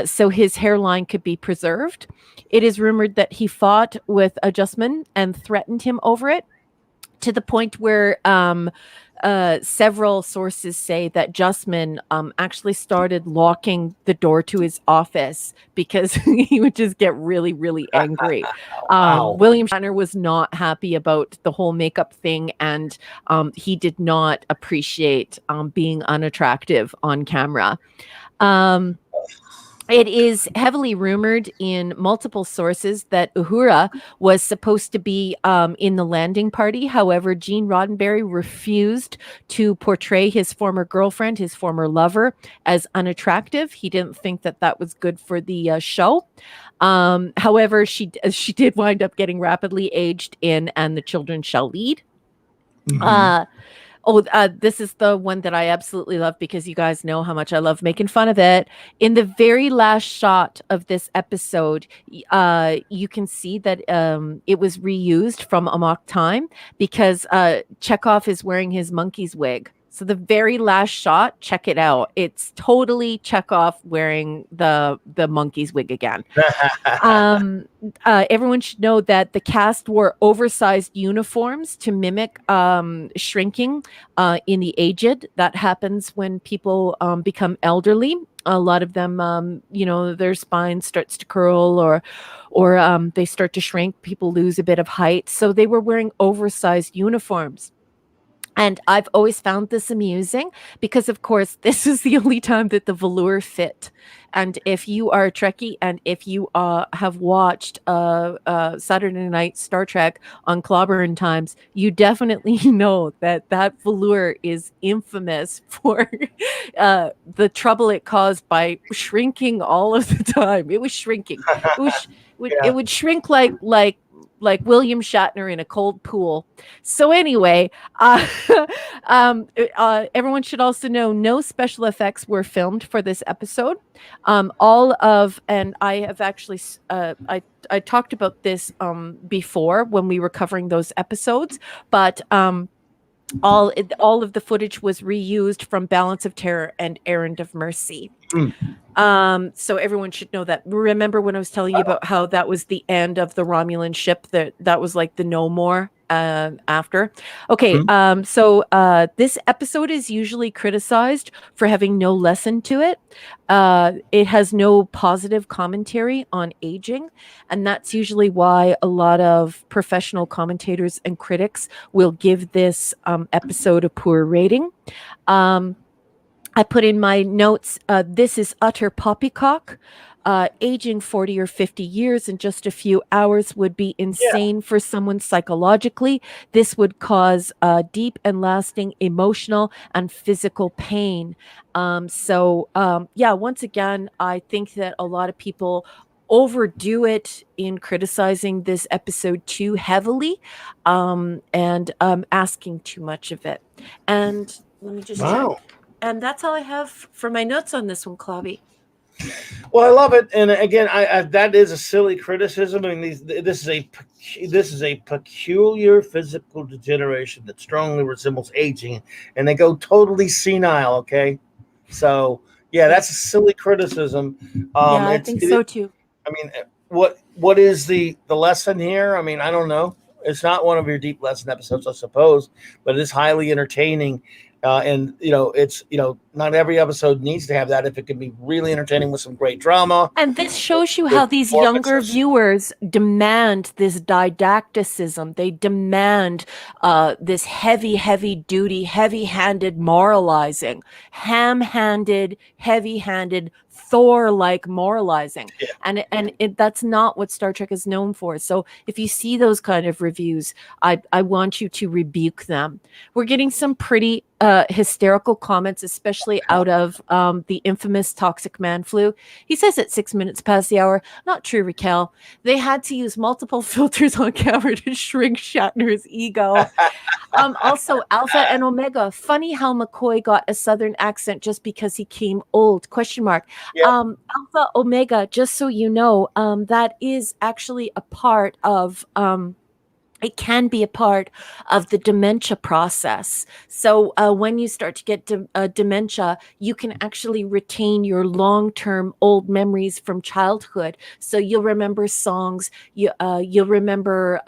so his hairline could be preserved. It is rumored that he fought with Justman and threatened him over it, to the point where several sources say that Justman actually started locking the door to his office because he would just get really, really angry. Wow. William Shatner was not happy about the whole makeup thing, and he did not appreciate being unattractive on camera. It is heavily rumored in multiple sources that Uhura was supposed to be in the landing party. However, Gene Roddenberry refused to portray his former girlfriend, his former lover, as unattractive. He didn't think that that was good for the show. However, she did wind up getting rapidly aged in And the Children Shall Lead. Mm-hmm. This is the one that I absolutely love because you guys know how much I love making fun of it. In the very last shot of this episode, you can see that it was reused from Amok Time because Chekhov is wearing his monkey's wig. So the very last shot, check it out. It's totally Chekhov wearing the monkey's wig again. Everyone should know that the cast wore oversized uniforms to mimic shrinking in the aged. That happens when people become elderly. A lot of them, their spine starts to curl or they start to shrink. People lose a bit of height. So they were wearing oversized uniforms. And I've always found this amusing because, of course, this is the only time that the velour fit. And if you are a Trekkie and if you have watched Saturday Night Star Trek on CLOBBERIN times, you definitely know that velour is infamous for the trouble it caused by shrinking all of the time. It was shrinking. It would shrink like William Shatner in a cold pool. So anyway, everyone should also know no special effects were filmed for this episode. And I have actually, I talked about this before when we were covering those episodes, but all of the footage was reused from Balance of Terror and Errand of Mercy. So everyone should know that. Remember when I was telling you about how that was the end of the Romulan ship, that was like the no more after. Okay, so this episode is usually criticized for having no lesson to it. It has no positive commentary on aging, and that's usually why a lot of professional commentators and critics will give this episode a poor rating. I put in my notes, this is utter poppycock. Aging 40 or 50 years in just a few hours would be insane for someone psychologically. This would cause deep and lasting emotional and physical pain. Once again, I think that a lot of people overdo it in criticizing this episode too heavily, and asking too much of it. And let me just check. And that's all I have for my notes on this one, Clobby. Well, I love it, and again, I that is a silly criticism. I mean, this is a peculiar physical degeneration that strongly resembles aging, and they go totally senile. Okay, so yeah, that's a silly criticism. I think so too. I mean, what is the lesson here? I mean, I don't know. It's not one of your deep lesson episodes, I suppose, but it is highly entertaining. And it's not every episode needs to have that if it can be really entertaining with some great drama. And this shows you how these younger viewers demand this didacticism. They demand this heavy duty, heavy-handed moralizing, ham-handed, heavy-handed, Thor-like moralizing. And that's not what Star Trek is known for. So if you see those kind of reviews, I want you to rebuke them. We're getting some pretty hysterical comments, especially out of the infamous Toxic Man Flu. He says it's 6 minutes past the hour. Not true, Raquel. They had to use multiple filters on camera to shrink Shatner's ego. Also, Alpha and Omega. Funny how McCoy got a Southern accent just because he came old? Question mark. Yep. Alpha Omega. Just so you know, that is actually a part of. It can be a part of the dementia process. So when you start to get dementia, you can actually retain your long-term old memories from childhood. So you'll remember songs, you'll remember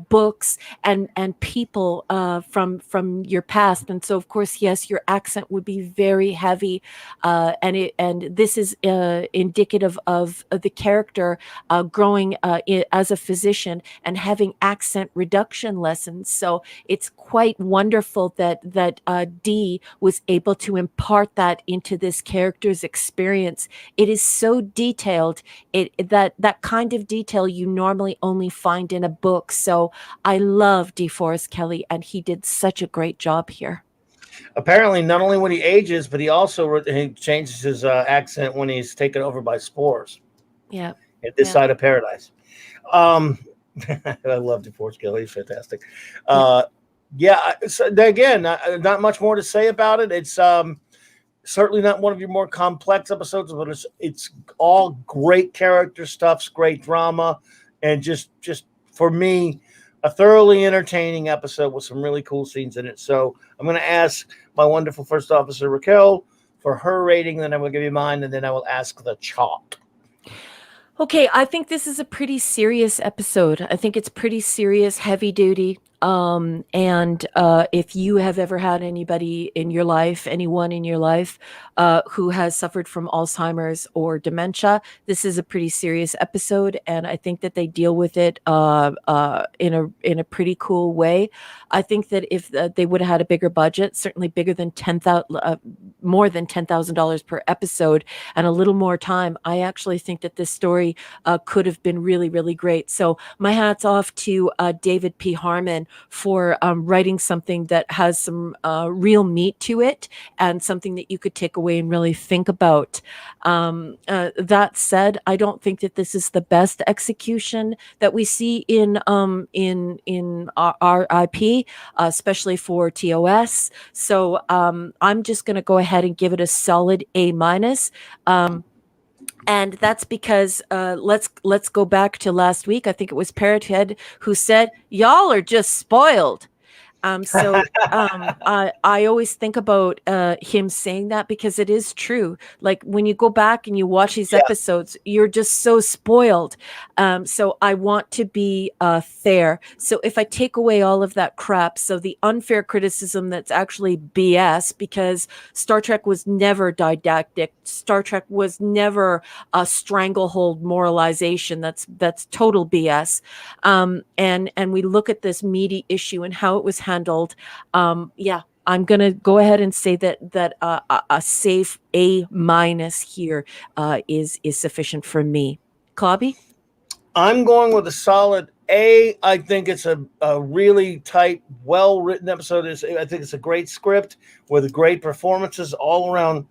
books and people from your past. And so, of course, yes, your accent would be very heavy, and this is indicative of the character growing as a physician and having accent reduction lessons. So it's quite wonderful that Dee was able to impart that into this character's experience. It is so detailed, that kind of detail you normally only find in a book. So I love DeForest Kelley, and he did such a great job here. Apparently, not only when he ages, but he changes his accent when he's taken over by spores. Yeah. At this side of paradise. I love DeForest Kelley. He's fantastic. So again, not much more to say about it. It's certainly not one of your more complex episodes, but it's all great character stuff, great drama, and just for me, a thoroughly entertaining episode with some really cool scenes in it. So I'm going to ask my wonderful first officer, Raquel, for her rating, then I will give you mine, and then I will ask the chalk. Okay, I think this is a pretty serious episode. I think it's pretty serious, heavy duty. And if you have ever had anybody in your life, anyone in your life, who has suffered from Alzheimer's or dementia, this is a pretty serious episode, and I think that they deal with it in a pretty cool way. I think that if they would have had a bigger budget, certainly bigger than more than $10,000 per episode, and a little more time, I actually think that this story could have been really, really great. So my hat's off to David P. Harmon for writing something that has some real meat to it and something that you could take away and really think about. That said, I don't think that this is the best execution that we see in our IP, especially for TOS. So I'm just going to go ahead and give it a solid A-. And that's because let's go back to last week. I think it was Parrothead who said, "Y'all are just spoiled." I always think about him saying that because it is true. Like when you go back and you watch these Yeah. episodes, you're just so spoiled. So I want to be fair. So if I take away all of that crap, so the unfair criticism that's actually BS, because Star Trek was never didactic. Star Trek was never a stranglehold moralization. That's total BS. And we look at this meaty issue and how it was handled. Yeah, I'm gonna go ahead and say that a safe A minus here is sufficient for me. Clobby? I'm going with a solid A. I think it's a really tight, well-written episode. I think it's a great script with great performances all around.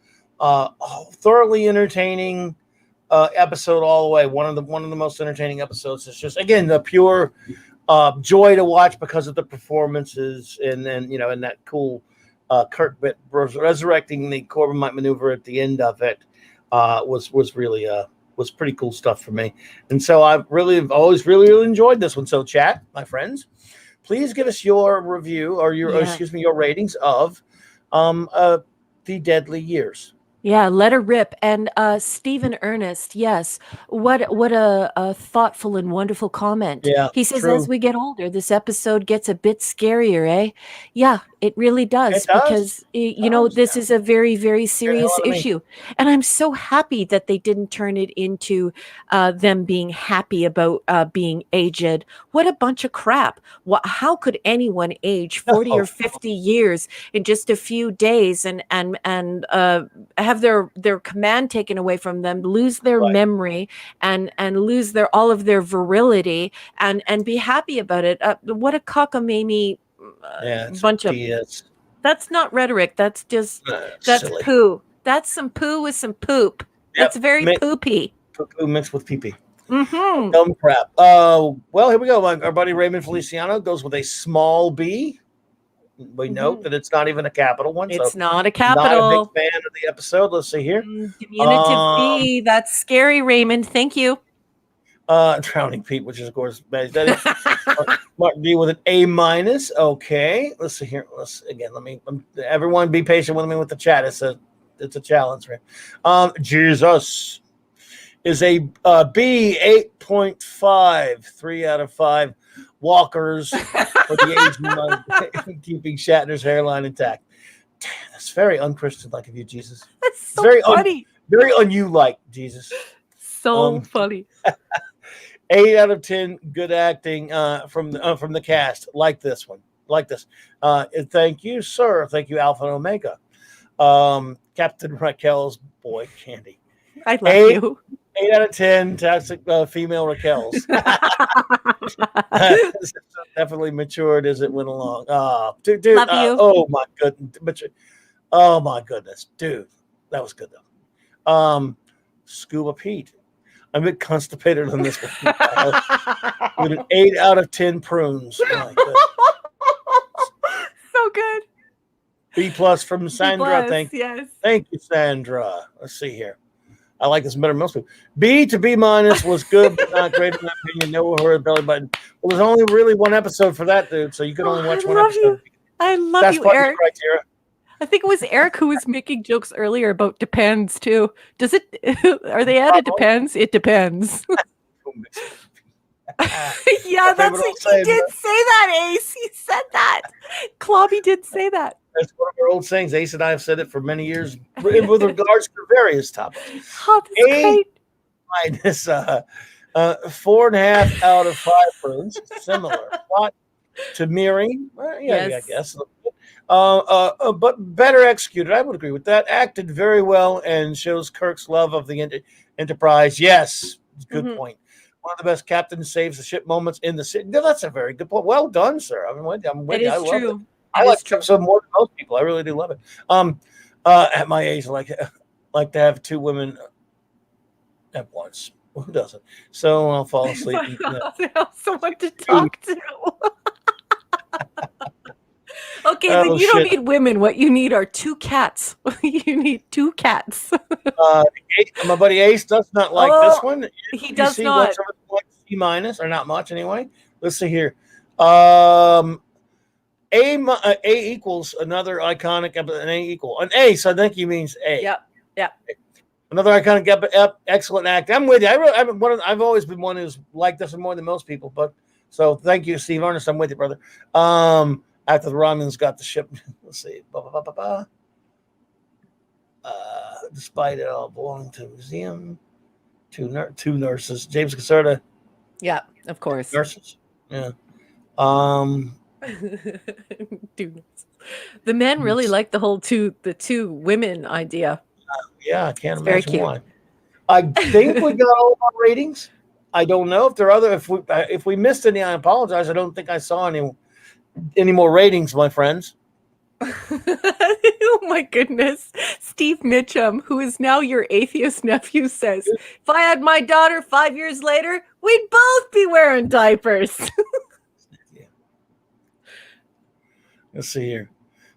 Thoroughly entertaining episode all the way. One of the most entertaining episodes. It's just, again, the pure joy to watch because of the performances, and then and that cool Kirk bit resurrecting the Corbomite maneuver at the end of it was really was pretty cool stuff for me. And so I've always really enjoyed this one. So chat, my friends, please give us your review or your your ratings of the Deadly Years. Yeah, let her rip. And Stephen Ernest, yes, what a thoughtful and wonderful comment. Yeah, He says, true. as we get older, this episode gets a bit scarier, eh? Yeah, it really does, It does. because this is a very, very serious out of me. issue, and I'm so happy that they didn't turn it into them being happy about being aged. What a bunch of crap! How could anyone age 40 or 50 years in just a few days and have their command taken away from them, lose their memory, and lose all of their virility, and be happy about it? What a cockamamie bunch of BS. That's not rhetoric. That's just that's silly. poo. That's some poo with some poop. That's very poopy. Poo mixed with pee-pee. Mm-hmm. Dumb crap. Well, here we go. Our buddy Raymond Feliciano goes with a small B. We note that it's not even a capital one. It's so not a capital. Not a big fan of the episode. Let's see here. Diminutive B. That's scary, Raymond. Thank you. Drowning Pete, which is of course bad. That is Mark D with an A minus. Okay, let's see here. Everyone be patient with me with the chat. It's a challenge, right? Jesus is a B, 8.5, 3 out of 5 walkers for the age of keeping Shatner's hairline intact. Damn, that's very unchristian like of you, Jesus. That's so very funny. Very un-you-like, Jesus. So funny. 8 out of 10 good acting from the cast. Like this one. Like this. Thank you, sir. Thank you, Alpha and Omega. Captain Raquel's boy, Candy. I love you. 8 out of 10 toxic female Raquels. Definitely matured as it went along. Dude, love you. Oh my goodness, dude, that was good though. Scuba Pete, I'm a bit constipated on this one. With an 8 out of 10 prunes. My goodness. So good. B plus from Sandra. Thank you, Sandra. Let's see here. I like this better than most people. B to B minus was good, but not great in my opinion. No her belly button. Well, there's only really one episode for that, dude. So you could only watch one episode. I love you, Eric. Criteria. I think it was Eric who was making jokes earlier about depends too. Does it? Are they at it depends? It depends. Yeah, he did say that, Ace. He said that. Clobby did say that. That's one of our old sayings. Ace and I have said it for many years with regards to various topics. Oh, that's great. Minus 4.5 out of 5 prunes. Similar plot to Miri. I guess. But better executed. I would agree with that. Acted very well and shows Kirk's love of the Enterprise. Yes, good point. One of the best captain saves the ship moments in the city. That's a very good point. Well done, sir. I'm with you. It is true. It. I like the episode more than most people. I really do love it. At my age, I like to have 2 women at once. Who doesn't? So I'll fall asleep. Someone to talk to. Okay, then you don't need women. What you need are 2 cats. You need 2 cats. My buddy Ace does not like this one. He does not. Like C minus, or not much anyway. Let's see here. A equals another iconic an A equal an A. So I think he means A. Yep. Yep. Another iconic excellent act. I'm with you. I've always been one who's liked this one more than most people. But so thank you, Steve Ernest. I'm with you, brother. After the Romulans got the ship, let's see. Despite it all belonging to a museum, two nurses. James Caserta. Yeah, of course. Nurses. Yeah. Dude, the men really like the two women idea. Yeah, I can't It's very imagine cute. why. I think we got all our ratings. I don't know if there are other. If we missed any, I apologize. I don't think I saw any more ratings, my friends. Oh my goodness. Steve Mitchum, who is now your atheist nephew, says, if I had my daughter 5 years later, we'd both be wearing diapers. Yeah. Let's see here.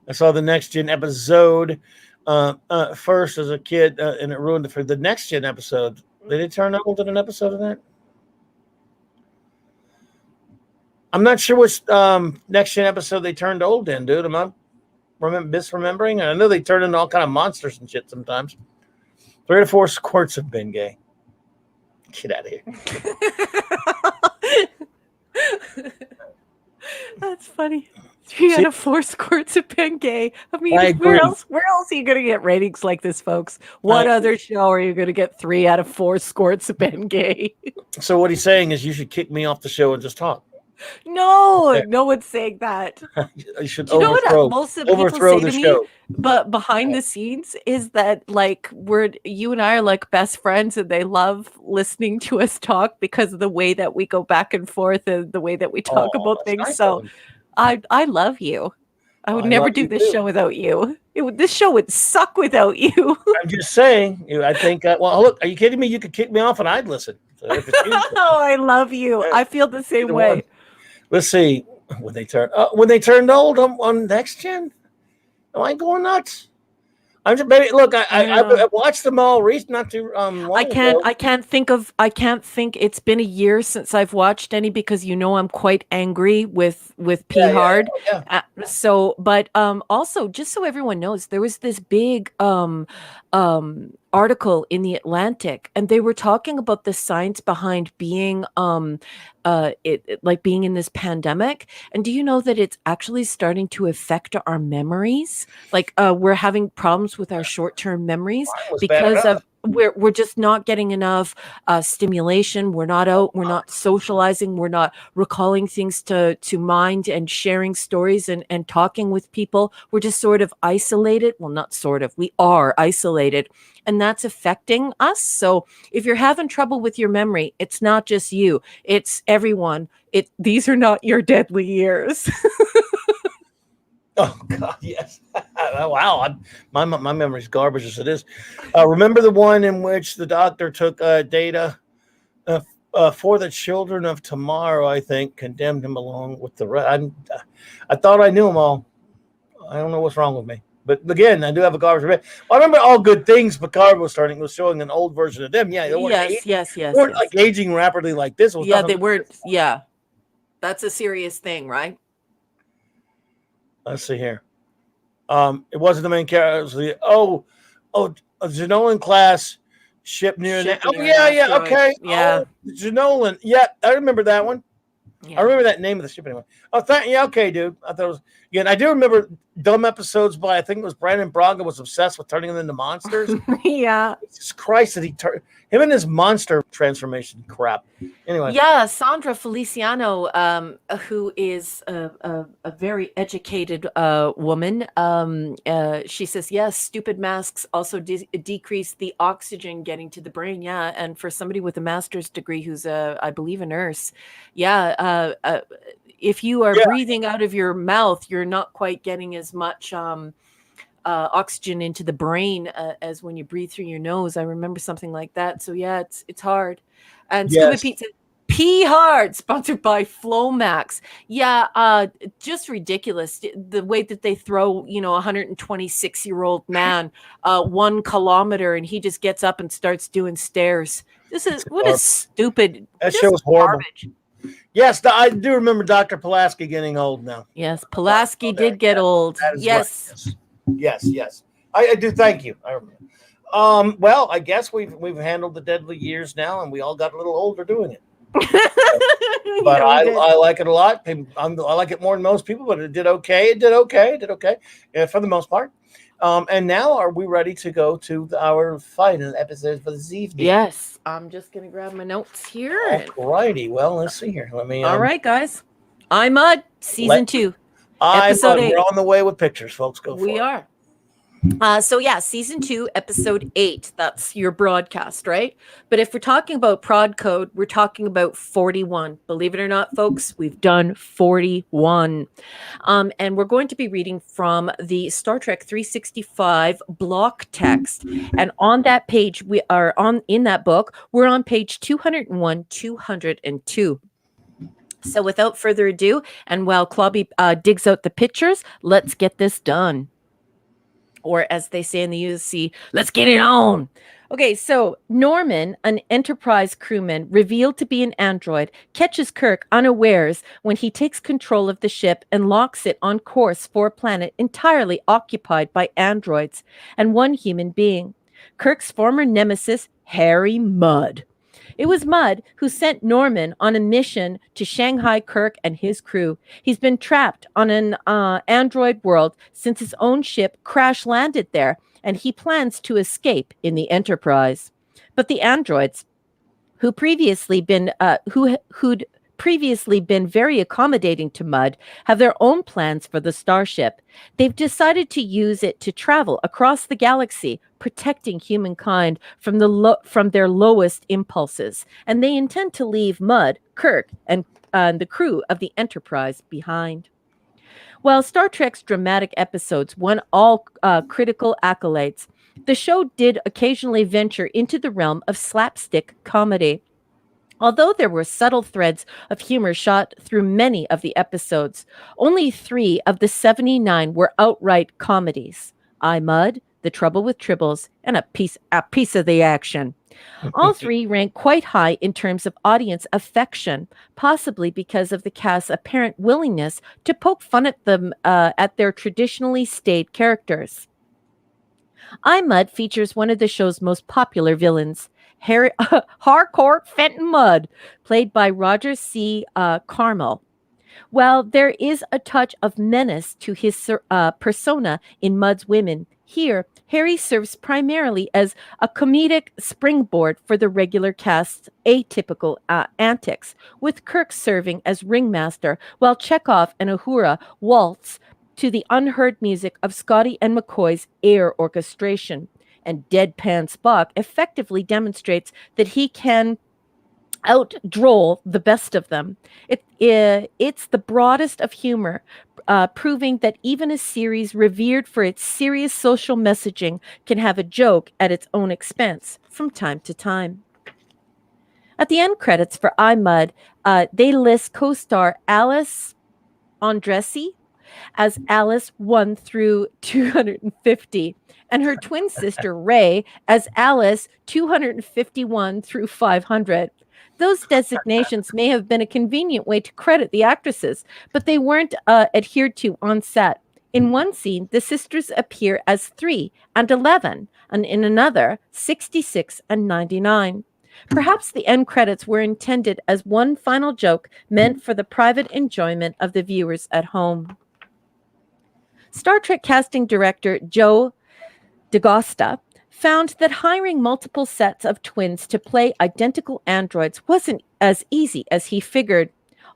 I saw the Next Gen episode first as a kid, and it ruined it for the Next Gen episode. Did it turn old in an episode of that? I'm not sure which Next Gen episode they turned old in, dude. Am I misremembering? I know they turn into all kind of monsters and shit sometimes. 3 to 4 squirts have been gay. Get out of here. That's funny. 3 out of 4 squirts have been gay. I mean, where else are you going to get ratings like this, folks? What other show are you going to get 3 out of 4 squirts have been gay? So what he's saying is you should kick me off the show and just talk. No, no one's saying that. You should Do you know what most of the people say to me? Show. But behind the scenes is that like you and I are like best friends, and they love listening to us talk because of the way that we go back and forth and the way that we talk about things. Nice. So I love you. I would never do this show without you. This show would suck without you. I'm just saying. I think. Well, look, are you kidding me? You could kick me off and I'd listen. So oh, I love you. I feel the same way. Let's see when they turned old on Next Gen. Am I going nuts? I'm just baby. Look, I watched them all recently. Not too long ago. I can't think. It's been a year since I've watched any because I'm quite angry with P Hard. Yeah. So, but also just so everyone knows, there was this big article in the Atlantic, and they were talking about the science behind being being in this pandemic. And do you know that it's actually starting to affect our memories? Like we're having problems with our short-term memories because of we're just not getting enough stimulation. We're not out, we're not socializing, we're not recalling things to mind and sharing stories and talking with people. We're just sort of isolated. Well, not sort of, we are isolated. And that's affecting us. So if you're having trouble with your memory, it's not just you, it's everyone. These are not your deadly years. Oh God, yes. Wow, my memory's garbage as it is. Remember the one in which the doctor took data for the children of tomorrow? I think condemned him along with the rest. I thought I knew them all. I don't know what's wrong with me. But again, I do have a garbage memory. I remember All Good Things. Picard was showing an old version of them. Yeah, they weren't They weren't like aging rapidly like this. They weren't. Yeah, that's a serious thing, right? Let's see here. It wasn't the main character. It was the a Genolan class ship near that. Oh yeah, okay. Yeah, Genolan. Yeah, I remember that one. Yeah. I remember that name of the ship anyway. Oh, okay, dude. I thought it was again. I do remember dumb episodes by I think it was Brandon Braga was obsessed with turning them into monsters. Yeah. Jesus Christ, did he turn him and his monster transformation crap? Anyway. Yeah, Sandra Feliciano, who is a very educated woman. She says yes. Stupid masks also decrease the oxygen getting to the brain. Yeah, and for somebody with a master's degree who's I believe a nurse, yeah. If you are breathing out of your mouth, you're not quite getting as much oxygen into the brain as when you breathe through your nose. I remember something like that. So yeah, it's hard. And Scuba Pete said, P Hard, sponsored by Flomax. Yeah, just ridiculous. The way that they throw, a 126-year-old man 1 kilometer and he just gets up and starts doing stairs. What a stupid. That show was horrible. Garbage. Yes, I do remember Dr. Pulaski getting old now. Yes, Pulaski did get old. That is Yes. right. Yes. I do. Thank you. I remember. Well, I guess we've handled the deadly years now, and we all got a little older doing it. But Yeah, we did. I like it a lot. I like it more than most people, but it did okay. It did okay for the most part. And now, are we ready to go to our final episode for this evening? Yes, I'm just gonna grab my notes here. Alrighty. Well, let's see here. Let me. All right, guys. I'm Mud, season 2, episode 8. We're on the way with pictures, folks. Go for it. We are. So yeah, season 2, episode 8. That's your broadcast, right? But if we're talking about prod code, we're talking about 41. Believe it or not, folks, we've done 41. And we're going to be reading from the Star Trek 365 block text. And on that page, we are in that book, we're on page 201, 202. So without further ado, and while Clobby digs out the pictures, let's get this done. Or as they say in the UC, let's get it on. Okay, so Norman, an Enterprise crewman revealed to be an android, catches Kirk unawares when he takes control of the ship and locks it on course for a planet entirely occupied by androids and one human being, Kirk's former nemesis, Harry Mudd. It was Mudd who sent Norman on a mission to Shanghai Kirk and his crew. He's been trapped on an android world since his own ship crash landed there, and he plans to escape in the Enterprise. But the androids, who'd previously been very accommodating to Mudd, have their own plans for the starship. They've decided to use it to travel across the galaxy, protecting humankind from their lowest impulses. And they intend to leave Mudd, Kirk, and the crew of the Enterprise behind. While Star Trek's dramatic episodes won all critical accolades, the show did occasionally venture into the realm of slapstick comedy. Although there were subtle threads of humor shot through many of the episodes, only 3 of the 79 were outright comedies. I, Mudd, The Trouble with Tribbles, and a piece of the action. All 3 rank quite high in terms of audience affection, possibly because of the cast's apparent willingness to poke fun at them at their traditionally staid characters. I, Mudd features one of the show's most popular villains, Harcourt Fenton Mudd, played by Roger C. Carmel. While there is a touch of menace to his persona in Mudd's Women, here, Harry serves primarily as a comedic springboard for the regular cast's atypical antics, with Kirk serving as ringmaster, while Chekhov and Uhura waltz to the unheard music of Scotty and McCoy's air orchestration. And deadpan Spock effectively demonstrates that he can out-droll the best of them. It's the broadest of humor, proving that even a series revered for its serious social messaging can have a joke at its own expense from time to time. At the end credits for I, Mudd, they list co-star Alice Andresi as Alice 1 through 250, and her twin sister Ray as Alice 251 through 500. Those designations may have been a convenient way to credit the actresses, but they weren't adhered to on set. In one scene, the sisters appear as 3 and 11, and in another, 66 and 99. Perhaps the end credits were intended as one final joke meant for the private enjoyment of the viewers at home. Star Trek casting director Joe DaGosta found that hiring multiple sets of twins to play identical androids wasn't as easy as he figured.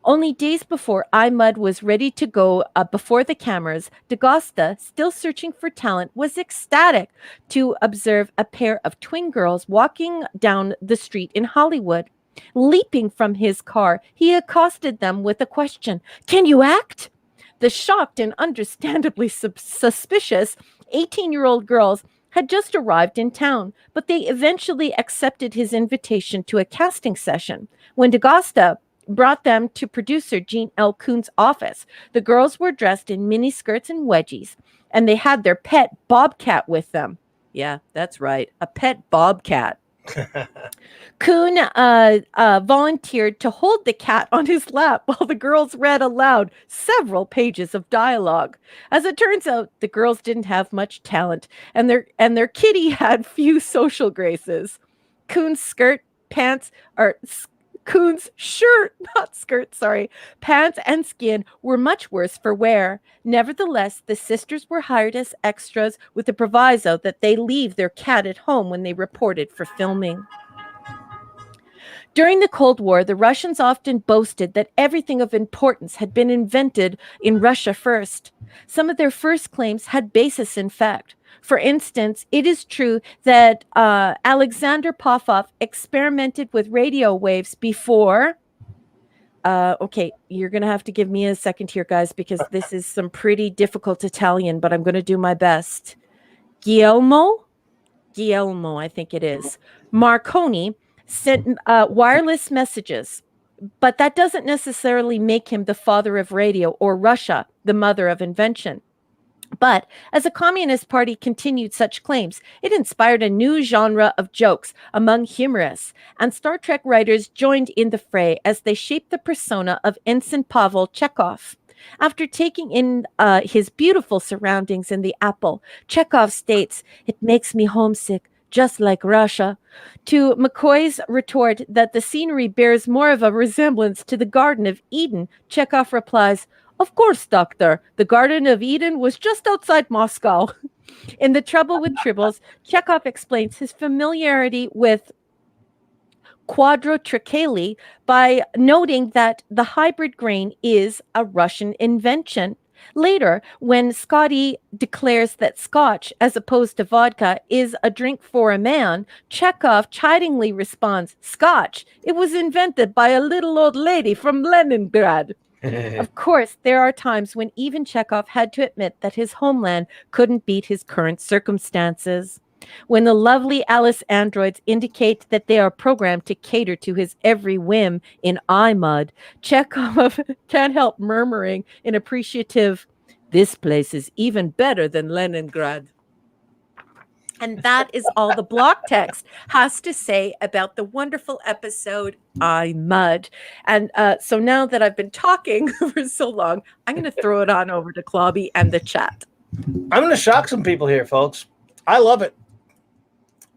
Only days before I, Mudd was ready to go before the cameras, DaGosta, still searching for talent, was ecstatic to observe a pair of twin girls walking down the street in Hollywood. Leaping from his car, he accosted them with a question, "Can you act?" The shocked and understandably suspicious 18-year-old girls had just arrived in town, but they eventually accepted his invitation to a casting session. When DaGosta brought them to producer Gene L. Kuhn's office, the girls were dressed in miniskirts and wedgies, and they had their pet bobcat with them. Yeah, that's right, a pet bobcat. Kuhn volunteered to hold the cat on his lap while the girls read aloud several pages of dialogue. As it turns out, the girls didn't have much talent, and their kitty had few social graces. Kuhn's skirt, pants, or Kuhn's shirt, not skirt, sorry, pants and skin were much worse for wear. Nevertheless, the sisters were hired as extras with the proviso that they leave their cat at home when they reported for filming. During the Cold War, the Russians often boasted that everything of importance had been invented in Russia first. Some of their first claims had basis in fact. For instance, it is true that Alexander Popov experimented with radio waves before. Okay, you're going to have to give me a second here, guys, because this is some pretty difficult Italian, but I'm going to do my best. Guillermo, I think it is. Marconi sent wireless messages, but that doesn't necessarily make him the father of radio or Russia, the mother of invention. But as the Communist Party continued such claims, it inspired a new genre of jokes among humorists, and Star Trek writers joined in the fray as they shaped the persona of Ensign Pavel Chekhov. After taking in his beautiful surroundings in the Apple, Chekhov states, "It makes me homesick, just like Russia." To McCoy's retort that the scenery bears more of a resemblance to the Garden of Eden, Chekhov replies, "Of course, Doctor. The Garden of Eden was just outside Moscow." In The Trouble with Tribbles, Chekhov explains his familiarity with quadrotrichale by noting that the hybrid grain is a Russian invention. Later, when Scotty declares that scotch, as opposed to vodka, is a drink for a man, Chekhov chidingly responds, "Scotch, it was invented by a little old lady from Leningrad." Of course, there are times when even Chekhov had to admit that his homeland couldn't beat his current circumstances. When the lovely Alice androids indicate that they are programmed to cater to his every whim in eye mud, Chekhov can't help murmuring in appreciative, "This place is even better than Leningrad." And that is all the block text has to say about the wonderful episode I Mud. And so now that I've been talking for so long, I'm going to throw it on over to Clobby and the chat. I'm going to shock some people here, folks. I love it.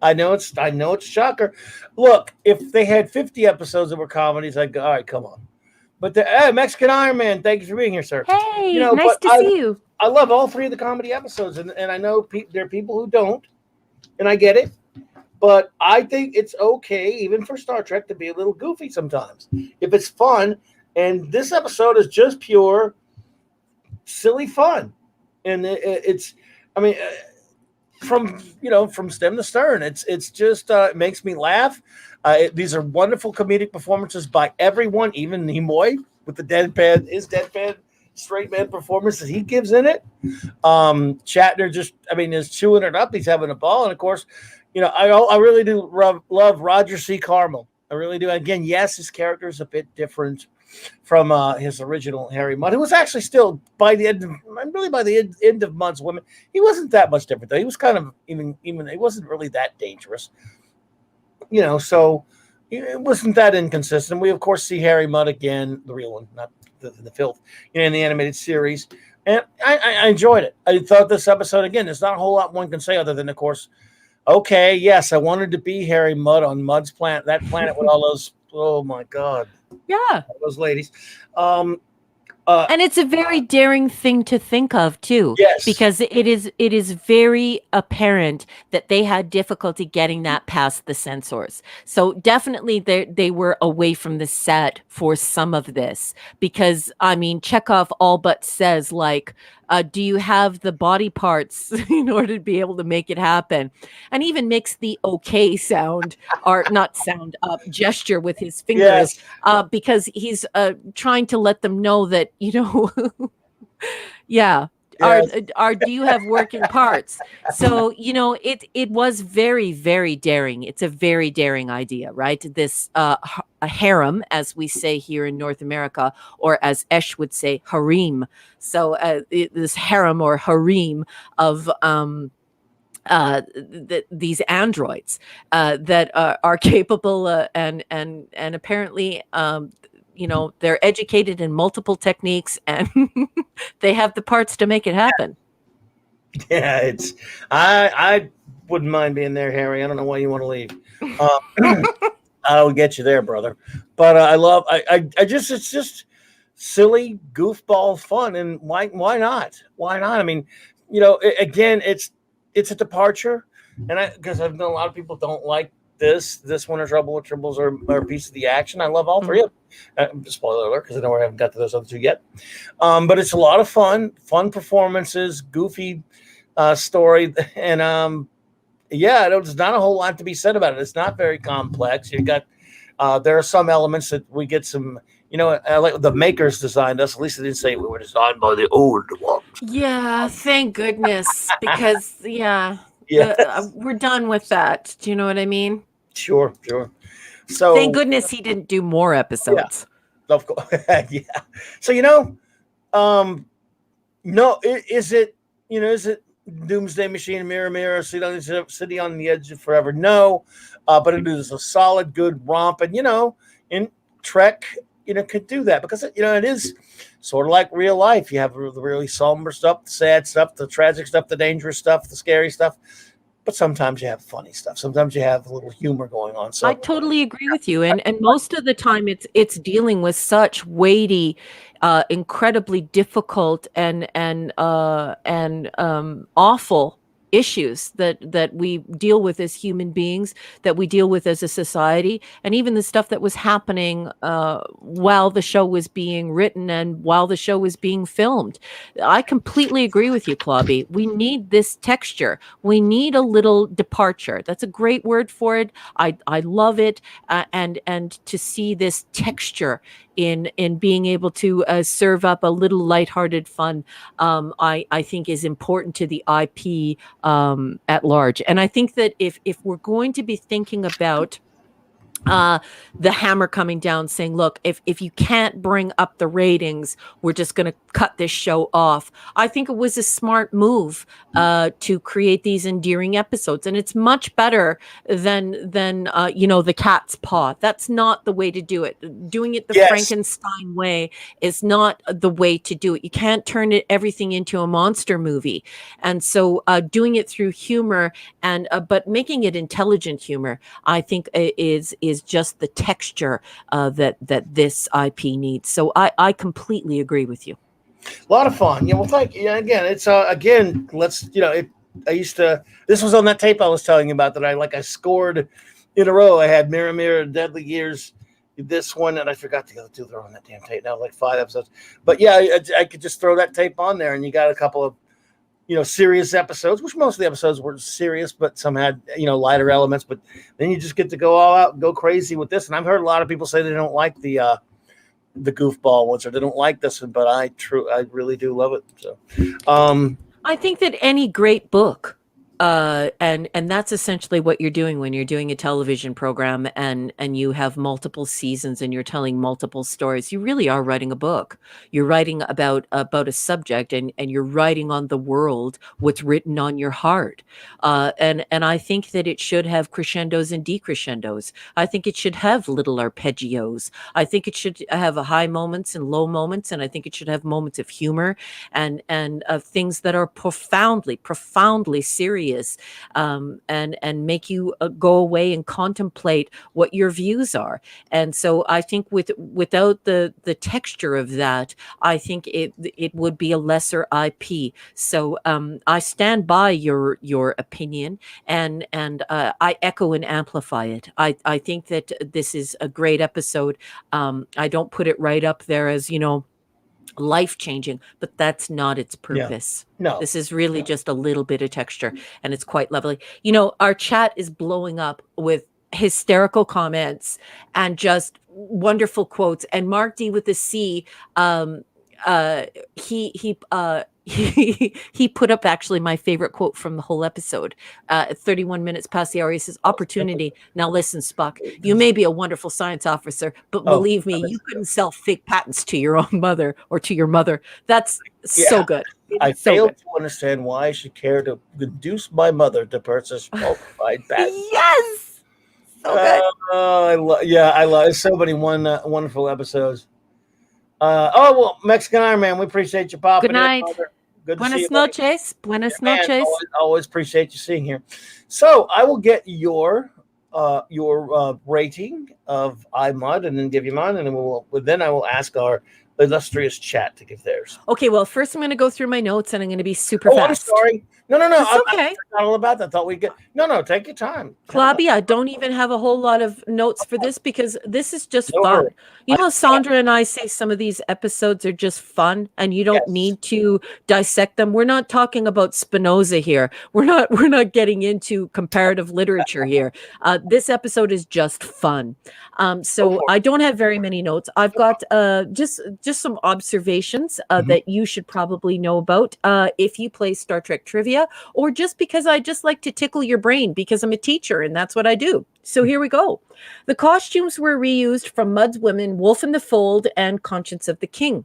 I know it's a shocker. Look, if they had 50 episodes that were comedies, I'd go, all right, come on. But the Mexican Iron Man, thank you for being here, sir. Hey, nice to see you. I love all three of the comedy episodes, and I know there are people who don't, and I get it. But I think it's okay, even for Star Trek, to be a little goofy sometimes. If it's fun, and this episode is just pure silly fun. And it's, I mean, from stem to stern, it's just it makes me laugh. These are wonderful comedic performances by everyone, even Nimoy with the deadpan straight man performance that he gives in it. Shatner is chewing it up. He's having a ball, and of course, I really do love Roger C. Carmel. I really do. Again, yes, his character is a bit different from his original Harry Mudd, who was actually still by the end of Mudd's Women. He wasn't that much different though. He was kind of even he wasn't really that dangerous, so it wasn't that inconsistent. We of course see Harry Mudd again, the real one, not the filth, in the animated series, and I enjoyed it. I thought this episode, again, there's not a whole lot one can say other than, of course, okay, yes, I wanted to be Harry Mudd on Mudd's planet, that planet with all those. Oh my God. Yeah. Those ladies. And it's a very daring thing to think of too. Yes. Because it is very apparent that they had difficulty getting that past the censors. So definitely they were away from the set for some of this, because Chekhov all but says do you have the body parts in order to be able to make it happen? And even makes the okay sound, or not sound, gesture with his fingers, yes. Because he's trying to let them know that, yeah. Yes. Do you have working parts? So, it was very, very daring. It's a very daring idea, right? This a harem, as we say here in North America, or as Esh would say, harem. So this harem or harem of these androids that are capable and apparently they're educated in multiple techniques and they have the parts to make it happen. Yeah, it's I wouldn't mind being there, Harry. I don't know why you want to leave. I'll get you there, brother. But I love I just it's just silly goofball fun, and why not? Why not? I mean, again, it's a departure, and because I've known a lot of people don't like this one or Trouble with Tribbles or a piece of the action. I love all three of them. Spoiler alert, because I know I haven't got to those other two yet. But it's a lot of fun performances, goofy story, and yeah, there's not a whole lot to be said about it. It's not very complex. You got there are some elements that we get some. Like the makers designed us. At least they didn't say we were designed by the old ones. Yeah, thank goodness, because Yeah, we're done with that. Do you know what I mean? sure. So Thank goodness he didn't do more episodes. of course, yeah. So no, is it Doomsday Machine, Mirror Mirror, City on the Edge of Forever? No, but it is a solid, good romp, and in Trek, could do that because it is sort of like real life. You have the really somber stuff, the sad stuff, the tragic stuff, the dangerous stuff, the scary stuff. But sometimes you have funny stuff. Sometimes you have a little humor going on. So I totally agree with you, and most of the time it's dealing with such weighty, incredibly difficult and awful issues that we deal with as human beings, that we deal with as a society, and even the stuff that was happening while the show was being written and while the show was being filmed. I completely agree with you, Clobby. We need this texture. We need a little departure. That's a great word for it. I love it, and to see this texture in being able to serve up a little lighthearted fun, I think is important to the IP at large. And I think that if we're going to be thinking about the hammer coming down saying, look, if you can't bring up the ratings, we're just going to cut this show off. I think it was a smart move to create these endearing episodes. And it's much better than the cat's paw. That's not the way to do it. Doing it the Frankenstein way is not the way to do it. You can't turn everything into a monster movie. And so doing it through humor and but making it intelligent humor, I think is just the texture that this IP needs. So I completely agree with you. A lot of fun. Yeah, well, thank you. Again, it's again. Let's I used to. This was on that tape I was telling you about that I scored in a row. I had Mirror Mirror, Deadly Gears, this one, and I forgot the other two that are on that damn tape now, like 5 episodes. But yeah, I could just throw that tape on there, and you got a couple of serious episodes, which most of the episodes were serious, but some had, lighter elements. But then you just get to go all out and go crazy with this. And I've heard a lot of people say they don't like the goofball ones or they don't like this one, but I really do love it. So, I think that any great book, and that's essentially what you're doing when you're doing a television program and you have multiple seasons and you're telling multiple stories. You really are writing a book. You're writing about a subject and you're writing on the world what's written on your heart. And I think that it should have crescendos and decrescendos. I think it should have little arpeggios. I think it should have high moments and low moments, and I think it should have moments of humor and things that are profoundly serious. And make you go away and contemplate what your views are. And so I think without the texture of that, I think it would be a lesser IP. So I stand by your opinion, and I echo and amplify it. I think that this is a great episode. I don't put it right up there as life-changing, but that's not its purpose. No, this is really just a little bit of texture, and it's quite lovely. Our chat is blowing up with hysterical comments and just wonderful quotes. And Mark D with the C, he he put up actually my favorite quote from the whole episode. At 31 minutes past the hour, he says, "Opportunity. Now listen, Spock. You may be a wonderful science officer, but Oh, believe me, you couldn't sell fake patents to your own mother or to your mother." That's so good. I So fail good. to understand why I should care to induce my mother to purchase falsified patents. Yes. So good. I love so many wonderful episodes. Well, Mexican Iron Man, we appreciate you popping Good night. in, brother. Good to see Buenas you, buddy. noches. Buenas Man, noches. always appreciate you seeing here. So I will get your rating of iMud and then give you mine, and then I will ask our illustrious chat to give theirs. Okay, well, first I'm going to go through my notes, and I'm going to be super Oh, fast. I'm sorry. No. It's okay. Not all about that. I thought we'd get. No. Take your time. Clobby, I don't even have a whole lot of notes for this because this is just No fun. hurry. You know, Sandra and I say some of these episodes are just fun, and you don't need to dissect them. We're not talking about Spinoza here. We're not getting into comparative literature here. This episode is just fun. So I don't have very many notes. I've got just some observations that you should probably know about if you play Star Trek trivia, or just because I just like to tickle your brain because I'm a teacher and that's what I do. So here we go. The costumes were reused from Mud's Women, Wolf in the Fold, and Conscience of the King.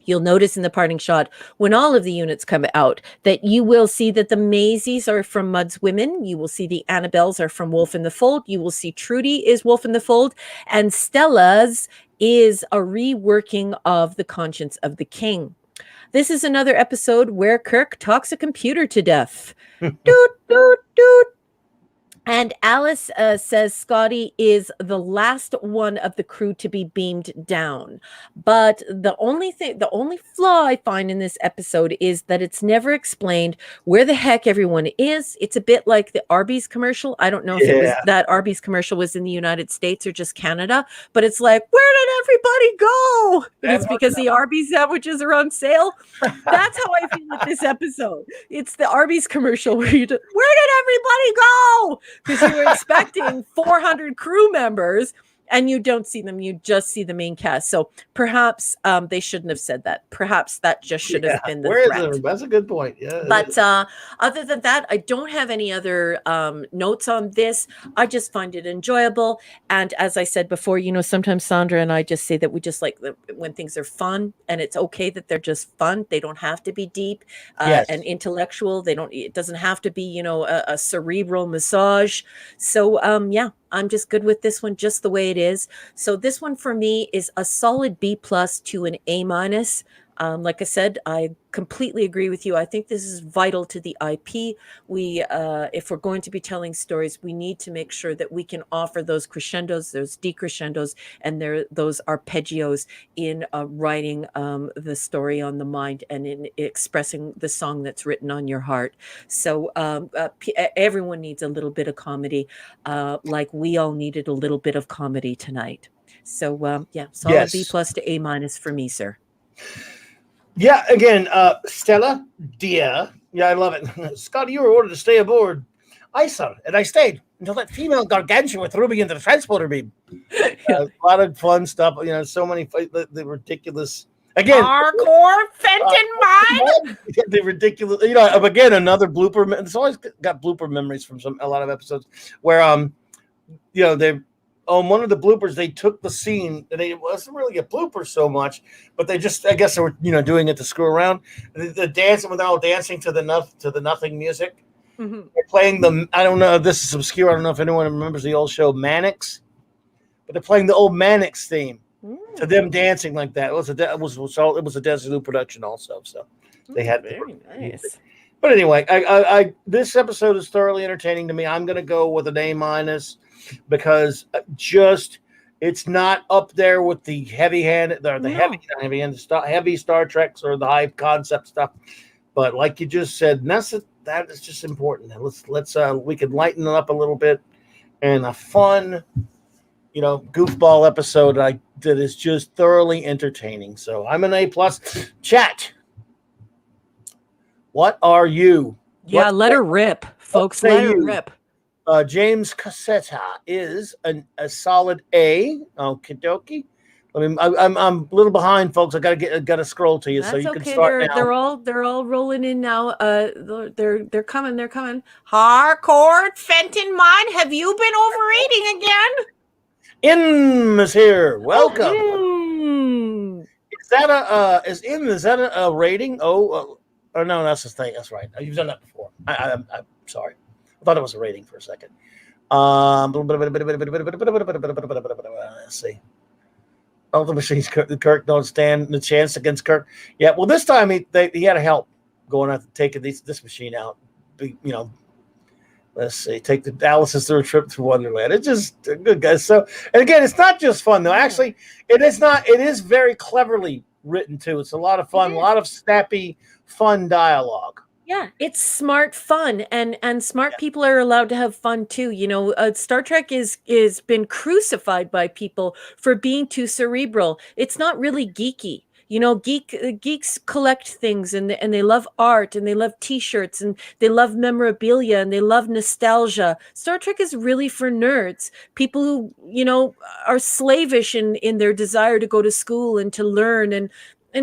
You'll notice in the parting shot, when all of the units come out, that you will see that the Maisies are from Mud's Women. You will see the Annabelles are from Wolf in the Fold. You will see Trudy is Wolf in the Fold. And Stella's is a reworking of the Conscience of the King. This is another episode where Kirk talks a computer to death. Doot, doot, doot. And Alice says Scotty is the last one of the crew to be beamed down. But the only flaw I find in this episode is that it's never explained where the heck everyone is. It's a bit like the Arby's commercial. I don't know if it was that Arby's commercial was in the United States or just Canada, but it's like, where did everybody go? But it's because the Arby's sandwiches are on sale. That's how I feel with this episode. It's the Arby's commercial where where did everybody go? Because you were expecting 400 crew members and you don't see them. You just see the main cast. So perhaps they shouldn't have said that. Perhaps that just should have been the threat. That's a good point. Yeah. But other than that, I don't have any other notes on this. I just find it enjoyable. And as I said before, you know, sometimes Sandra and I just say that we just like when things are fun, and it's okay that they're just fun. They don't have to be deep and intellectual. It doesn't have to be, you know, a cerebral massage. So yeah, I'm just good with this one just the way it is. So this one for me is a solid B+ to an A-. Like I said, I completely agree with you. I think this is vital to the IP. If we're going to be telling stories, we need to make sure that we can offer those crescendos, those decrescendos, and those arpeggios in writing the story on the mind and in expressing the song that's written on your heart. So everyone needs a little bit of comedy, like we all needed a little bit of comedy tonight. So yeah, solid B+ to A- for me, sir. Yeah, again, Stella, dear. Yeah, I love it. Scotty, you were ordered to stay aboard. I saw it, and I stayed until that female gargantuan threw me into the transporter beam. A lot of fun stuff. You know, so many the ridiculous. Again, hardcore Fenton mine. The ridiculous. You know, again, another blooper. It's always got blooper memories from a lot of episodes where you know, they. On one of the bloopers, they took the scene, and it wasn't really a blooper so much, but they just, I guess they were, you know, doing it to screw around. The dancing, when they're all dancing to the nothing music, they're playing I don't know, this is obscure. I don't know if anyone remembers the old show Mannix, but they're playing the old Mannix theme to them dancing like that. It was a Desilu production also, so they had very nice. But anyway, I this episode is thoroughly entertaining to me. I'm going to go with an A- because it's not up there with the heavy-handed, heavy Star Treks or the high concept stuff. But like you just said, that is just important. Let's we can lighten it up a little bit, and a fun, you know, goofball episode that is just thoroughly entertaining. So I'm an A+. Chat. What are you? Yeah, let her rip, folks. Let her rip. James Cassetta is a solid A. Okie dokie. I'm a little behind, folks. I gotta scroll to you. That's so you okay. can start now. They're all rolling in now. They're coming. They're coming. Harcourt Fenton Mine. Have you been overeating again? Im is here. Welcome. Mm. Is that a rating? Oh, or no, that's the thing. That's right. You've done that before. I'm sorry. I thought it was a rating for a second. Let's see. Oh, the machines. Kirk don't stand the chance against Kirk. Yeah. Well, this time he had help going out taking this machine out. Let's see. Take the Alice's through a trip through Wonderland. It's just good, guys. So, and again, it's not just fun though. Actually, it is not. It is very cleverly written too. It's a lot of fun. A lot of snappy, fun dialogue. Yeah, it's smart fun, and smart people are allowed to have fun too. Star Trek is been crucified by people for being too cerebral. It's not really geeky. Geeks collect things, and they love art, and they love T-shirts, and they love memorabilia, and they love nostalgia. Star Trek is really for nerds, people who are slavish in their desire to go to school and to learn, and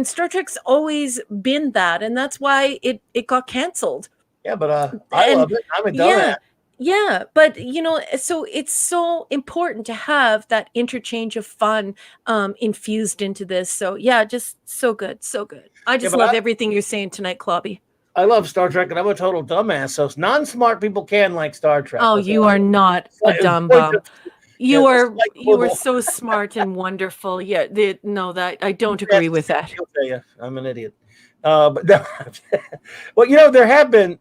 Star Trek's always been that, and that's why it got canceled. Yeah, but I love it. I'm a dumbass. Yeah, but so it's so important to have that interchange of fun infused into this. So yeah, just so good, so good. I just love everything you're saying tonight, Clobby. I love Star Trek, and I'm a total dumbass. So non-smart people can like Star Trek. Oh, you are not a dumb bum. You are so smart and wonderful. Yeah, that I don't agree with that. I'll tell you, I'm an idiot. But no, well, there have been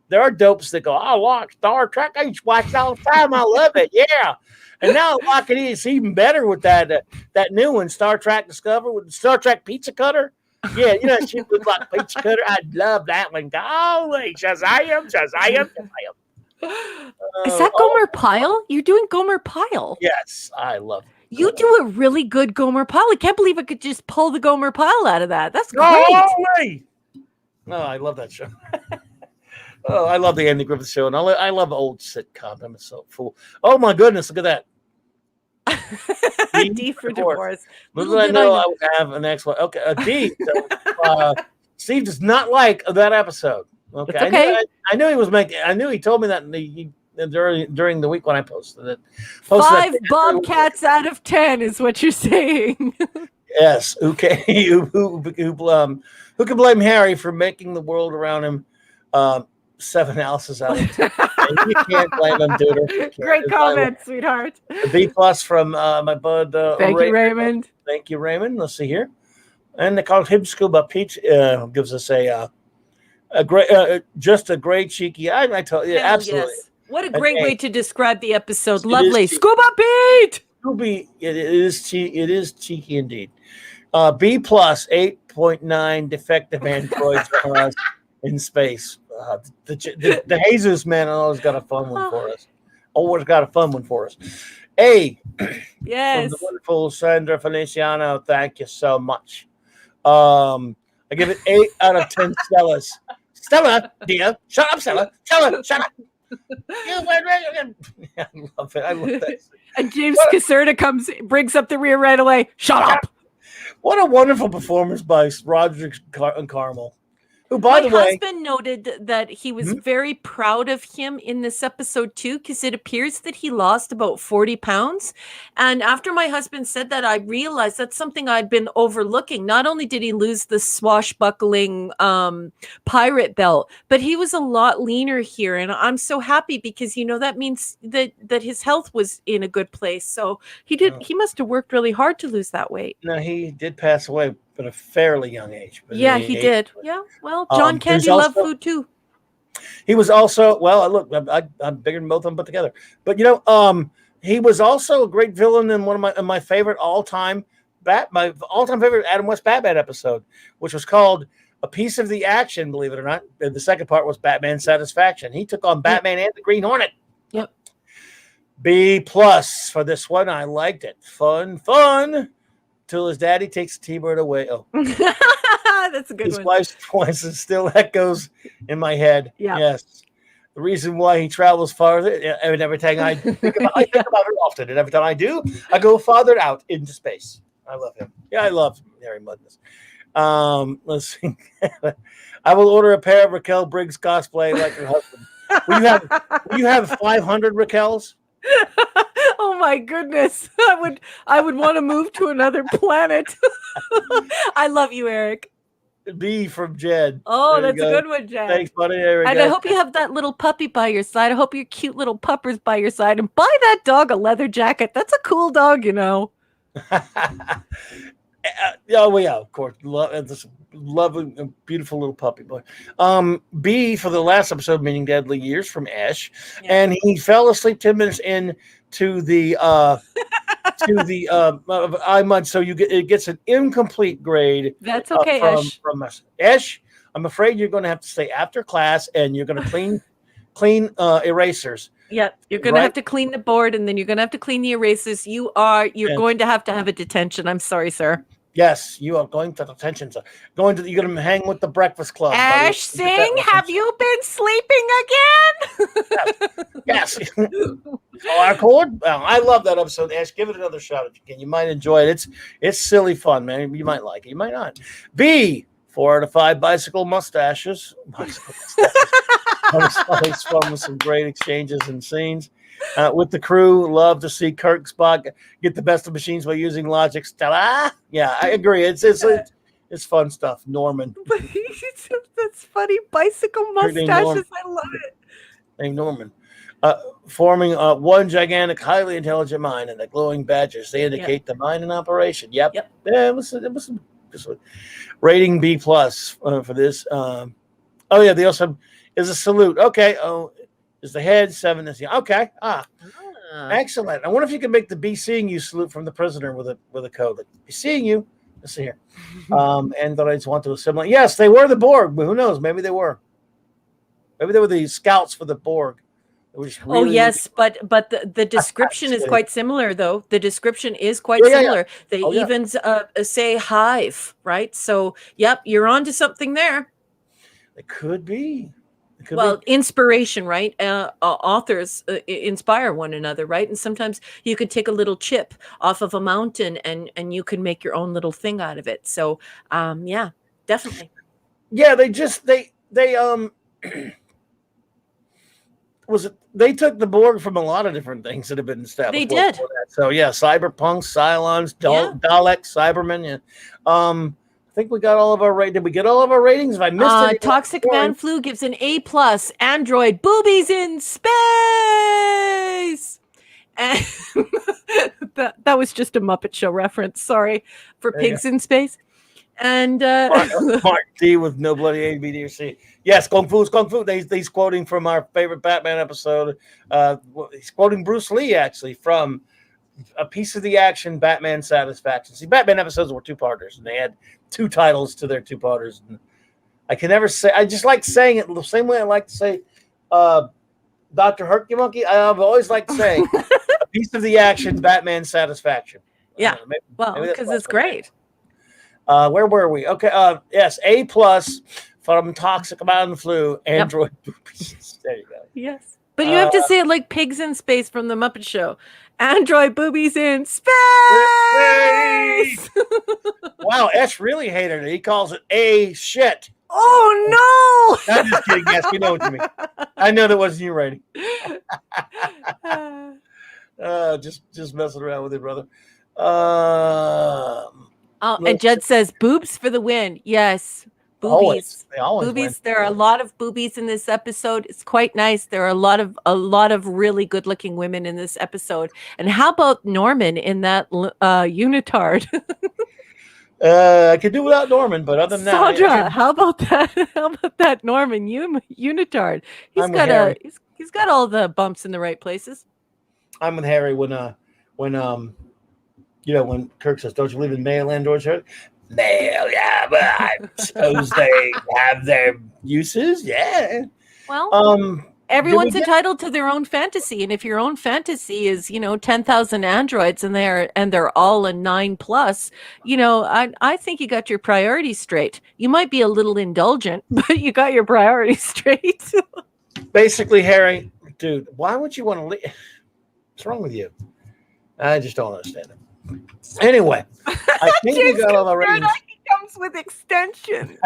there are dopes that go, I like Star Trek. I used to watch it all the time. I love it. Yeah. And now I like it. It's even better with that new one, Star Trek Discovery, with Star Trek Pizza Cutter. Yeah, she looks like Pizza Cutter. I love that one. Golly, Shazam. Is that Gomer Pyle? You're doing Gomer Pyle. Yes, I love it. You do a really good Gomer Pyle. I can't believe I could just pull the Gomer Pyle out of that. That's great. No, I love that show. Oh, I love the Andy Griffith Show, and I love old sitcoms. I'm so fool. Oh my goodness, look at that. D for divorce. Little did I know I would have an next one. Okay, a D. So, Steve does not like that episode. Okay, okay. I knew he was making. I knew he told me that during the week when I posted it. 5 Bobcats out of 10 is what you're saying. Yes. Okay. Who can blame Harry for making the world around him 7 Alice's out of 10? You can't blame him, dude. Great comment, sweetheart. A B+ from my bud. Thank you, Raymond. Thank you, Raymond. Let's see here. And they call him Scuba Peach. Gives us a great, just a great cheeky. I told you, absolutely. Yes. What a great way to describe the episode. Lovely. Scuba Pete! It is cheeky indeed. B+, 8.9 defective androids for us in space. The Jesus man always got a fun one for us. Always got a fun one for us. A. Yes. From the wonderful Sandra Feliciano. Thank you so much. I give it 8 out of 10 Stellas. Stella, dear. Shut up, Stella. Shut up. I love it. I love that. And James Caserta brings up the rear right away. Shut up. What a wonderful performance by Roderick and Carmel. Who, by the way, my husband noted that he was very proud of him in this episode too, because it appears that he lost about 40 pounds. And after my husband said that, I realized that's something I'd been overlooking. Not only did he lose the swashbuckling pirate belt, but he was a lot leaner here. And I'm so happy because, that means that his health was in a good place. So he must have worked really hard to lose that weight. No, he did pass away at a fairly young age. Yeah, he did. Yeah, well, John Candy loved food too. He was also, look, I'm bigger than both of them put together. But he was also a great villain in one of my favorite all-time favorite Adam West Batman episode, which was called A Piece of the Action, believe it or not. The second part was Batman Satisfaction. He took on Batman and the Green Hornet. Yep. B+ for this one. I liked it. Fun. Till his daddy takes T-Bird away. Oh, that's a good one. His wife's voice still echoes in my head. Yeah. Yes. the reason why he travels farther. And every time I think about it often, and every time I do, I go farther out into space. I love him. Yeah, I love Harry Mudness. Let's see. I will order a pair of Raquel Briggs cosplay like her husband. Will you have 500 Raquels? Oh my goodness. I would want to move to another planet. I love you, Eric. B from Jed. Oh, that's a good one, Jed. Thanks, buddy. There we and go. I hope you have that little puppy by your side. I hope your cute little puppers by your side. And buy that dog a leather jacket. That's a cool dog, you know. Oh, well, yeah, of course. This lovely, beautiful little puppy boy. B for the last episode, Meaning Deadly Years from Ash. Yeah. And he fell asleep 10 minutes in to the iMud, so it gets an incomplete grade. That's okay, Ash. From us. Ash, I'm afraid you're going to have to stay after class, and you're going to clean erasers. Yep, you're going to have to clean the board, and then you're going to have to clean the erasers. You're going to have a detention. I'm sorry, sir. Yes, you are going to detention, sir. You're going to hang with the Breakfast Club. Ash, Singh, have you been sleeping again? Yes. Record. Well, I love that episode, Ash. Give it another shot if you can. You might enjoy it. It's silly fun, man. You might like it. You might not. B, 4 out of 5 bicycle mustaches. Always fun with some great exchanges and scenes. With the crew, love to see Kirk Spock get the best of machines by using logic. Ta-da! Yeah, I agree. It's fun stuff. Norman. That's funny. Bicycle mustaches. I love it. Named Norman. Forming one gigantic, highly intelligent mind, and the glowing badges. They indicate the mind in operation. Yep. Yeah, it was rating B+ for this. They also is a salute. Okay. Is the head 7? Is the okay? Excellent. I wonder if you can make the be seeing you salute from the prisoner with a code. Like, be seeing you. Let's see here. And that I just want to assimilate. Yes, they were the Borg, but who knows? Maybe they were. Maybe they were the scouts for the Borg. Really but the description is quite similar, though. The description is quite similar. Yeah. They even say hive, right? So, yep, you're on to something there. It could be. Inspiration, right? Authors inspire one another, right? And sometimes you could take a little chip off of a mountain and you can make your own little thing out of it. So, yeah, definitely. Yeah, they they took the Borg from a lot of different things that have been established. They did. So yeah, cyberpunks, Cylons, Daleks, Cybermen. Yeah. I think we got all of our ratings. Did we get all of our ratings? If I missed it, Toxic Man Flu gives an A+. Android boobies in space. And that was just a Muppet Show reference. Sorry for pigs in space. And Mark D with no bloody A, B, D, or C. Yes, Kung Fu's Kung Fu. He's quoting from our favorite Batman episode. He's quoting Bruce Lee actually from A Piece of the Action, Batman Satisfaction. See, Batman episodes were 2-parters, and they had 2 titles to their 2-parters. And I can never say. I just like saying it the same way I like to say Dr. Herky Monkey. I've always liked saying A Piece of the Action, Batman Satisfaction. Yeah, maybe because it's great. Where were we? Okay. Yes, A+ from Toxic Man Flu. Android boobies. There you go. Yes, but you have to say it like pigs in space from the Muppet Show. Android boobies in space. Wow, Ash really hated it. He calls it a shit. Oh no! I'm just kidding. Yes, we know what you mean. I know that wasn't your rating. Just messing around with it, brother. And Jed says boobs for the win. Yes. Boobies. Always boobies. Win. There are a lot of boobies in this episode. It's quite nice. There are a lot of really good looking women in this episode. And how about Norman in that unitard? I could do without Norman, but other than that, Sandra, how about that? How about that Norman unitard? He's got all the bumps in the right places. I'm with Harry when Kirk says, "Don't you believe in male androids?" Male, yeah, but I suppose they have their uses, yeah. Well, everyone's entitled to their own fantasy, and if your own fantasy is, 10,000 androids and they're all a 9+, I think you got your priorities straight. You might be a little indulgent, but you got your priorities straight. Basically, Harry, dude, why would you want to leave? What's wrong with you? I just don't understand it. Anyway, I think we James got all the ratings. he comes with extensions.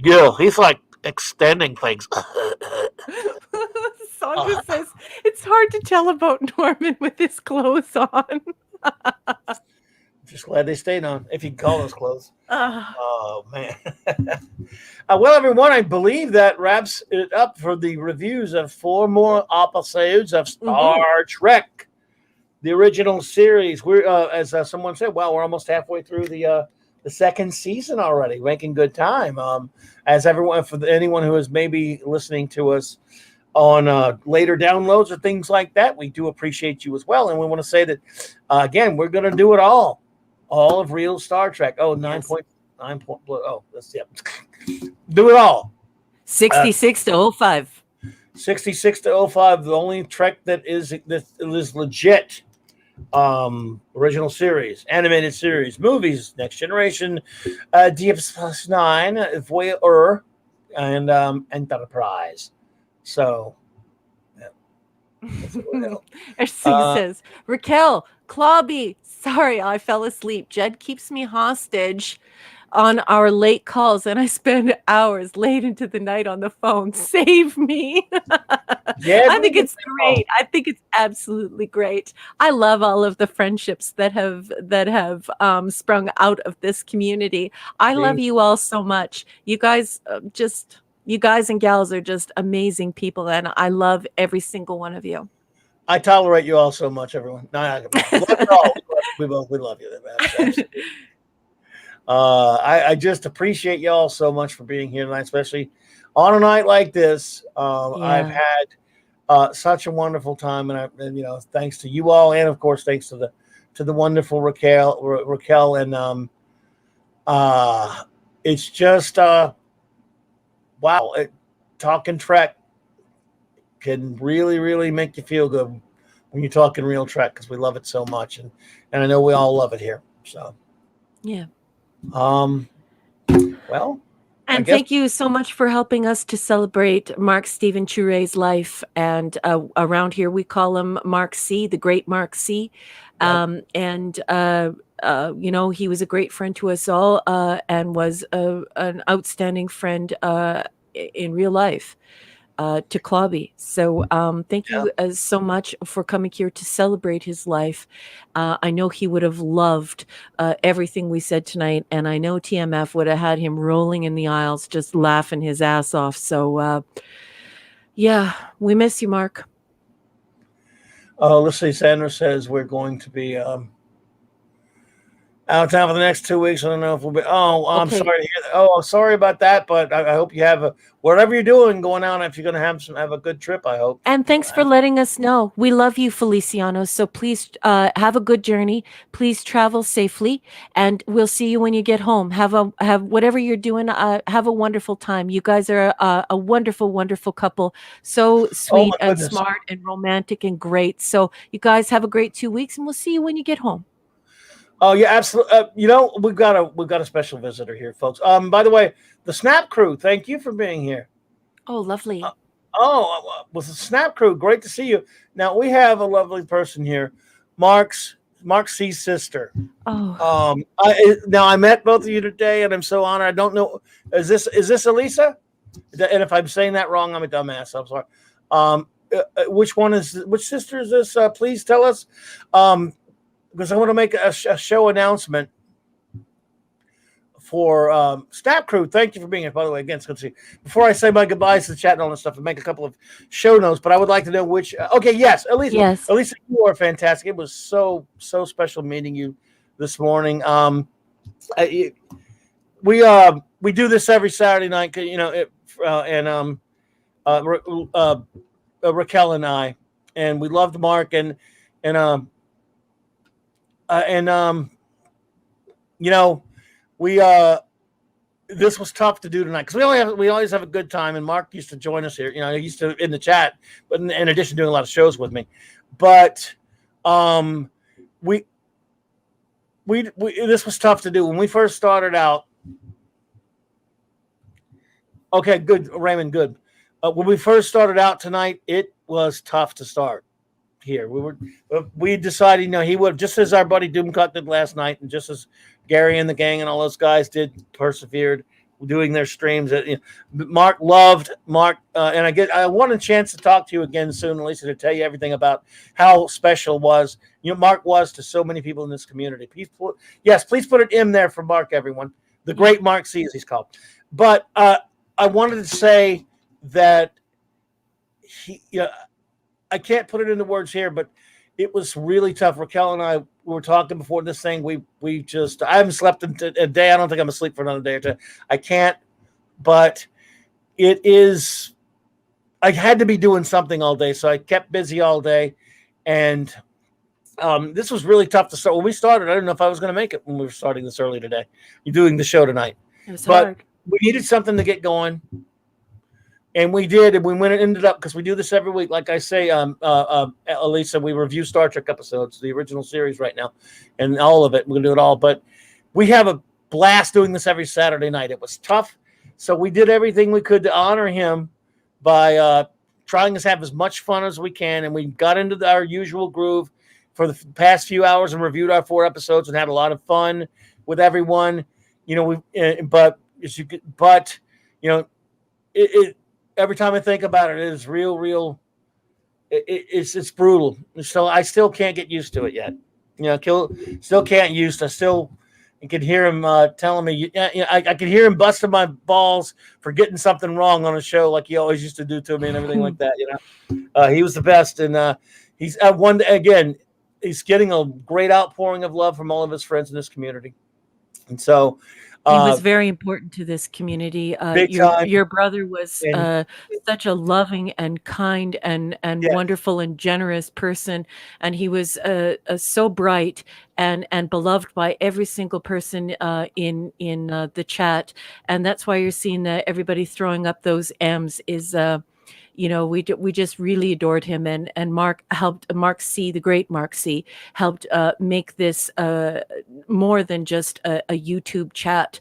Gil, he's like extending things. Sandra says it's hard to tell about Norman with his clothes on. Just glad they stayed on, if you can call those clothes. Uh, Oh, man. Well, everyone, I believe that wraps it up for the reviews of 4 more episodes of Star Trek, the original series. We're, as someone said, wow, we're almost halfway through the second season already, making good time. As everyone, for anyone who is maybe listening to us on later downloads or things like that, we do appreciate you as well. And we want to say that, again, we're going to do it all of real Star Trek. Oh, 9.9 point. Oh, that's, yeah. Do it all. 66 to 05. 66 to 05. The only Trek that is legit. Original series, animated series, movies, Next Generation, Deep Space Nine, Voyager, and Enterprise. So, yeah. She says, Raquel, Clobby, sorry, I fell asleep. Jed keeps me hostage on our late calls, and I spend hours late into the night on the phone. Save me. Yeah, I think it's great. I think it's absolutely great. I love all of the friendships that have sprung out of this community. I love you all so much. You guys you guys and gals are just amazing people, and I love every single one of you. I tolerate you all so much, everyone. We love you. I just appreciate you all so much for being here tonight, especially on a night like this. I've had such a wonderful time, and thanks to you all, and of course, thanks to the wonderful Raquel, and it's just wow. Talking Trek can really, really make you feel good when you're talking real Trek, because we love it so much, and I know we all love it here. So yeah. Well, and thank you so much for helping us to celebrate Mark Stephen Chure's life. And around here, we call him Mark C, the great Mark C. And he was a great friend to us all, and was an outstanding friend in real life to Clobby. So thank you so much for coming here to celebrate his life. I know he would have loved everything we said tonight, and I know TMF would have had him rolling in the aisles just laughing his ass off. So yeah, we miss you, Mark. Let's see. Sandra says we're going to be out of town for the next 2 weeks. I don't know if we'll be. Oh, I'm sorry to hear that. Oh, sorry about that. But I hope you have whatever you're doing going on. If you're going to have a good trip, I hope. And thanks for letting us know. We love you, Feliciano. So please have a good journey. Please travel safely, and we'll see you when you get home. Have whatever you're doing. Have a wonderful time. You guys are a wonderful, wonderful couple. So sweet and smart and romantic and great. So you guys have a great 2 weeks, and we'll see you when you get home. Oh yeah, absolutely. We've got a special visitor here, folks. By the way, the Snap Crew, thank you for being here. Oh, lovely. With the Snap Crew, great to see you. Now we have a lovely person here, Mark C's sister. Oh. I met both of you today, and I'm so honored. I don't know, is this Elisa? And if I'm saying that wrong, I'm a dumbass. I'm sorry. Which sister is this? Please tell us. Because I want to make a show announcement for Snap Crew. Thank you for being here. By the way, again, it's good to see you. Before I say my goodbyes to the chat and all this stuff, and make a couple of show notes, but I would like to know which. Okay, yes, Elisa. Yes. Elisa, you are fantastic. It was so special meeting you this morning. We do this every Saturday night, Raquel and I, and we loved Mark this was tough to do tonight because we always have a good time, and Mark used to join us here. He used to in the chat, but in addition doing a lot of shows with me. But this was tough to do when we first started out. Okay, good, Raymond. Good. When we first started out tonight, it was tough to start here. We decided, he would, just as our buddy Doomcut did last night, and just as Gary and the gang and all those guys persevered doing their streams. Mark loved Mark, and I want a chance to talk to you again soon, Lisa, to tell you everything about how special was Mark was to so many people in this community. Please put an M there for Mark, everyone. The great Mark C, as he's called. But I wanted to say that I can't put it into words here, but it was really tough. Raquel and I were talking before this thing. I haven't slept in a day. I don't think I'm asleep for another day or two. I can't, but I had to be doing something all day. So I kept busy all day. And this was really tough to start. When we started, I didn't know if I was going to make it when we were starting this early today. You're doing the show tonight. It was hard. We needed something to get going. And we did, and we went and ended up, because we do this every week. Like I say, Elisa, we review Star Trek episodes, the original series right now, and all of it. We're going to do it all. But we have a blast doing this every Saturday night. It was tough. So we did everything we could to honor him by trying to have as much fun as we can. And we got into our usual groove for the past few hours and reviewed our 4 episodes and had a lot of fun with everyone. Every time I think about it, it is real. It's brutal. So I still can't get used to it yet. Still can't used to. I could hear him telling me. I could hear him busting my balls for getting something wrong on a show, like he always used to do to me and everything like that. He was the best, and he's he's getting a great outpouring of love from all of his friends in this community, and so. He was very important to this community. Your brother was such a loving and kind and wonderful and generous person, and he was so bright and beloved by every single person in the chat, and that's why you're seeing everybody throwing up those M's. We just really adored him, and Mark C, the great Mark C, helped make this more than just a YouTube chat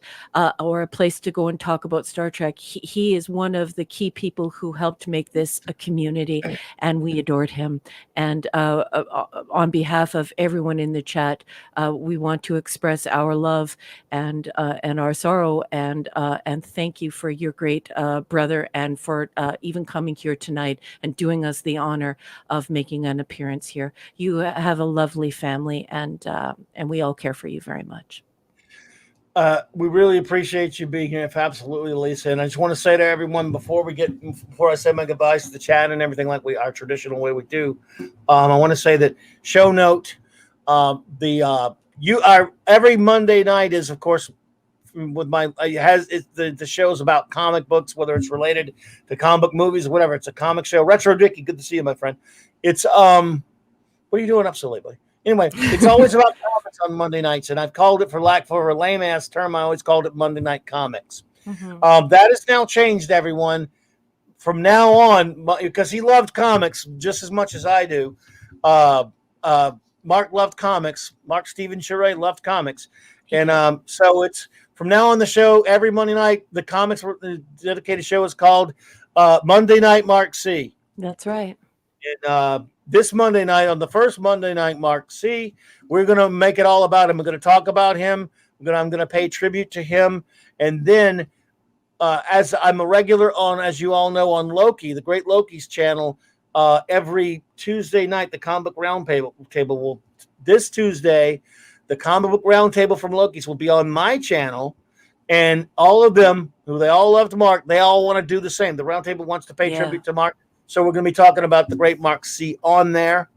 or a place to go and talk about Star Trek. He is one of the key people who helped make this a community, and we adored him. And on behalf of everyone in the chat, we want to express our love and our sorrow, and thank you for your great brother, and for even coming here tonight and doing us the honor of making an appearance here. You have a lovely family, and we all care for you very much. We really appreciate you being here. Absolutely, Lisa. And I just want to say to everyone before I say my goodbyes to the chat and everything, like our traditional way we do, I want to say that show note, every Monday night is, of course, with the show's about comic books, whether it's related to comic book movies or whatever. It's a comic show. Retro Dicky, good to see you, my friend. It's what are you doing up so lately? Anyway, it's always about comics on Monday nights, and I've called it, for a lame ass term, I always called it Monday Night Comics. Mm-hmm. That has now changed, everyone. From now on, because he loved comics just as much as I do. Mark loved comics. Mark Steven Shure loved comics. And so it's from now on the show, every Monday night, the dedicated show is called Monday Night Mark C. That's right. And this Monday night, on the first Monday night Mark C, we're going to make it all about him. We're going to talk about him. I'm going to pay tribute to him. And then as I'm a regular on, as you all know, on Loki, the Great Loki's channel, every Tuesday night, the Comic Book Roundtable will, this Tuesday, the Comic Book Roundtable from Loki's will be on my channel, and all of them, who they all loved Mark, they all want to do the same. The Roundtable wants to pay tribute to Mark, so we're going to be talking about the great Mark C on there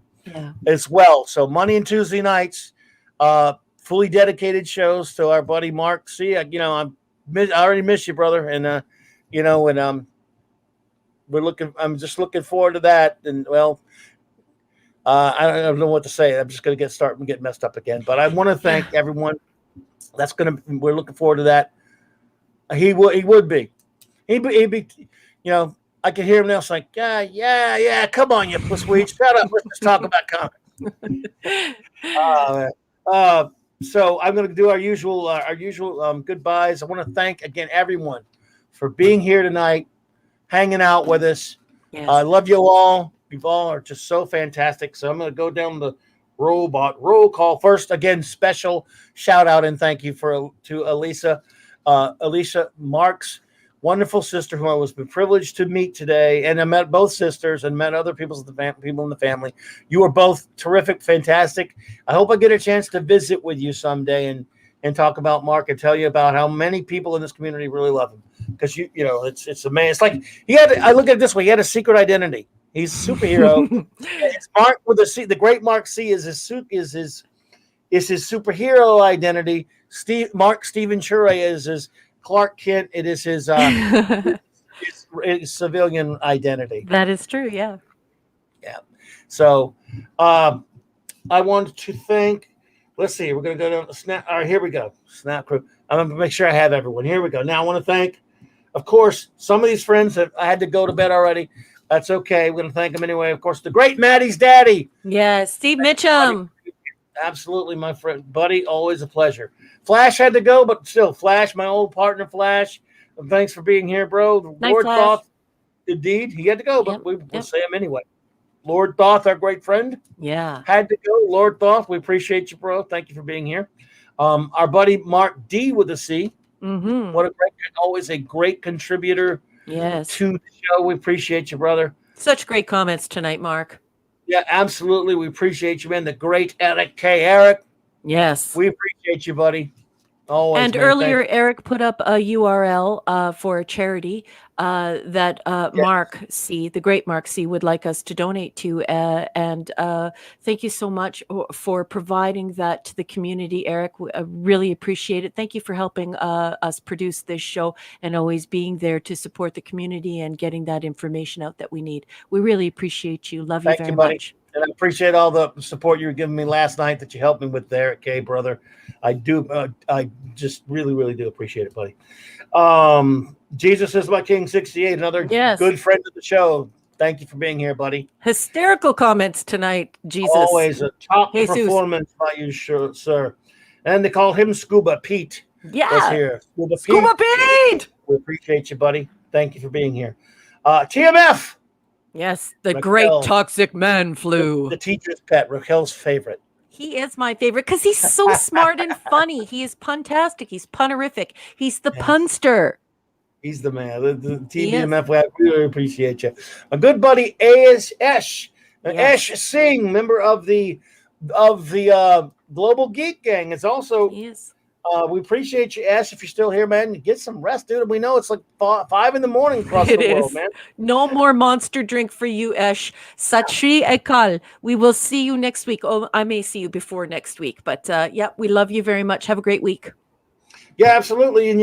as well. So Monday and Tuesday nights, fully dedicated shows to our buddy Mark C. I already miss you, brother, and I'm just looking forward to that. And I don't know what to say. I'm just going to get messed up again. But I want to thank everyone. We're looking forward to that. He'd be. I can hear him now. It's like, yeah. Come on, you pussweed. Shut up. Let's just talk about comics. So I'm going to do our usual goodbyes. I want to thank again everyone for being here tonight, hanging out with us. Yes. I love you all. You all are just so fantastic. So I'm going to go down the roll call first. Again, special shout out and thank you to Alicia Marks, wonderful sister who I was privileged to meet today, and I met both sisters and met other people in the family. You are both terrific, fantastic. I hope I get a chance to visit with you someday and talk about Mark and tell you about how many people in this community really love him. Because it's amazing. It's like I look at it this way. He had a secret identity. He's a superhero. It's Mark with a C. The great Mark C is his superhero identity. Mark Steven Chure is his Clark Kent. It is his his civilian identity. That is true. Yeah. Yeah. So I wanted to thank. Let's see. We're going to go down to Snap. All right, here we go. Snap Crew. I'm going to make sure I have everyone. Here we go. Now I want to thank, of course, some of these friends that I had to go to bed already. That's okay. We're going to thank them anyway. Of course, the great Maddie's daddy. Yeah, Steve Mitchum. Absolutely, my friend, buddy. Always a pleasure. Flash had to go, but still, Flash, my old partner, Flash. Thanks for being here, bro. Night, Lord Flash. Thoth, indeed, he had to go, but we'll say him anyway. Lord Thoth, our great friend. Yeah. Had to go. Lord Thoth, we appreciate you, bro. Thank you for being here. Our buddy Mark D with a C. Mm-hmm. What always a great contributor. Yes. To the show. We appreciate you, brother. Such great comments tonight, Mark. Yeah, absolutely. We appreciate you, man. The great Eric K. Eric. Yes. We appreciate you, buddy. Always. And man, earlier, Eric put up a URL for a charity that Mark C., the great Mark C., would like us to donate to. And thank you so much for providing that to the community, Eric. We really appreciate it. Thank you for helping us produce this show and always being there to support the community and getting that information out that we need. We really appreciate you. Love you very much. And I appreciate all the support you were giving me last night that you helped me with there, okay, brother. I do. I just really, really do appreciate it, buddy. Jesus is my King 68, another good friend of the show. Thank you for being here, buddy. Hysterical comments tonight, Jesus. Always a top performance by you, sir. And they call him Scuba Pete. Yeah. Here. Scuba Pete. We appreciate you, buddy. Thank you for being here. TMF. Yes, the great toxic man flu. The teacher's pet, Raquel's favorite. He is my favorite because he's so smart and funny. He is puntastic. He's punnerific. He's the punster. He's the man. The TBMF, we really appreciate you. My good buddy Ash Singh, member of the Global Geek Gang, is also. Yes. We appreciate you, Ash. If you're still here, man, get some rest, dude. We know it's like 5 in the morning across the world, man. No more monster drink for you, Ash. Sat Shri Akal. We will see you next week. Oh, I may see you before next week, but we love you very much. Have a great week. Yeah, absolutely. And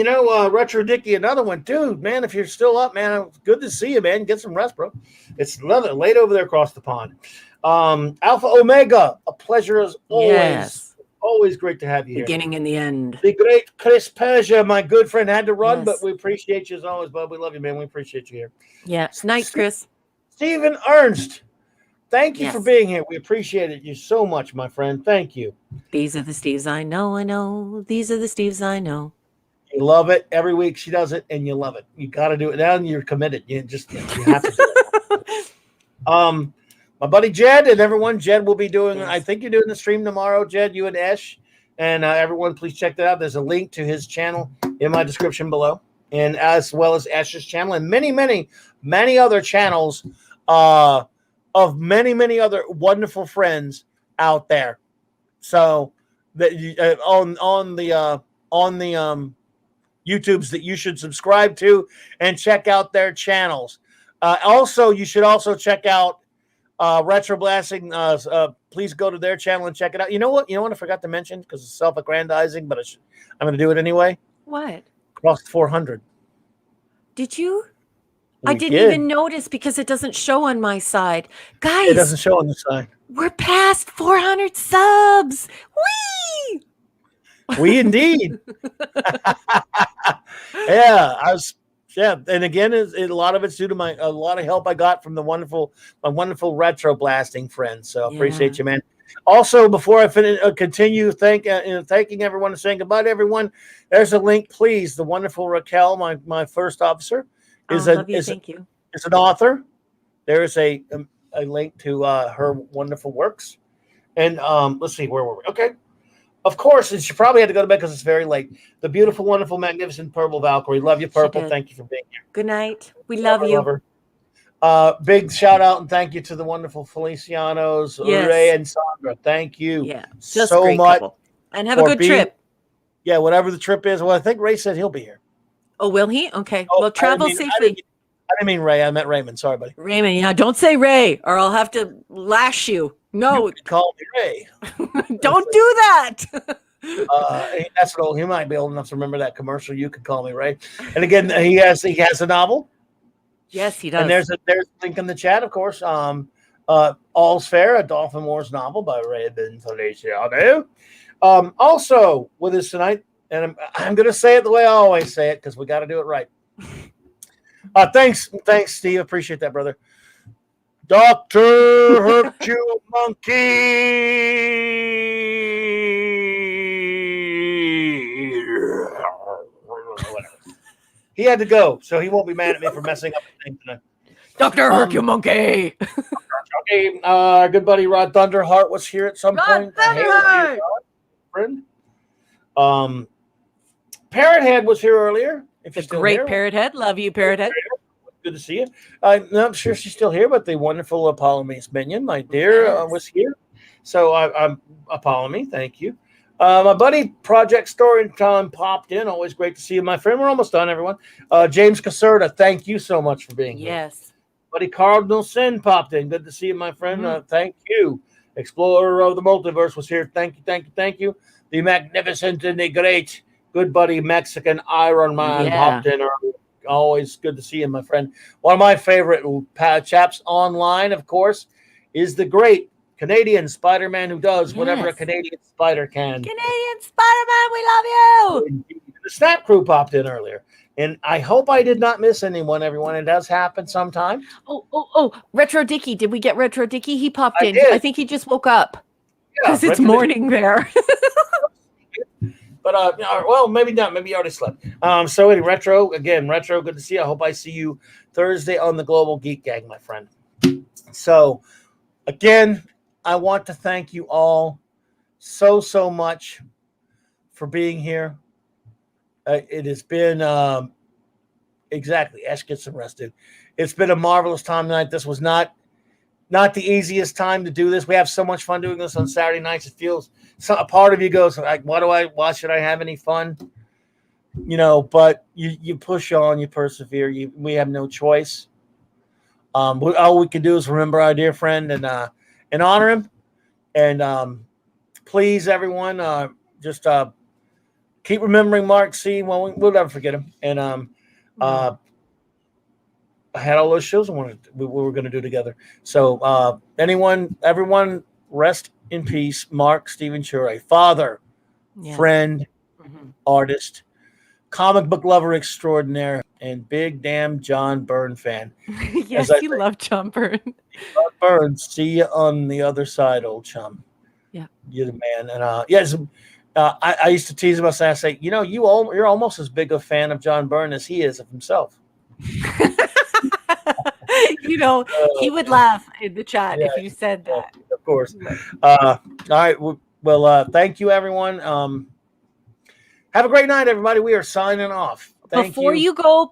Retro Dicky, another one, dude, man. If you're still up, man, good to see you, man. Get some rest, bro. It's late over there across the pond. Alpha Omega, a pleasure as always. Yes. Always great to have you here. Beginning and the end. The great Chris Persia, my good friend, had to run, but we appreciate you as always, bud. We love you, man. We appreciate you here. Yeah. Night, Chris. Stephen Ernst, thank you for being here. We appreciate you so much, my friend. Thank you. These are the Steves I know. These are the Steves I know. You love it. Every week she does it, and you love it. You got to do it now, and you're committed. You have to do it. My buddy Jed and everyone, Jed will be doing, I think you're doing the stream tomorrow, Jed, you and Ash. And everyone, please check that out. There's a link to his channel in my description below, and as well as Ash's channel and many, many, many other channels of many, many other wonderful friends out there. So that on the YouTubes that you should subscribe to and check out their channels. Also, you should also check out Retro Blasting. Please go to their channel and check it out. You know what I forgot to mention because it's self-aggrandizing, but I'm going to do it anyway. What? Crossed 400. Did you? I didn't even notice because it doesn't show on my side. Guys. It doesn't show on the side. We're past 400 subs. Whee! We indeed. And again, a lot of it's due to a lot of help I got from my wonderful retro blasting friends. So appreciate you, man. Also, before I finish, continue thanking everyone and saying goodbye to everyone, there's a link, please. The wonderful Raquel, my first officer, is Love you. Thank you. is an author. There is a link to her wonderful works. And let's see, where were we? Okay. Of course, and she probably had to go to bed because it's very late. The beautiful, wonderful, magnificent Purple Valkyrie. Love you, Purple. Thank you for being here. Good night. We love you. Love her. Big shout out and thank you to the wonderful Felicianos, Ray and Sandra. Thank you just so much. Couple. And have a good trip. Yeah, whatever the trip is. Well, I think Ray said he'll be here. Oh, will he? Okay. Well, travel safely. I didn't mean Ray. I meant Raymond. Sorry, buddy. Raymond, yeah. Don't say Ray or I'll have to lash you. No. You can call me Ray. Don't do that. That's old. He might be old enough to remember that commercial. You can call me Ray. And again, he has a novel. Yes, he does. And there's a link in the chat, of course. All's Fair, a Dolphin Wars novel by Raymond Feliciano. Also with us tonight, and I'm going to say it the way I always say it because we got to do it right. Thanks, Steve. Appreciate that, brother. Dr. Hercule Monkey. He had to go, so he won't be mad at me for messing up the thing tonight. Dr. Hercule Monkey. Okay, good buddy Rod Thunderheart was here at some point. Friend. Parrothead was here earlier. If you're still great here. Parrothead, love you, Parrothead. Good to see you. I'm not sure she's still here, but the wonderful Apollome's minion, my dear, was here. So I'm Apollo, thank you. My buddy Project Story Time popped in. Always great to see you, my friend. We're almost done, everyone. James Caserta, thank you so much for being here. Yes. Buddy Cardinal Sin popped in. Good to see you, my friend. Thank you. Explorer of the Multiverse was here. Thank you. The magnificent and the great good buddy Mexican Iron Man popped in earlier. Always good to see you, my friend. One of my favorite chaps online, of course, is the great Canadian Spider-Man who does whatever a Canadian spider can. Canadian Spider-Man, we love you. The Snap Crew popped in earlier. And I hope I did not miss anyone, everyone. It does happen sometime. Oh, Retro Dicky. Did we get Retro Dicky? He popped in. Did. I think he just woke up. Because it's morning there. But, well, maybe not. Maybe you already slept. So, anyway, Retro, good to see you. I hope I see you Thursday on the Global Geek Gang, my friend. So, again, I want to thank you all so much for being here. It has been, Ash gets some rest, dude. It's been a marvelous time tonight. This was not the easiest time to do this. We have so much fun doing this on Saturday nights. It feels a part of you goes like, why should I have any fun? But you push on, you persevere. We have no choice. All we can do is remember our dear friend and honor him. And please, everyone, just keep remembering Mark C. Well, we'll never forget him. And I had all those shows we were going to do together. So everyone, rest in peace. Mark Steven Chure, father, friend, artist, comic book lover extraordinaire, and big damn John Byrne fan. Yes, you love John Byrne. John Byrne, see you on the other side, old chum. Yeah, you're the man. And yes. I used to tease him. I say, you're almost as big a fan of John Byrne as he is of himself. He would laugh in the chat if you said that. Of course. All right. Well, thank you, everyone. Have a great night, everybody. We are signing off. Before you go,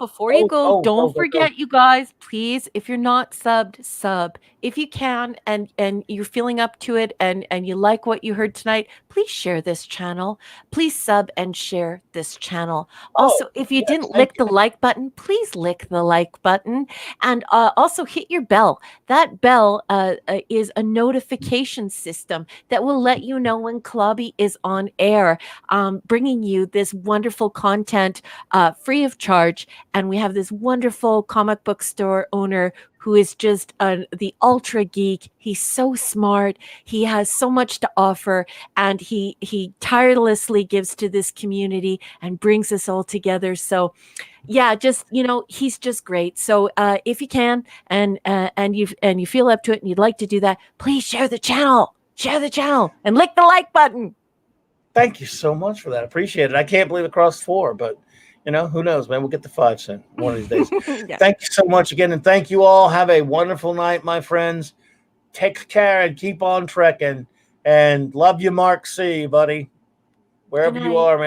don't forget, you guys, please, if you're not subbed, sub. If you can and you're feeling up to it and you like what you heard tonight, please share this channel. Please sub and share this channel. Also, if you didn't lick the like button, please lick the like button. And also hit your bell. That bell is a notification system that will let you know when Clobby is on air, bringing you this wonderful content free of charge. And we have this wonderful comic book store owner who is just the ultra geek. He's so smart. He has so much to offer, and he tirelessly gives to this community and brings us all together. So yeah, he's just great. So if you can and you feel up to it and you'd like to do that, please share the channel. share the channel, and lick the like button. Thank you so much for that. Appreciate it. I can't believe it crossed 4, but who knows, man? We'll get to 5 soon, one of these days. Yeah. Thank you so much again, and thank you all. Have a wonderful night, my friends. Take care and keep on trekking. And love you, Mark C, buddy. Wherever you are, man.